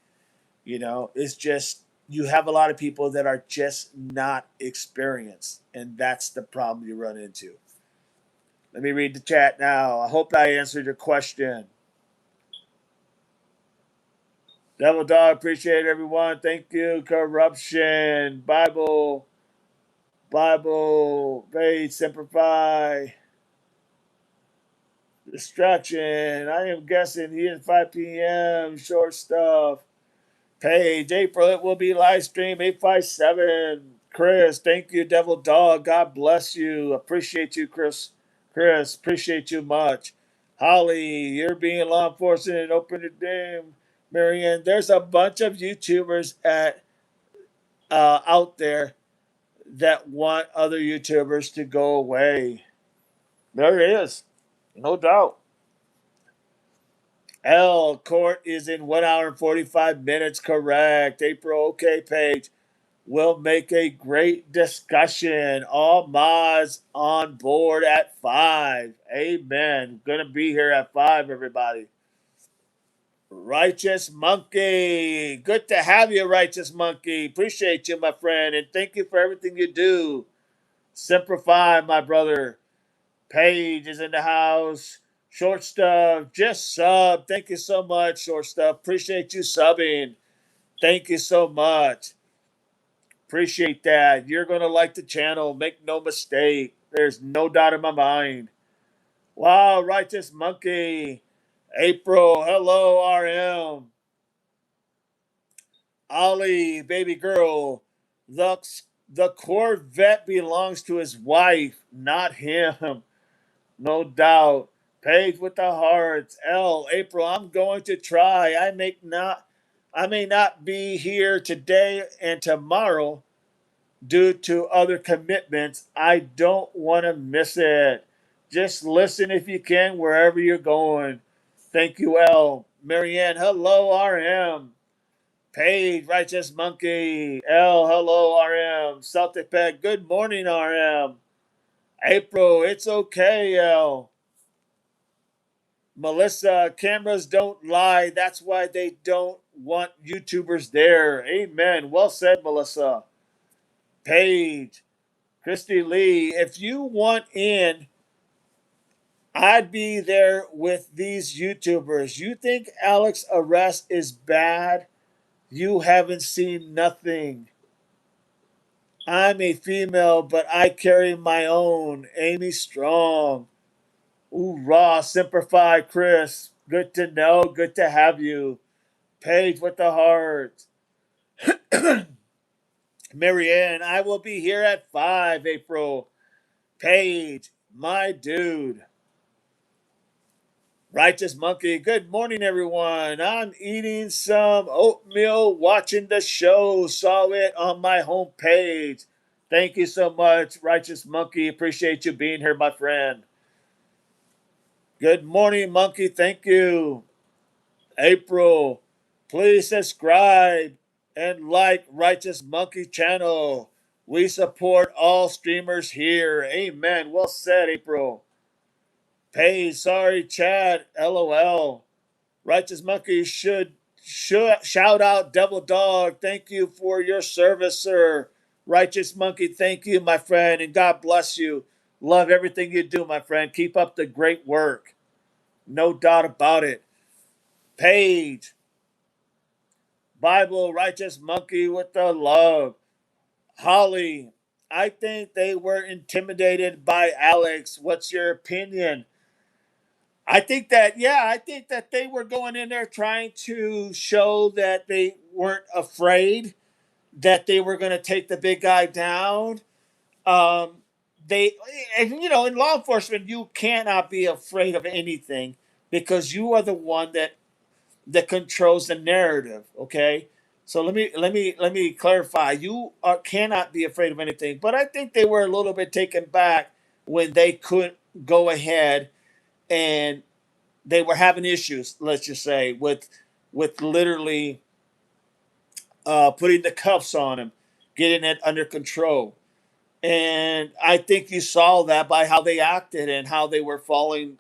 It's just you have a lot of people that are just not experienced, and that's the problem you run into. Let me read the chat now. I hope I answered your question. Devil Dog, appreciate everyone. Thank you. Corruption, Bible, faith, simplify, distraction. I am guessing here at 5 p.m. Short stuff. Page, April, it will be live stream 857. Chris, thank you, Devil Dog. God bless you. Appreciate you, Chris. Chris, appreciate you much. Holly, you're being law enforcement and open the dam. Marianne, there's a bunch of YouTubers out there that want other YouTubers to go away. There is, no doubt. L court is in 1 hour and 45 minutes. Correct. April, okay, Paige. We'll make a great discussion. All mods on board at 5. Amen. Gonna be here at 5, everybody. Righteous Monkey. Good to have you, Righteous Monkey. Appreciate you, my friend, and thank you for everything you do. Simplify, my brother. Paige is in the house. Short stuff, just sub. Thank you so much, short stuff. Appreciate you subbing. Thank you so much. Appreciate that. You're going to like the channel. Make no mistake. There's no doubt in my mind. Wow, Righteous Monkey. April, hello, RM. Ollie, baby girl. The, the Corvette belongs to his wife, not him. No doubt. Paige with the hearts. L. April, I'm going to try. I may not be here today and tomorrow due to other commitments. I don't want to miss it. Just listen if you can wherever you're going. Thank you, L. Marianne, hello, RM. Paige, Righteous Monkey. L, hello, RM. Celtic Peg, good morning, RM. April, it's okay, L. Melissa, cameras don't lie. That's why they don't want YouTubers there. Amen. Well said, Melissa. Paige, Christy Lee, if you want in, I'd be there with these YouTubers. You think Alex arrest is bad? You haven't seen nothing. I'm a female, but I carry my own. Amy Strong. Ooh, raw, simplify, Chris. Good to know. Good to have you. Paige with the heart. Marianne, I will be here at 5, April. Paige, my dude. Righteous Monkey, good morning, everyone. I'm eating some oatmeal, watching the show. Saw it on my homepage. Thank you so much, Righteous Monkey. Appreciate you being here, my friend. Good morning, Monkey. Thank you. April, please subscribe and like Righteous Monkey channel. We support all streamers here. Amen. Well said, April. Hey, sorry, Chad. LOL. Righteous Monkey should shout out Devil Dog. Thank you for your service, sir. Righteous Monkey, thank you, my friend, and God bless you. Love everything you do, my friend. Keep up the great work. No doubt about it. Paige, Bible, Righteous Monkey with the love. Holly, I think they were intimidated by Alex. What's your opinion? I think that they were going in there trying to show that they weren't afraid, that they were going to take the big guy down. Um, they, and in law enforcement, you cannot be afraid of anything because you are the one that controls the narrative. Okay, so let me clarify. You cannot be afraid of anything, but I think they were a little bit taken back when they couldn't go ahead and they were having issues, let's just say, with literally putting the cuffs on him, getting it under control. And I think you saw that by how they acted and how they were falling,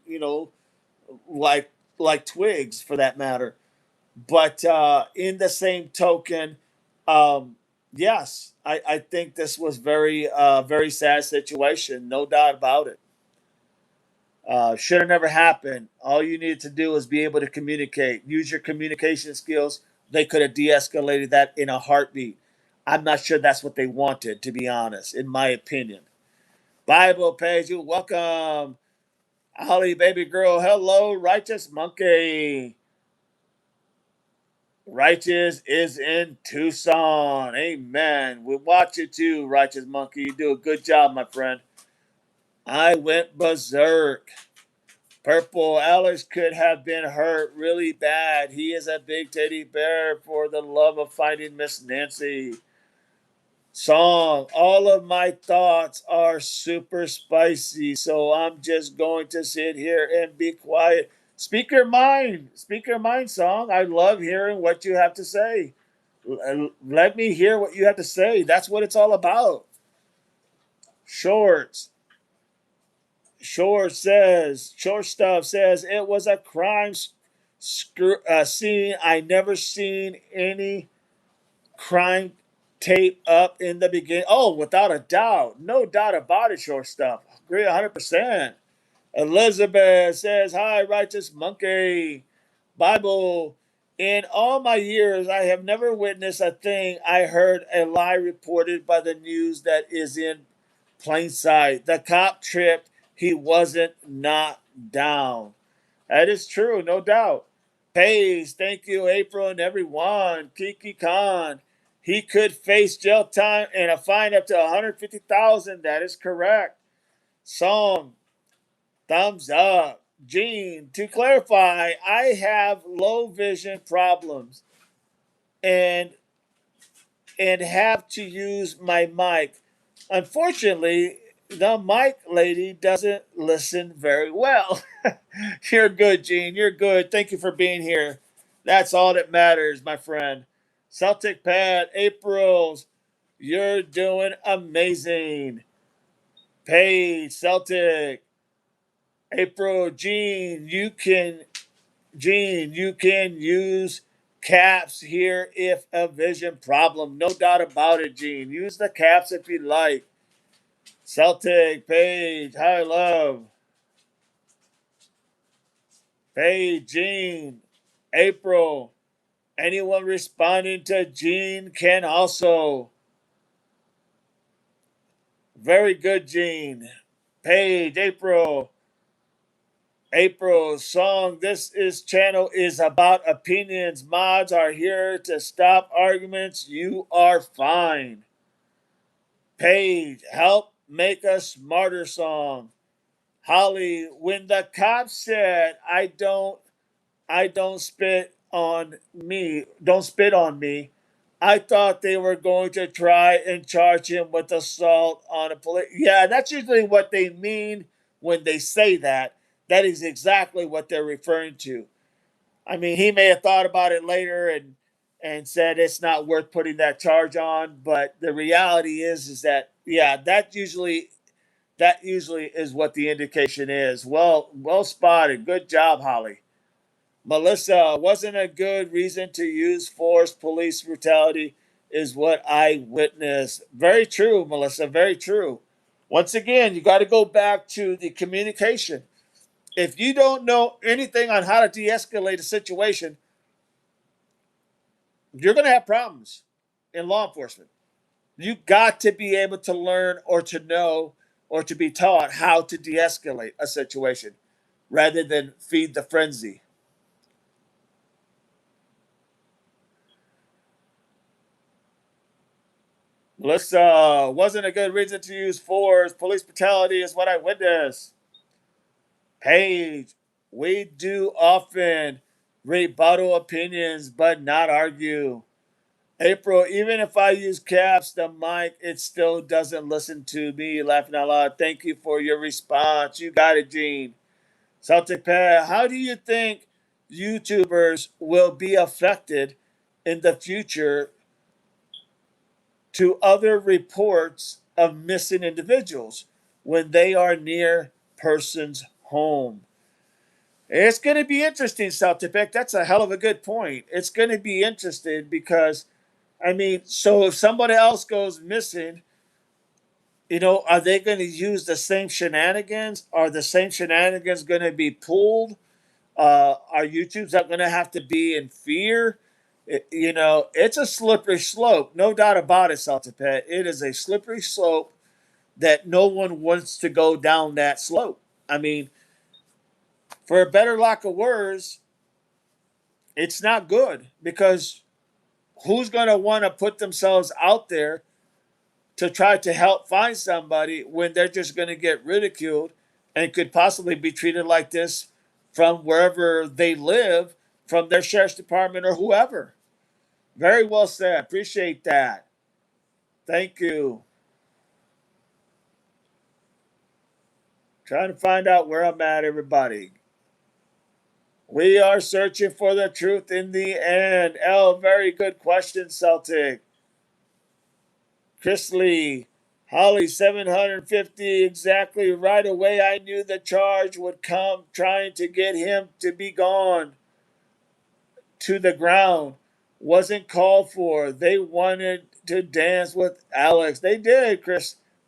like like twigs for that matter. But in the same token, um, yes, I think this was very sad situation, no doubt about it. Should have never happened. All you needed to do was be able to communicate. Use your communication skills. They could have de escalated that in a heartbeat. I'm not sure that's what they wanted, to be honest, in my opinion. Bible page, you welcome. Holly, baby girl, hello, Righteous Monkey. Righteous is in Tucson. Amen. We watch you too, Righteous Monkey. You do a good job, my friend. I went berserk. Purple, Alex could have been hurt really bad. He is a big teddy bear for the love of finding Miss Nancy. Song, all of my thoughts are super spicy, so I'm just going to sit here and be quiet. Speak your mind. Speak your mind, Song. I love hearing what you have to say. Let me hear what you have to say. That's what it's all about. Shorts. Short stuff says it was a crime scene. I never seen any crime tape up in the beginning. Oh, without a doubt, no doubt about it. Short stuff. Agree 100%. Elizabeth says, "Hi, righteous monkey." Bible. In all my years, I have never witnessed a thing. I heard a lie reported by the news that is in plain sight. The cop tripped. He wasn't knocked down. That is true, no doubt. Pays, thank you, April and everyone. Kiki Khan. He could face jail time and a fine up to 150,000. That is correct. Song, thumbs up. Gene, to clarify, I have low vision problems and have to use my mic. Unfortunately, the mic lady doesn't listen very well. You're good, Gene. You're good. Thank you for being here. That's all that matters, my friend. Celtic Pat, April's, you're doing amazing. Paige, Celtic, April, Gene, you can use caps here if a vision problem. No doubt about it, Gene. Use the caps if you like. Celtic, Paige, high love. Paige, Gene, April. Anyone responding to Gene can also. Very good, Gene. Paige, April. April's song, this is channel is about opinions. Mods are here to stop arguments. You are fine. Paige, help make a smarter song. Holly, when the cops said don't spit on me, I thought they were going to try and charge him with assault on a police. Yeah, that's usually what they mean when they say that. That is exactly what they're referring to. I mean, he may have thought about it later and said it's not worth putting that charge on, but the reality is that yeah, that usually is what the indication is. Well spotted. Good job, Holly. Melissa, wasn't a good reason to use force. Police brutality is what I witnessed. Very true, Melissa. Very true. Once again, you got to go back to the communication. If you don't know anything on how to de escalate a situation, you're going to have problems in law enforcement. You got to be able to learn or to know or to be taught how to de escalate a situation rather than feed the frenzy. Melissa, wasn't a good reason to use force. Police brutality is what I witnessed. Paige, we do often rebuttal opinions but not argue. April, even if I use caps, the mic, it still doesn't listen to me. Laughing out loud. Thank you for your response. You got it, Gene. Celtic Pat, how do you think YouTubers will be affected in the future to other reports of missing individuals when they are near person's home? It's going to be interesting, Celtic. That's a hell of a good point. It's going to be interesting because, I mean, so if somebody else goes missing, are they going to use the same shenanigans? Are the same shenanigans going to be pulled? Are YouTube's not going to have to be in fear? It's a slippery slope, no doubt about it, Celtic. It is a slippery slope that no one wants to go down that slope. I mean, for a better lack of words, it's not good because who's going to want to put themselves out there to try to help find somebody when they're just going to get ridiculed and could possibly be treated like this from wherever they live, from their sheriff's department or whoever? Very well said. Appreciate that. Thank you. Trying to find out where I'm at, everybody. We are searching for the truth in the end. Very good question, Celtic. Chris Lee. Holly, 750 exactly right away. I knew the charge would come trying to get him to be gone to the ground. Wasn't called for. They wanted to dance with Alex. They did,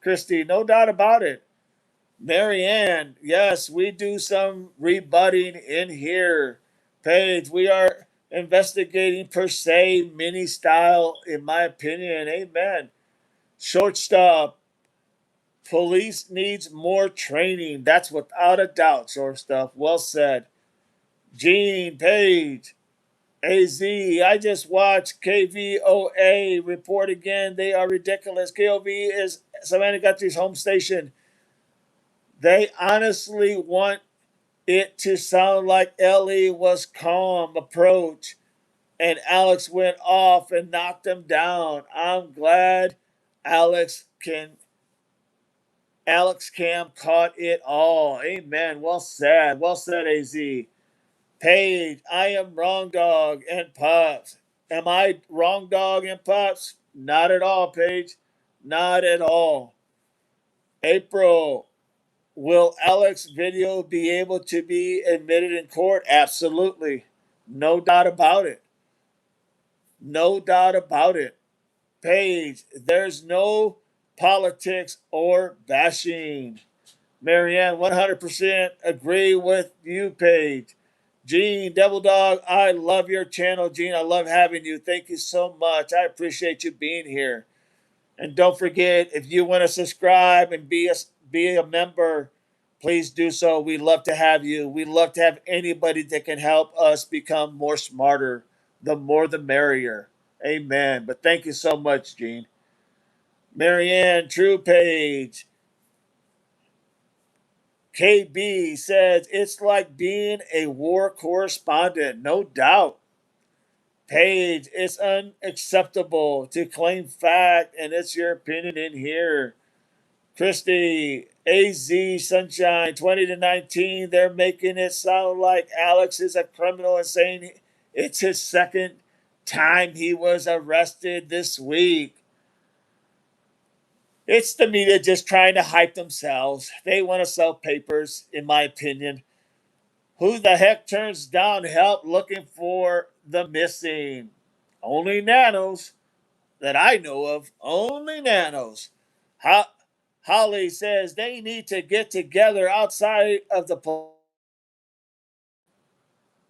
Christy. No doubt about it. Marianne, yes, we do some rebutting in here. Paige, we are investigating per se, mini style, in my opinion. Amen. Shortstop, police needs more training. That's without a doubt, shortstop. Well said. Gene, Page, AZ, I just watched KVOA report again. They are ridiculous. KOV is Savannah Guthrie's home station. They honestly want it to sound like Ellie was calm approach and Alex went off and knocked him down. I'm glad Alex can Alex Cam caught it all. Amen. Well said. Well said, AZ. Paige, I am wrong dog and Puffs. Am I wrong, dog and pops? Not at all, Paige. Not at all. April, will Alex's video be able to be admitted in court? Absolutely. No doubt about it. No doubt about it. Paige, there's no politics or bashing. Marianne, 100% agree with you, Paige. Gene, Devil Dog, I love your channel, Gene. I love having you. Thank you so much. I appreciate you being here. And don't forget, if you want to subscribe and be a member, please do so. We love to have you. We love to have anybody that can help us become more smarter. The more, the merrier. Amen. But thank you so much, Gene. Marianne, True Page. KB says it's like being a war correspondent, no doubt. Paige, it's unacceptable to claim fact, and it's your opinion in here. Christy, AZ Sunshine, 20 to 19. They're making it sound like Alex is a criminal and saying it's his second time he was arrested this week. It's the media just trying to hype themselves. They want to sell papers, in my opinion. Who the heck turns down help looking for the missing? Only nanos that I know of. Only nanos. Holly says they need to get together outside of the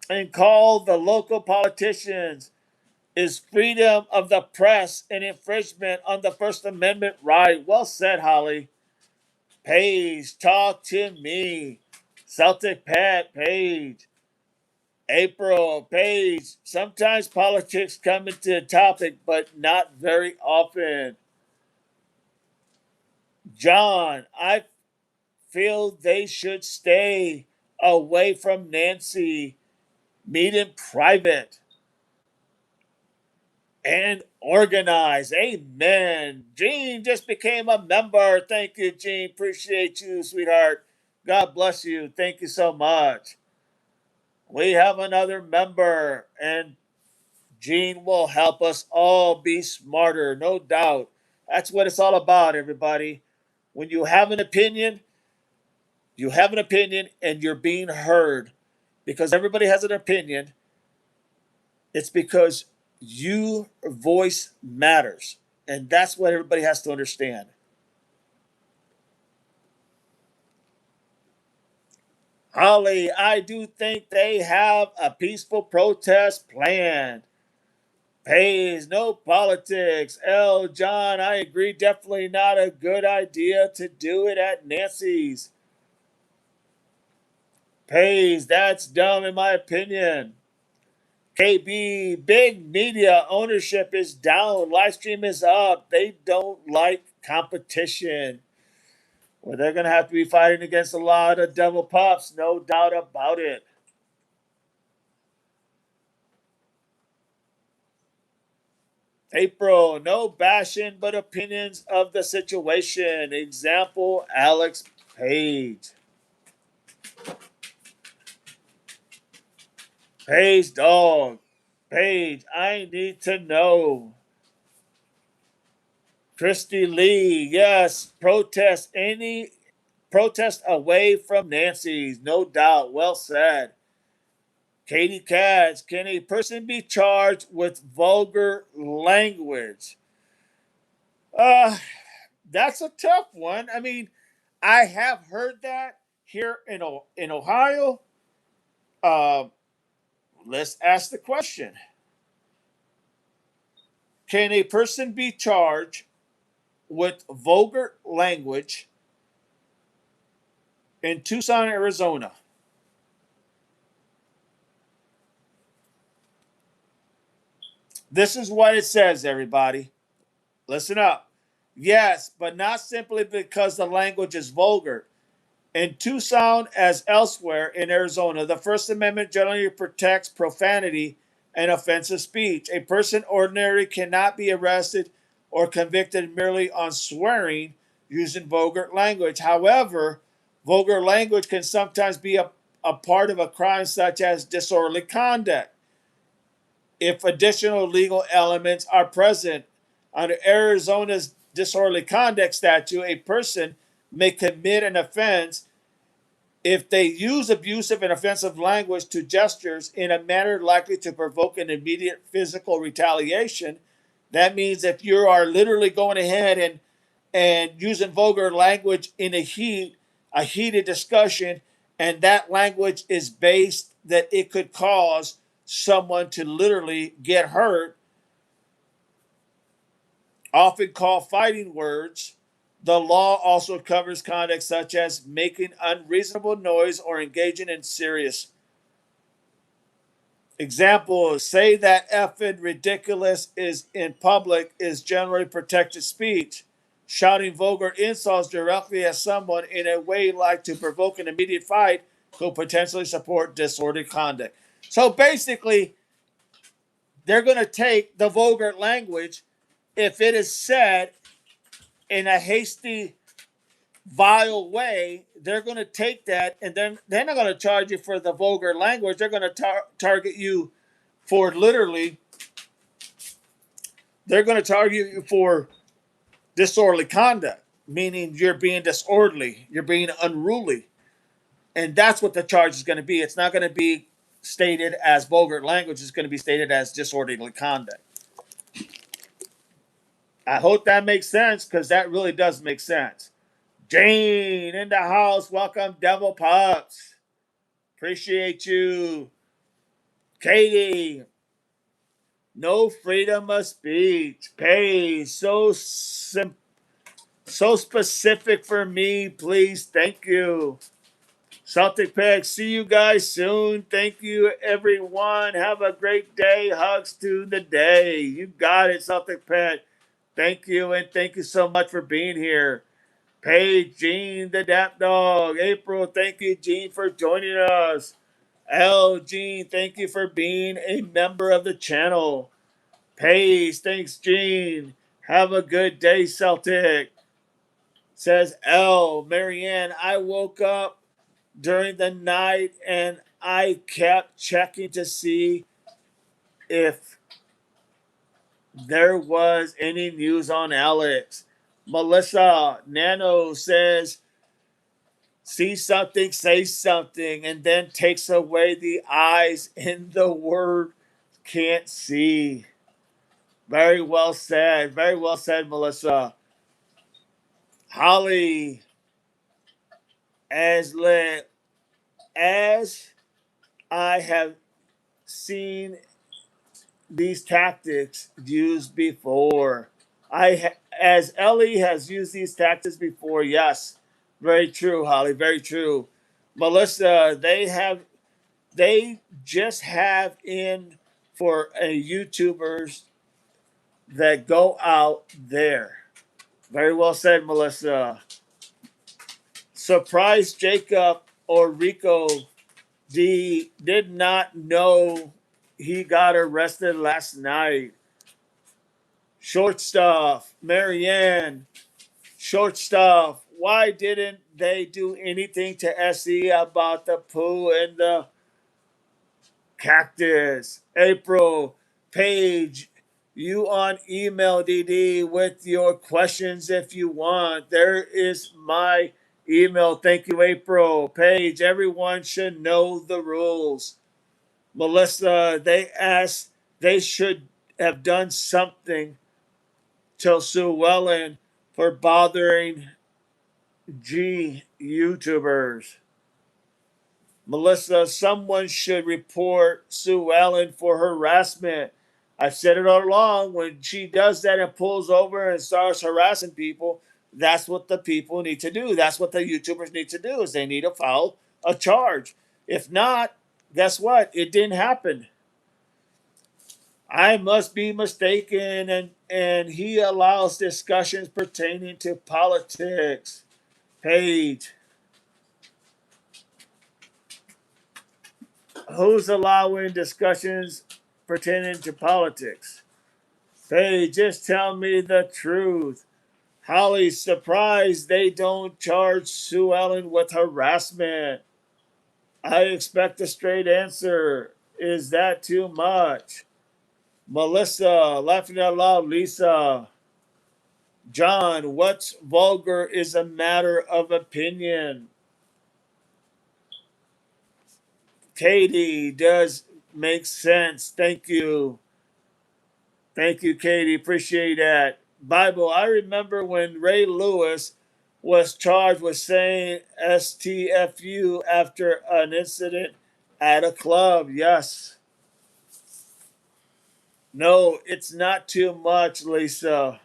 and call the local politicians. Is freedom of the press an infringement on the First Amendment right? Well said, Holly. Paige, talk to me. Celtic Pat, Paige. April, Paige. Sometimes politics come into the topic, but not very often. John, I feel they should stay away from Nancy. Meet in private and organize. Amen. Gene just became a member. Thank you, Gene. Appreciate you, sweetheart. God bless you. Thank you so much. We have another member, and Gene will help us all be smarter, no doubt. That's what it's all about, everybody. When you have an opinion, you have an opinion and you're being heard. Because everybody has an opinion, it's because your voice matters. And that's what everybody has to understand. Holly, I do think they have a peaceful protest planned. Pays no politics. L. John, I agree. Definitely not a good idea to do it at Nancy's. Pays, that's dumb in my opinion. KB, big media ownership is down. Live stream is up. They don't like competition. Well, they're going to have to be fighting against a lot of devil pups, no doubt about it. April, no bashing, but opinions of the situation. Example, Alex Page. Page dog. Page, I need to know. Christy Lee, yes, protest away from Nancy's, no doubt. Well said. Katie Katz, can a person be charged with vulgar language? Uh, that's a tough one. I mean, I have heard that here in Ohio. Uh, let's ask the question: can a person be charged with vulgar language in Tucson, Arizona? This is what it says, everybody. Listen up. Yes, but not simply because the language is vulgar. In Tucson, as elsewhere in Arizona, the First Amendment generally protects profanity and offensive speech. A person ordinarily cannot be arrested or convicted merely on swearing using vulgar language. However, vulgar language can sometimes be a part of a crime such as disorderly conduct. if additional legal elements are present. Under Arizona's disorderly conduct statute, a person may commit an offense if they use abusive and offensive language to gestures in a manner likely to provoke an immediate physical retaliation. That means if you are literally going ahead and using vulgar language in a heated discussion, and that language is based that it could cause someone to literally get hurt, often called fighting words. The law also covers conduct such as making unreasonable noise or engaging in serious. Example, say that effing ridiculous is in public is generally protected speech. Shouting vulgar insults directly at someone in a way like to provoke an immediate fight could potentially support disorderly conduct. So basically, they're going to take the vulgar language if it is said in a hasty, vile way. They're going to take that, and then they're not going to charge you for the vulgar language. They're going to target you for literally, they're going to target you for disorderly conduct, meaning you're being disorderly, you're being unruly. And that's what the charge is going to be. It's not going to be stated as vulgar language, it's going to be stated as disorderly conduct. I hope that makes sense, because that really does make sense. Jane in the house. Welcome, Devil Pups. Appreciate you. Katie. No freedom of speech. Paige. So specific for me. Please. Thank you. Celtic Peg. See you guys soon. Thank you, everyone. Have a great day. Hugs to the day. You got it, Celtic Peg. Thank you, and thank you so much for being here. Paige, Jean, the Dap Dog. April, thank you, Jean, for joining us. L, Jean, thank you for being a member of the channel. Paige, thanks, Jean. Have a good day, Celtic. Says L, Marianne, I woke up during the night and I kept checking to see if there was any news on Alex. Melissa, Nano says, see something, say something, and then takes away the eyes in the word can't see. Very well said. Very well said, Melissa. Holly, as I have seen these tactics used before. As Ellie has used these tactics before, yes. Very true, Holly. Very true. Melissa, they just have in for a YouTubers that go out there. Very well said, Melissa. Surprise Jacob or Rico D did not know he got arrested last night. Short stuff. Marianne. Short stuff. Why didn't they do anything to SE about the poo and the cactus? April. Paige. You on email, DD, with your questions if you want. There is my email. Thank you, April. Paige. Everyone should know the rules. Melissa, they should have done something to Sue Wellen for bothering YouTubers. Melissa, someone should report Sue Ellen for harassment. I've said it all along. When she does that and pulls over and starts harassing people, that's what the people need to do. That's what the YouTubers need to do, is they need to file a charge. If not, guess what? It didn't happen. I must be mistaken, and he allows discussions pertaining to politics. Paige. Who's allowing discussions pertaining to politics? Paige, just tell me the truth. Holly's surprised they don't charge Sue Ellen with harassment. I expect a straight answer. Is that too much? Melissa, laughing out loud. Lisa, John, what's vulgar is a matter of opinion. Katie, does make sense. Thank you. Thank you, Katie. Appreciate that. Bible, I remember when Ray Lewis was charged with saying STFU after an incident at a club. Yes. No, it's not too much, Lisa.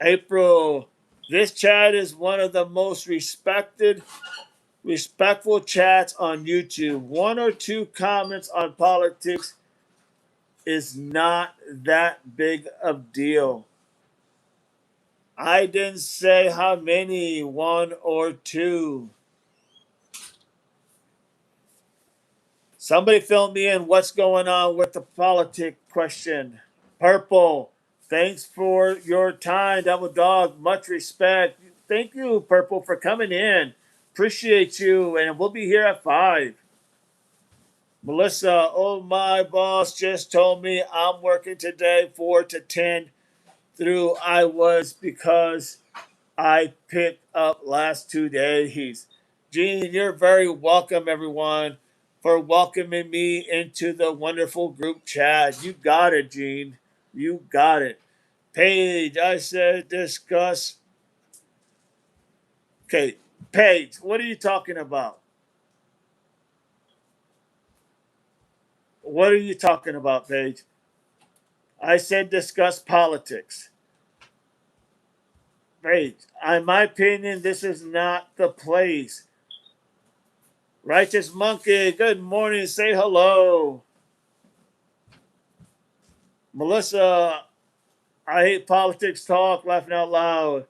April, this chat is one of the most respectful chats on YouTube. One or two comments on politics is not that big of deal. I didn't say how many, one or two. Somebody fill me in what's going on with the politic question. Purple, thanks for your time, Double Dog. Much respect. Thank you, Purple, for coming in. Appreciate you, and we'll be here at 5. Melissa, oh, my boss just told me I'm working today 4 to 10 through I was because I picked up last 2 days. Gene, you're very welcome, everyone, for welcoming me into the wonderful group chat. You got it, Gene. You got it. Paige, I said discuss. Okay, Paige, what are you talking about? What are you talking about, Paige? I said discuss politics. Paige, in my opinion, this is not the place. Righteous Monkey, good morning. Say hello. Melissa, I hate politics talk, laughing out loud.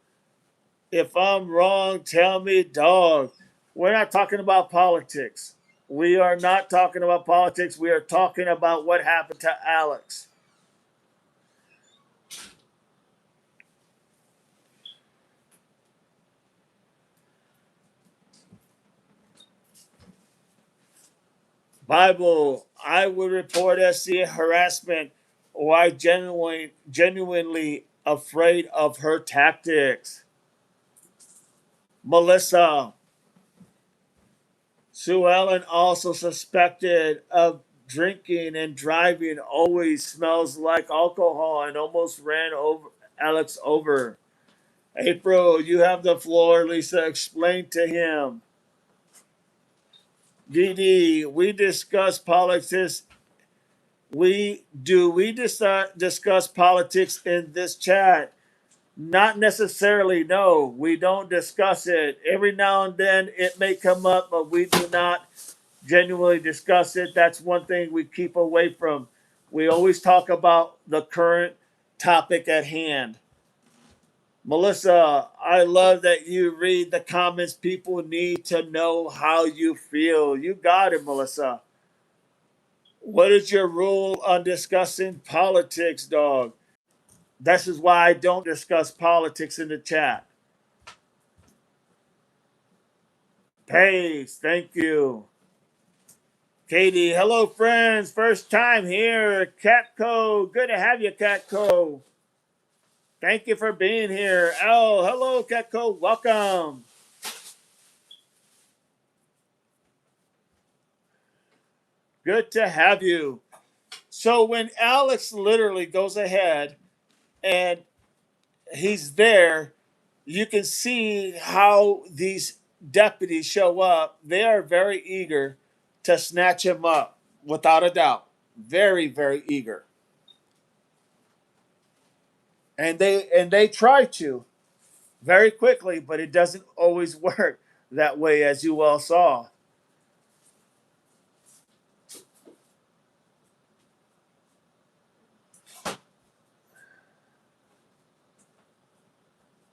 If I'm wrong, tell me, dog. We're not talking about politics. We are not talking about politics. We are talking about what happened to Alex. Bible, I would report SC harassment or I genuinely afraid of her tactics. Melissa, Sue Ellen also suspected of drinking and driving, always smells like alcohol and almost ran over Alex over. April, you have the floor. Lisa, explain to him. Dee Dee, we discuss politics. We discuss politics in this chat? Not necessarily. No, we don't discuss it. Every now and then it may come up, but we do not genuinely discuss it. That's one thing we keep away from. We always talk about the current topic at hand. Melissa, I love that you read the comments. People need to know how you feel. You got it, Melissa. What is your rule on discussing politics, dog? This is why I don't discuss politics in the chat. Pace, thank you. Katie, hello, friends. First time here. Catco, good to have you, Catco. Thank you for being here. Oh, hello, Catco. Welcome. Good to have you. So when Alex literally goes ahead and he's there, you can see how these deputies show up. They are very eager to snatch him up, without a doubt. Very, very eager. And they try to very quickly, but it doesn't always work that way, as you all saw.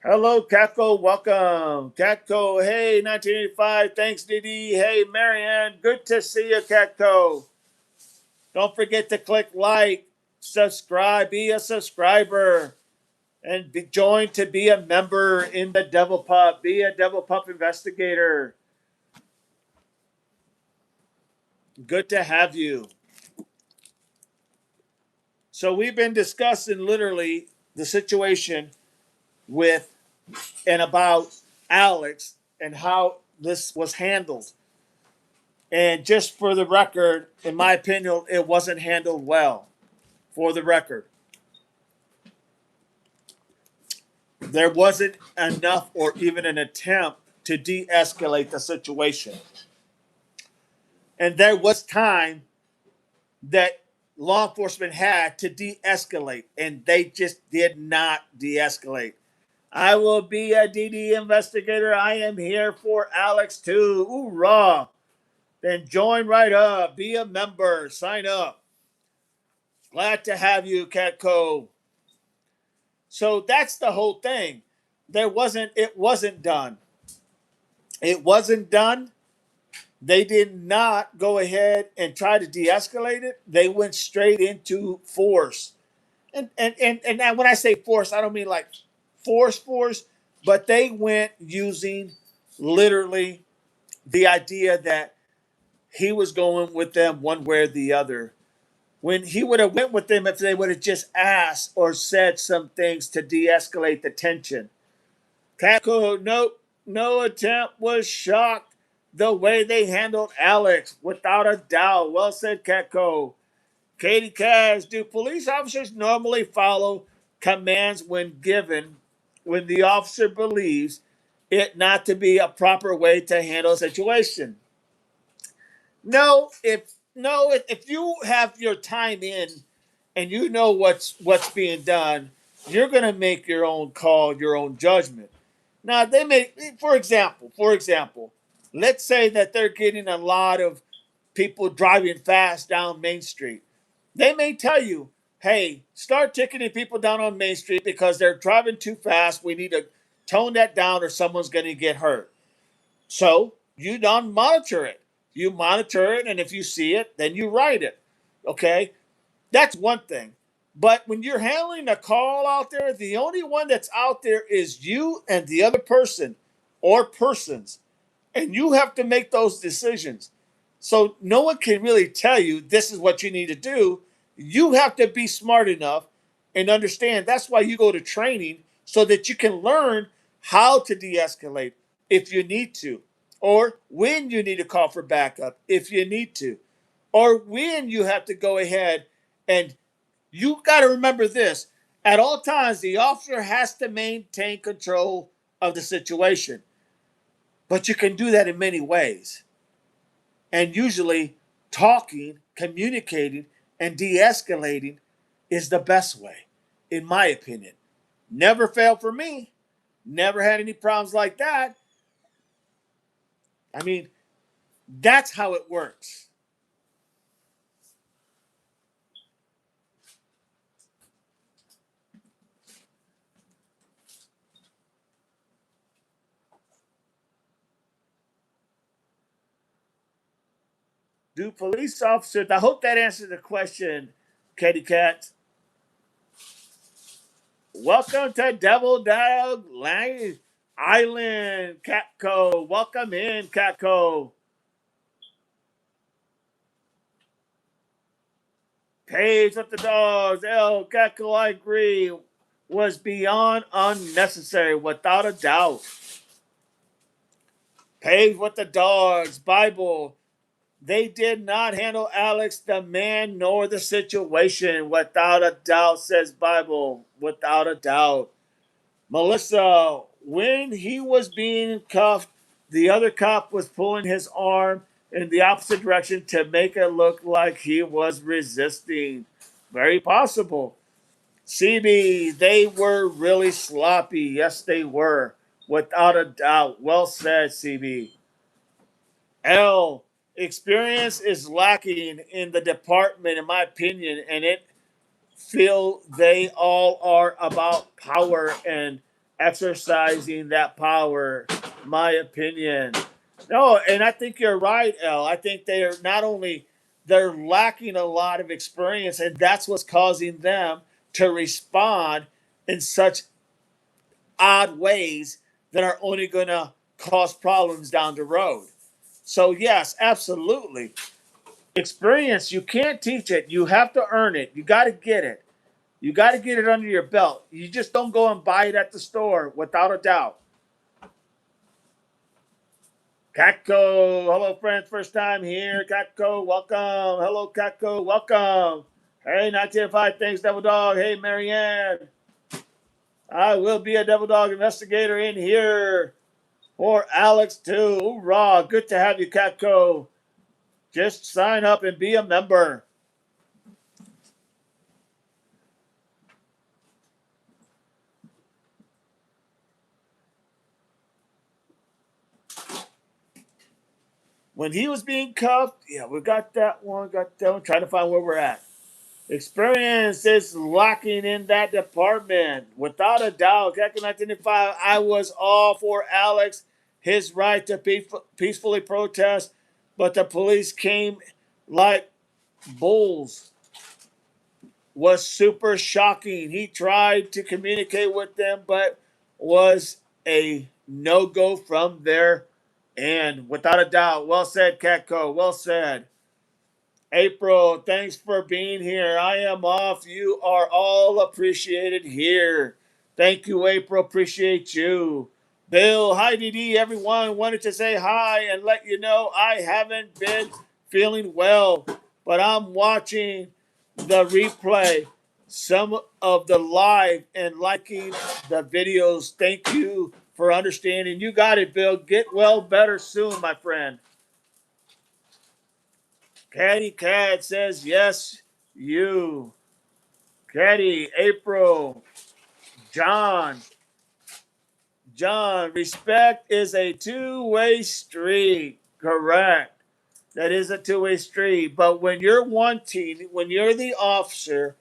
Hello, Catco. Welcome. Catco, hey, 1985. Thanks, Didi. Hey, Marianne. Good to see you, Catco. Don't forget to click like, subscribe, be a subscriber, and join to be a member in the Devil Pup. Be a Devil Pup investigator. Good to have you. So we've been discussing literally the situation with and about Alex and how this was handled. And just for the record, in my opinion, it wasn't handled well. For the record, there wasn't enough or even an attempt to de escalate the situation. And there was time that law enforcement had to de escalate, and they just did not de escalate. I will be a DD investigator. I am here for Alex too. Hoorah. Then join right up. Be a member. Sign up. Glad to have you, Catco. So that's the whole thing. It wasn't done. It wasn't done. They did not go ahead and try to de-escalate it. They went straight into force. And now when I say force, I don't mean like force, but they went using literally the idea that he was going with them one way or the other. When he would have went with them if they would have just asked or said some things to de-escalate the tension. Catco, nope, no attempt, was shocked the way they handled Alex, without a doubt. Well said, Catco. Katie Cash, do police officers normally follow commands when given, when the officer believes it not to be a proper way to handle a situation? No, if you have your time in and you know what's being done, you're gonna make your own call, your own judgment. Now they may, for example, let's say that they're getting a lot of people driving fast down Main Street. They may tell you, hey, start ticketing people down on Main Street because they're driving too fast. We need to tone that down or someone's going to get hurt. So you don't monitor it. You monitor it, and if you see it, then you write it. Okay? That's one thing. But when you're handling a call out there, the only one that's out there is you and the other person or persons. And you have to make those decisions. So no one can really tell you this is what you need to do. You have to be smart enough and understand. That's why you go to training so that you can learn how to de-escalate if you need to, or when you need to call for backup if you need to, or when you have to go ahead and you got to remember this. At all times, the officer has to maintain control of the situation. But you can do that in many ways. And usually, talking, communicating, and de escalating is the best way, in my opinion. Never failed for me. Never had any problems like that. I mean, that's how it works. Do police officers, I hope that answers the question, Kitty Cat. Welcome to Devil Dog Island, Catco. Welcome in, Catco. Page with the dogs. El Catco, I agree. Was beyond unnecessary, without a doubt. Page with the dogs. Bible. They did not handle Alex, the man, nor the situation. Without a doubt, says Bible. Without a doubt. Melissa, when he was being cuffed, the other cop was pulling his arm in the opposite direction to make it look like he was resisting. Very possible. CB, they were really sloppy. Yes, they were. Without a doubt. Well said, CB. L, experience is lacking in the department, in my opinion, and it feel they all are about power and exercising that power. My opinion. No, and I think you're right, L. I think they are not only they're lacking a lot of experience, and that's what's causing them to respond in such odd ways that are only going to cause problems down the road. So yes, absolutely. Experience, you can't teach it. You have to earn it. You got to get it. You got to get it under your belt. You just don't go and buy it at the store, without a doubt. Katko, hello friends, first time here. Katko, welcome. Hello, Katko, welcome. Hey, 1905, thanks, Devil Dog. Hey, Marianne. I will be a Devil Dog investigator in here. Or Alex, too. Hoorah. Good to have you, Katko. Just sign up and be a member. When he was being cuffed, yeah, we got that one, Trying to find where we're at. Experience is lacking in that department. Without a doubt, back in 1995, I was all for Alex, his right to peacefully protest, but the police came like bulls. Was super shocking. He tried to communicate with them, but was a no-go from their end. Without a doubt. Well said, Catco. Well said. April, thanks for being here. I am off. You are all appreciated here. Thank you, April. Appreciate you. Bill, hi, DD. Everyone wanted to say hi and let you know I haven't been feeling well, but I'm watching the replay, some of the live, and liking the videos. Thank you for understanding. You got it, Bill. Get well better soon, my friend. Caddy Cat says, yes, you. Caddy, April, John. John, respect is a two-way street. Correct. That is a two-way street. But when you're the officer,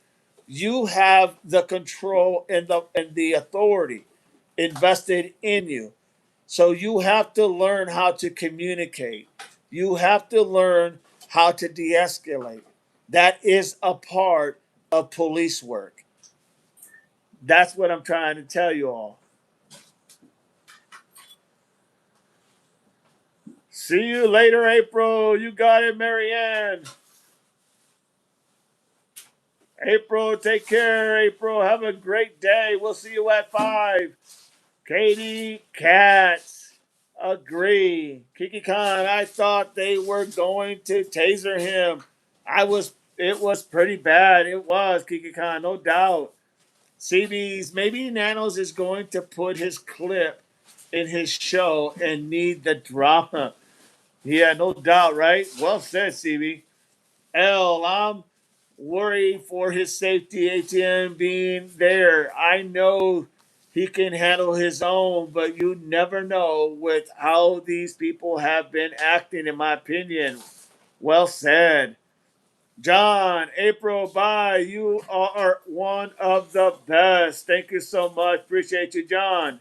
you have the control and the authority invested in you. So you have to learn how to communicate. You have to learn how to de-escalate. That is a part of police work. That's what I'm trying to tell you all. See you later, April. You got it, Marianne. April, take care, April. Have a great day. We'll see you at 5. Katie Katz. Agree. Kiki Khan, I thought they were going to taser him. It was pretty bad. It was, Kiki Khan, no doubt. CB's, maybe Nanos is going to put his clip in his show and need the drama. Yeah, no doubt, right? Well said, CB. I'm worried for his safety, ATM being there. I know he can handle his own, but you never know with how these people have been acting, in my opinion. Well said. John, April, bye. You are one of the best. Thank you so much. Appreciate you, John.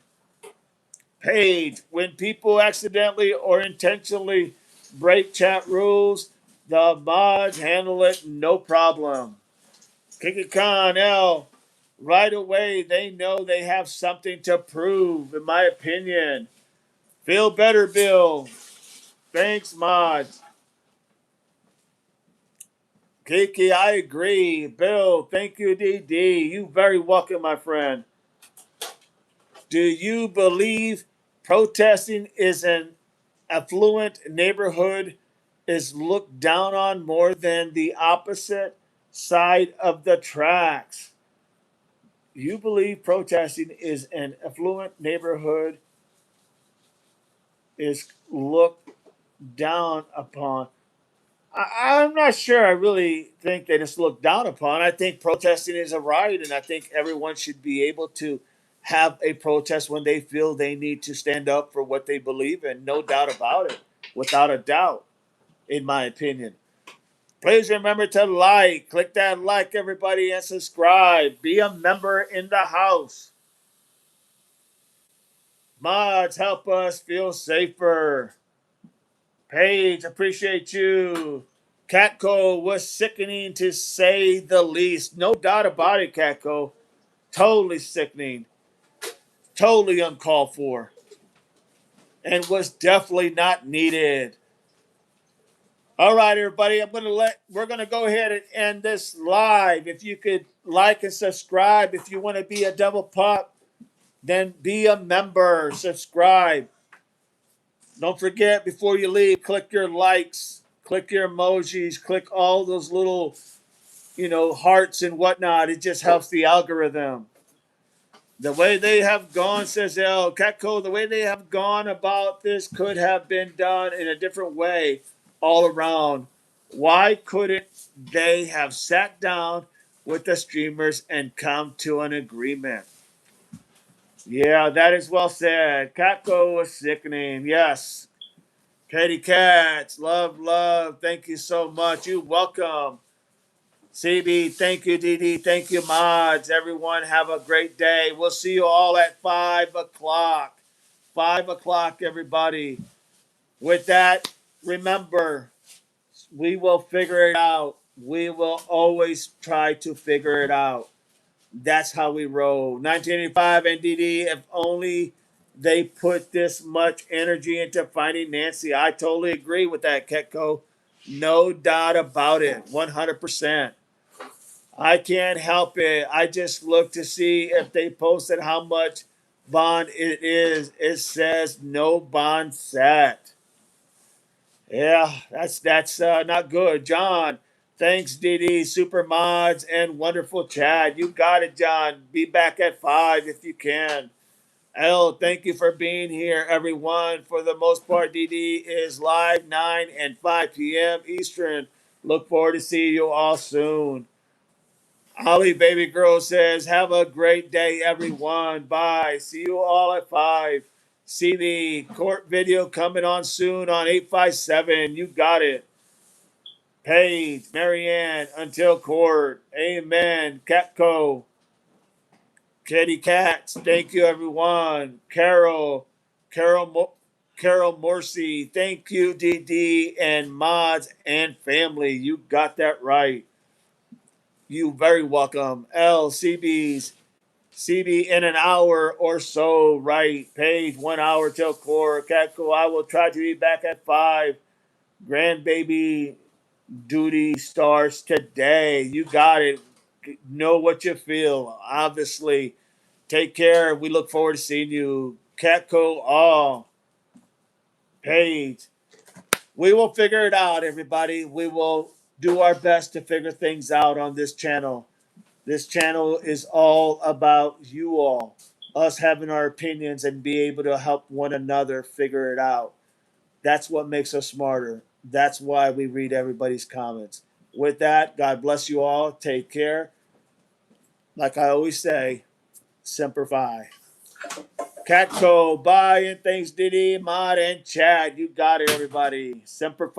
Paige, when people accidentally or intentionally break chat rules, the mods handle it no problem. Kiki Khan L, right away they know they have something to prove, in my opinion. Feel better, Bill. Thanks, mods. Kiki, I agree. Bill, thank you, DD. You very welcome, my friend. Do you believe protesting is an affluent neighborhood is looked down on more than the opposite side of the tracks? You believe protesting is an affluent neighborhood is looked down upon? I'm not sure. I really think that it's looked down upon. I think protesting is a right, and I think everyone should be able to have a protest when they feel they need to stand up for what they believe in. No doubt about it. Without a doubt, in my opinion. Please remember to click that like, everybody, and subscribe. Be a member in the house. Mods, help us feel safer. Paige, appreciate you. Catco was sickening to say the least. No doubt about it, Catco. Totally sickening. Totally uncalled for. And was definitely not needed. All right, everybody. We're gonna go ahead and end this live. If you could like and subscribe. If you want to be a double pup, then be a member. Subscribe. Don't forget before you leave, click your likes, click your emojis, click all those little, hearts and whatnot. It just helps the algorithm. The way they have gone, says El Catco, the way they have gone about this could have been done in a different way all around. Why couldn't they have sat down with the streamers and come to an agreement? Yeah, that is well said. Catco was sickening. Yes. Petty Cats, love, love. Thank you so much. You welcome. CB, thank you, DD. Thank you, mods. Everyone, have a great day. We'll see you all at 5 o'clock. 5 o'clock, everybody. With that, remember, we will figure it out. We will always try to figure it out. That's how we roll. 1985 NDD, if only they put this much energy into finding Nancy. I totally agree with that, Ketco. No doubt about it. 100%. I can't help it. I just look to see if they posted how much bond it is. It says no bond set. Yeah, that's not good. John, thanks, DD, Super Mods, and wonderful Chad. You got it, John. Be back at 5 if you can. L, thank you for being here, everyone. For the most part, DD is live 9 and 5 p.m. Eastern. Look forward to seeing you all soon. Holly Baby Girl says, have a great day, everyone. Bye. See you all at 5. See the court video coming on soon on 857. You got it. Paige, Marianne, until court. Amen. Catco, Kitty Cats. Thank you, everyone. Carol Morsi. Thank you, DD and mods and family. You got that right. You very welcome. LCBs. CB in an hour or so, right? Paige, 1 hour till core. Catco, I will try to be back at 5. Grandbaby duty starts today. You got it. Know what you feel. Obviously, take care. We look forward to seeing you. Catco, all. Paige. We will figure it out, everybody. We will do our best to figure things out on this channel. This channel is all about you all, us having our opinions and be able to help one another figure it out. That's what makes us smarter. That's why we read everybody's comments. With that, God bless you all. Take care. Like I always say, Semper Fi. Catco, bye, and thanks, Diddy, Mod, and Chad. You got it, everybody. Semper Fi.